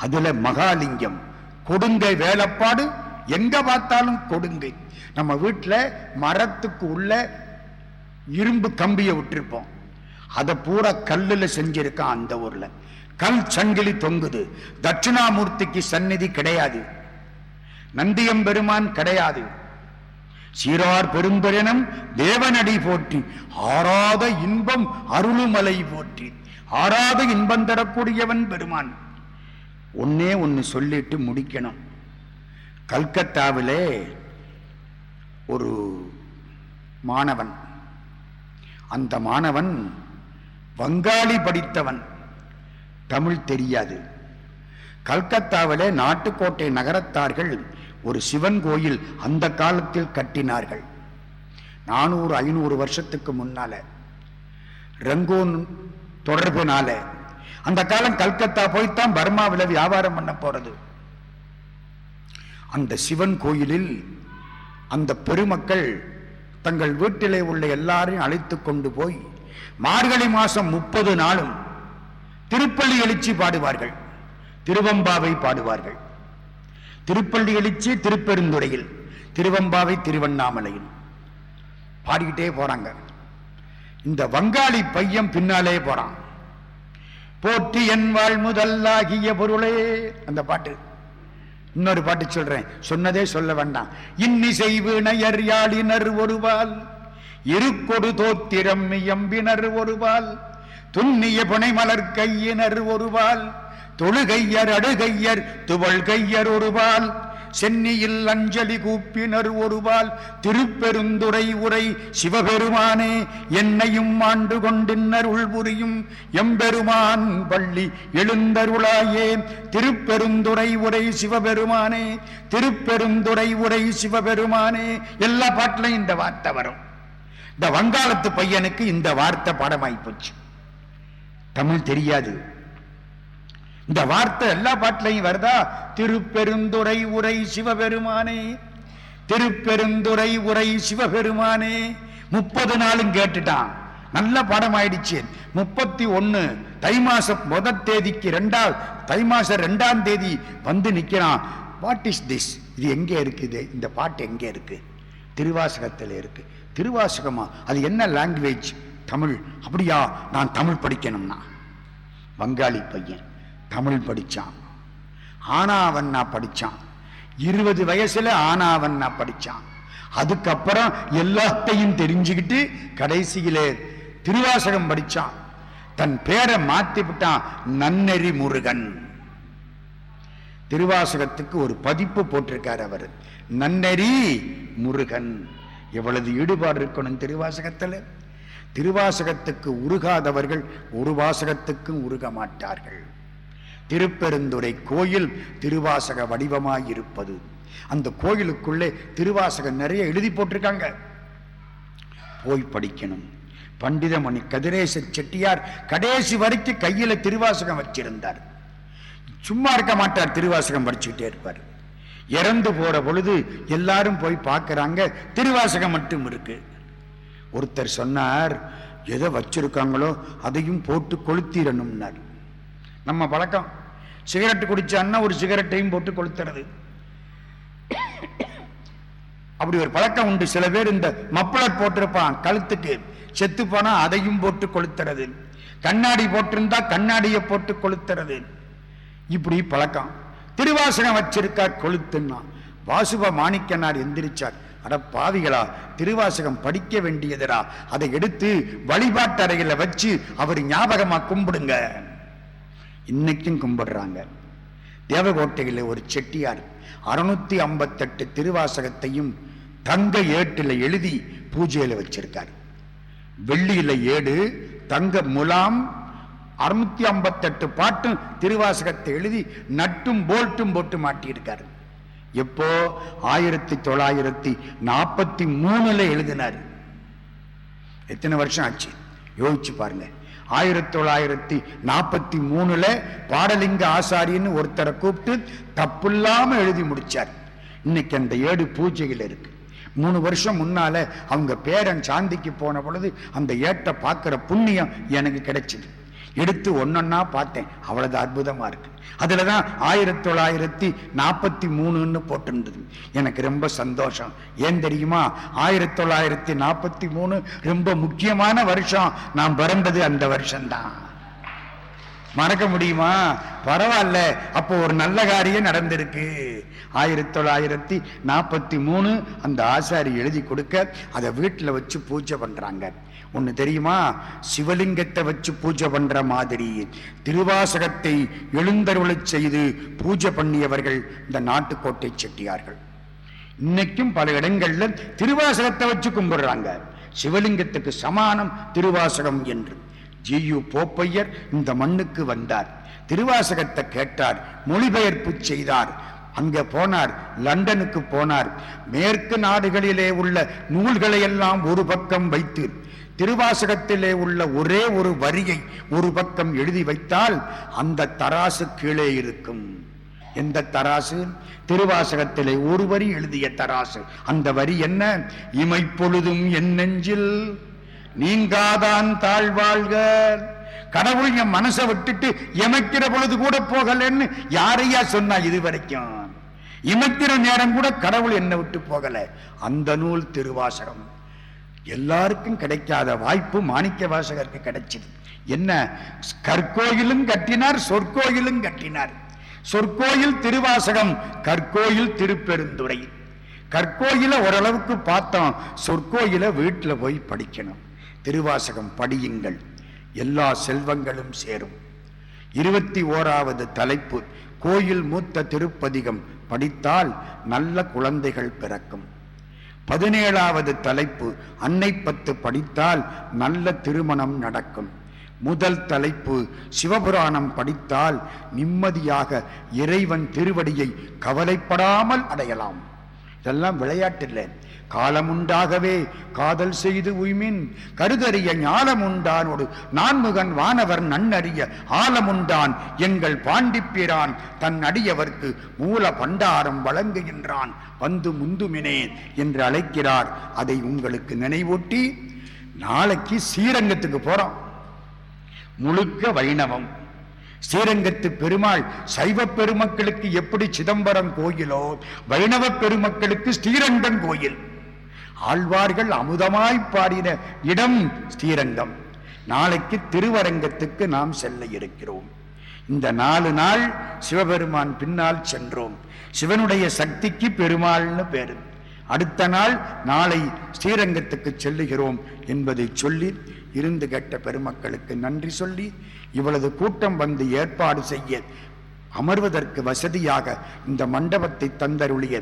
[SPEAKER 1] அதுல மகாலிங்கம், கொடுங்கை வேலைப்பாடு, எங்க பார்த்தாலும் கொடுங்கை. நம்ம வீட்டுல மரத்துக்கு உள்ள இரும்பு கம்பியை விட்டுருப்போம், அதை பூரா கல்லுல செஞ்சிருக்கான். அந்த ஊர்ல கல் சங்கிலி தொங்குது. தட்சிணாமூர்த்திக்கு சந்நிதி கிடையாது, நந்தியம்பெருமான் கிடையாது. சீரார் பெரும்பெருனம் தேவனடி போற்றி, ஆறாத இன்பம் அருளுமலை போற்றி. ஆறாத இன்பம் தரக்கூடியவன் பெருமான். ஒன்னே ஒன்னு சொல்லிட்டு முடிக்கணும். கல்கத்தாவிலே ஒரு மாணவன், அந்த மாணவன் வங்காளி படித்தவன், தமிழ் தெரியாது. கல்கத்தாவிலே நாட்டுக்கோட்டை நகரத்தார்கள் ஒரு சிவன் கோயில் அந்த காலத்தில் கட்டினார்கள். 400-500 வருஷத்துக்கு முன்னால, ரங்கூன் தொடர்புனால. அந்த காலம் கல்கத்தா போய்த்தான் பர்மாவில் வியாபாரம் பண்ண போறது. அந்த சிவன் கோயிலில் அந்த பெருமக்கள் தங்கள் வீட்டிலே உள்ள எல்லாரையும் அழைத்து கொண்டு போய் மார்கழி மாசம் 30 நாளும் திருப்பள்ளி எழுச்சி பாடுவார்கள், திருவம்பாவை பாடுவார்கள். திருப்பள்ளி எழுச்சி திருப்பெருந்துறையில், திருவம்பாவை திருவண்ணாமலையில் பாடிக்கிட்டே போறாங்க. இந்த வங்காளி பையன் பின்னாலே போறான். போற்றி என் வாழ் முதல்லாகிய பொருளே, அந்த பாட்டு. இன்னொரு பாட்டு சொல்றேன், சொன்னதே சொல்ல வேண்டாம். இன்னிசை வீணையர் யாழினர் ஒருவால், இருக்கொடு தோத்திரம் எம்பினர் ஒருவால், துண்ணிய புனைமலர் கையினர் ஒருவால், தொழுகையர் அடுகையர் துவள்கையர் ஒருவால், சென்னியில் அஞ்சலி கூப்பினர் ஒருவால், திருப்பெருந்துறை உரை சிவபெருமானே என்னையும் ஆண்டு கொண்டின்னர் உள்புரியும் எம்பெருமான் பள்ளி எழுந்தருளாயே. திருப்பெருந்துறை உரை சிவபெருமானே, திருப்பெருந்துறை உரை சிவபெருமானே. எல்லா பாட்டிலையும் இந்த வார்த்தை வரும். இந்த வங்காளத்து பையனுக்கு இந்த வார்த்தை பாடமாய் போச்சு, தமிழ் தெரியாது. இந்த வார்த்தை எல்லா பாட்டிலையும் வருதா? திருப்பெருந்துறை உரை சிவபெருமானே, திருப்பெருந்துறை உரை சிவபெருமானே. 30 நாளும் கேட்டுட்டான், நல்ல பாடம் ஆயிடுச்சு. 31 தை மாசம் 1 தேதிக்கு தை மாசம் 2ஆம் தேதி வந்து நிக்கிறான். What is this? இது எங்கே இருக்குது? இந்த பாட்டு எங்கே இருக்கு? திருவாசகத்தில் இருக்கு. திருவாசகமா? அது என்ன லாங்குவேஜ்? தமிழ். அப்படியா, நான் தமிழ் படிக்கணும்னா. வங்காளி பையன் தமிழ் படிச்சான், ஆனாவண்ணா படிச்சான். 20 வயசுல ஆனாவண்ணா படிச்சான். அதுக்கப்புறம் எல்லாத்தையும் தெரிஞ்சுக்கிட்டு கடைசியிலே திருவாசகம் படிச்சான். தன் பேரை மாத்தி விட்டான், நன்னெறி முருகன். திருவாசகத்துக்கு ஒரு பதிப்பு போட்டிருக்கார் அவர், நன்னெறி முருகன். எவ்வளவு ஈடுபாடு இருக்கணும் திருவாசகத்தில். திருவாசகத்துக்கு உருகாதவர்கள் ஒரு வாசகத்துக்கும் உருக மாட்டார்கள். திருப்பெருந்துறை கோயில் திருவாசக வடிவமாயிருப்பது. அந்த கோயிலுக்குள்ளே திருவாசகம் நிறைய எழுதி போட்டிருக்காங்க, போய் படிக்கணும். பண்டிதமணி கதிரேச செட்டியார் கடைசி வரைக்கும் கையில திருவாசகம் வச்சிருந்தார். சும்மா இருக்க மாட்டார், திருவாசகம் படிச்சுக்கிட்டே இருப்பார். இறந்து போற பொழுது எல்லாரும் போய் பார்க்கறாங்க, திருவாசகம் மட்டும் இருக்கு. ஒருத்தர் சொன்னார், எதை வச்சிருக்காங்களோ அதையும் போட்டு கொளுத்திடணும்னார். நம்ம பழக்கம், சிகரெட் குடிச்சான்னா ஒரு சிகரெட்டையும் போட்டு கொளுத்துறது, அப்படி ஒரு பழக்கம் உண்டு. சில பேர் இந்த மப்ளர் போட்டிருப்பான் கழுத்துக்கு, செத்து போனா அதையும் போட்டு கொளுத்துறது, கண்ணாடி போட்டிருந்தா கண்ணாடியை போட்டு கொளுத்துறது, இப்படி பழக்கம். திருவாசகம் வச்சிருக்கார் கொளுத்துன்னா. வாசுப மாணிக்கனார் எந்திரிச்சார், அட பாவிகளா, திருவாசகம் படிக்க வேண்டியதுரா, அதை எடுத்து வழிபாட்டறையில வச்சு அவர் ஞாபகமா கும்பிடுங்க. இன்னைக்கும் கும்பிடுறாங்க. தேவகோட்டையில் ஒரு செட்டியார் 658 திருவாசகத்தையும் தங்க ஏட்டில் எழுதி பூஜையில வச்சிருக்கார். வெள்ளியில ஏடு, தங்க முலாம், 658 பாட்டும் திருவாசகத்தை எழுதி நட்டும் போல்ட்டும் போட்டு மாட்டியிருக்காரு. எப்போ? 1943 எழுதினார். எத்தனை வருஷம் ஆச்சு யோசிச்சு பாருங்க. 1943 பாடலிங்க ஆசாரின்னு ஒருத்தரை கூப்பிட்டு தப்புல்லாம எழுதி முடிச்சார். இன்னைக்கு அந்த ஏடு பூஜையில் இருக்கு. 3 வருஷம் முன்னால அவங்க பேரன் சாந்திக்கு போன பொழுது அந்த ஏட்டை பார்க்கிற புண்ணியம் எனக்கு கிடைச்சது. எடுத்து ஒன்னொன்னா பார்த்தேன், அவ்வளவு அற்புதமா இருக்கு. அதுலதான் 1943 போட்டிருந்தது. எனக்கு ரொம்ப சந்தோஷம். ஏன் தெரியுமா? 1943 ரொம்ப முக்கியமான வருஷம். நான் பிறந்தது அந்த வருஷம்தான். மறக்க முடியுமா? பரவாயில்ல, அப்போ ஒரு நல்ல காரியம் நடந்திருக்கு. 1943 அந்த ஆசாரி எழுதி கொடுக்க அதை வீட்டில் வச்சு பூஜை பண்றாங்க. ஒண்ணு தெரியுமா? சிவலிங்கத்தை வச்சு பூஜை பண்ற மாதிரி திருவாசகத்தை எழுந்தருளச் செய்து பூஜை பண்ணியவர்கள் இந்த நாட்டுக்கோட்டை செட்டியார்கள். இன்னைக்கும் பல இடங்கள்ல திருவாசகத்தை வச்சு கும்பிடுறாங்க. சிவலிங்கத்துக்கு சமானம் திருவாசகம் என்று. ஜி.யு. போப்பையர் இந்த மண்ணுக்கு வந்தார், திருவாசகத்தை கேட்டார், மொழிபெயர்ப்பு செய்தார். அங்க போனார், லண்டனுக்கு போனார். மேற்கு நாடுகளிலே உள்ள நூல்களை எல்லாம் ஒரு பக்கம் வைத்து திருவாசகத்திலே உள்ள ஒரே ஒரு வரியை ஒரு பக்கம் எழுதி வைத்தால் அந்த தராசு கீழே இருக்கும். எந்த தராசு? திருவாசகத்திலே ஒரு வரி எழுதிய தராசு. அந்த வரி என்ன? இமைப்பொழுதும் என் நெஞ்சில் நீங்காதான் தாழ்வாழ்க. கடவுள் என் மனசை விட்டுட்டு இமைக்கிற பொழுது கூட போகலன்னு யாரையா சொன்னா? இது வரைக்கும் இமைக்கிற நேரம் கூட கடவுள் என்னை விட்டு போகல. அந்த நூல் திருவாசகம். எல்லாருக்கும் கிடைக்காத வாய்ப்பு மாணிக்க வாசகருக்கு கிடைச்சது. என்ன? கற்கோயிலும் கட்டினார், சொற்கோயிலும் கட்டினார். சொற்கோயில் திருவாசகம், கற்கோயில் திருப்பெருந்துறை. கற்கோயில ஓரளவுக்கு பார்த்தோம், சொற்கோயில வீட்டில் போய் படிக்கணும். திருவாசகம் படியுங்கள், எல்லா செல்வங்களும் சேரும். 21வது தலைப்பு, கோயில் மூத்த திருப்பதிகம் படித்தால் நல்ல குழந்தைகள் பிறக்கும். 17வது தலைப்பு, அன்னை 10 படித்தால் நல்ல திருமணம் நடக்கும். முதல் தலைப்பு, சிவபுராணம் படித்தால் நிம்மதியாக இறைவன் திருவடியை கவலைப்படாமல் அடையலாம். இதெல்லாம் விளையாட்டில்லை. காலமுண்டாகவே காதல் செய்து உய்மின் கருதறிய ஞாலமுண்டானோடு நான்முகன் வானவர் நன்னறிய ஆலமுண்டான் எங்கள் பாண்டிப்பிரான் தன் அடியவர்க்கு மூல பண்டாரம் வழங்குகின்றான் வந்து முந்துமினே என்று அழைக்கிறார். அதை உங்களுக்கு நினைவூட்டி நாளைக்கு ஸ்ரீரங்கத்துக்கு போறோம். முழுக்க வைணவம். ஸ்ரீரங்கத்து பெருமாள் சைவ பெருமக்களுக்கு எப்படி சிதம்பரம் கோயிலோ, வைணவ பெருமக்களுக்கு ஸ்ரீரங்கம் கோயில். ஆழ்வார்கள் அமுதமாய் பாடின இடம் ஸ்ரீரங்கம். நாளைக்கு திருவரங்கத்துக்கு நாம் செல்ல இருக்கிறோம். இந்த 4 நாள் சிவபெருமான் பின்னால் சென்றோம். சிவனுடைய சக்திக்கு பெருமாள்னு பேரு. அடுத்த நாள் நாளை ஸ்ரீரங்கத்துக்கு செல்லுகிறோம் என்பதை சொல்லி இருந்து கேட்ட பெருமக்களுக்கு நன்றி சொல்லி, இவ்வளவு கூட்டம் வந்து ஏற்பாடு செய்ய அமர்வதற்கு வசதியாக இந்த மண்டபத்தை தந்தருளிய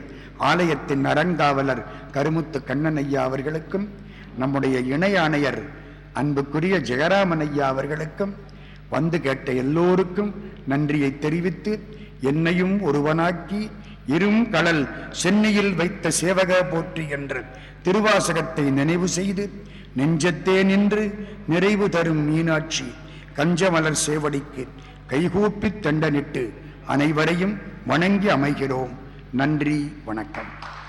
[SPEAKER 1] ஆலயத்தின் அறங்காவலர் கருமுத்து கண்ணன் ஐயா அவர்களுக்கும், நம்முடைய இணை ஆணையர் அன்புக்குரிய ஜெயராமன் ஐயா அவர்களுக்கும், வந்து கேட்ட எல்லோருக்கும் நன்றியை தெரிவித்து, என்னையும் ஒருவனாக்கி இரும் கடல் சென்னையில் வைத்த சேவக போற்றி என்று திருவாசகத்தை நினைவு செய்து, நெஞ்சத்தே நின்று நிறைவு தரும் மீனாட்சி கஞ்சமலர் சேவடிக்கு கைகூப்பி தண்டனிட்டு அனைவரையும் வணங்கி அமைகிறோம். நன்றி, வணக்கம்.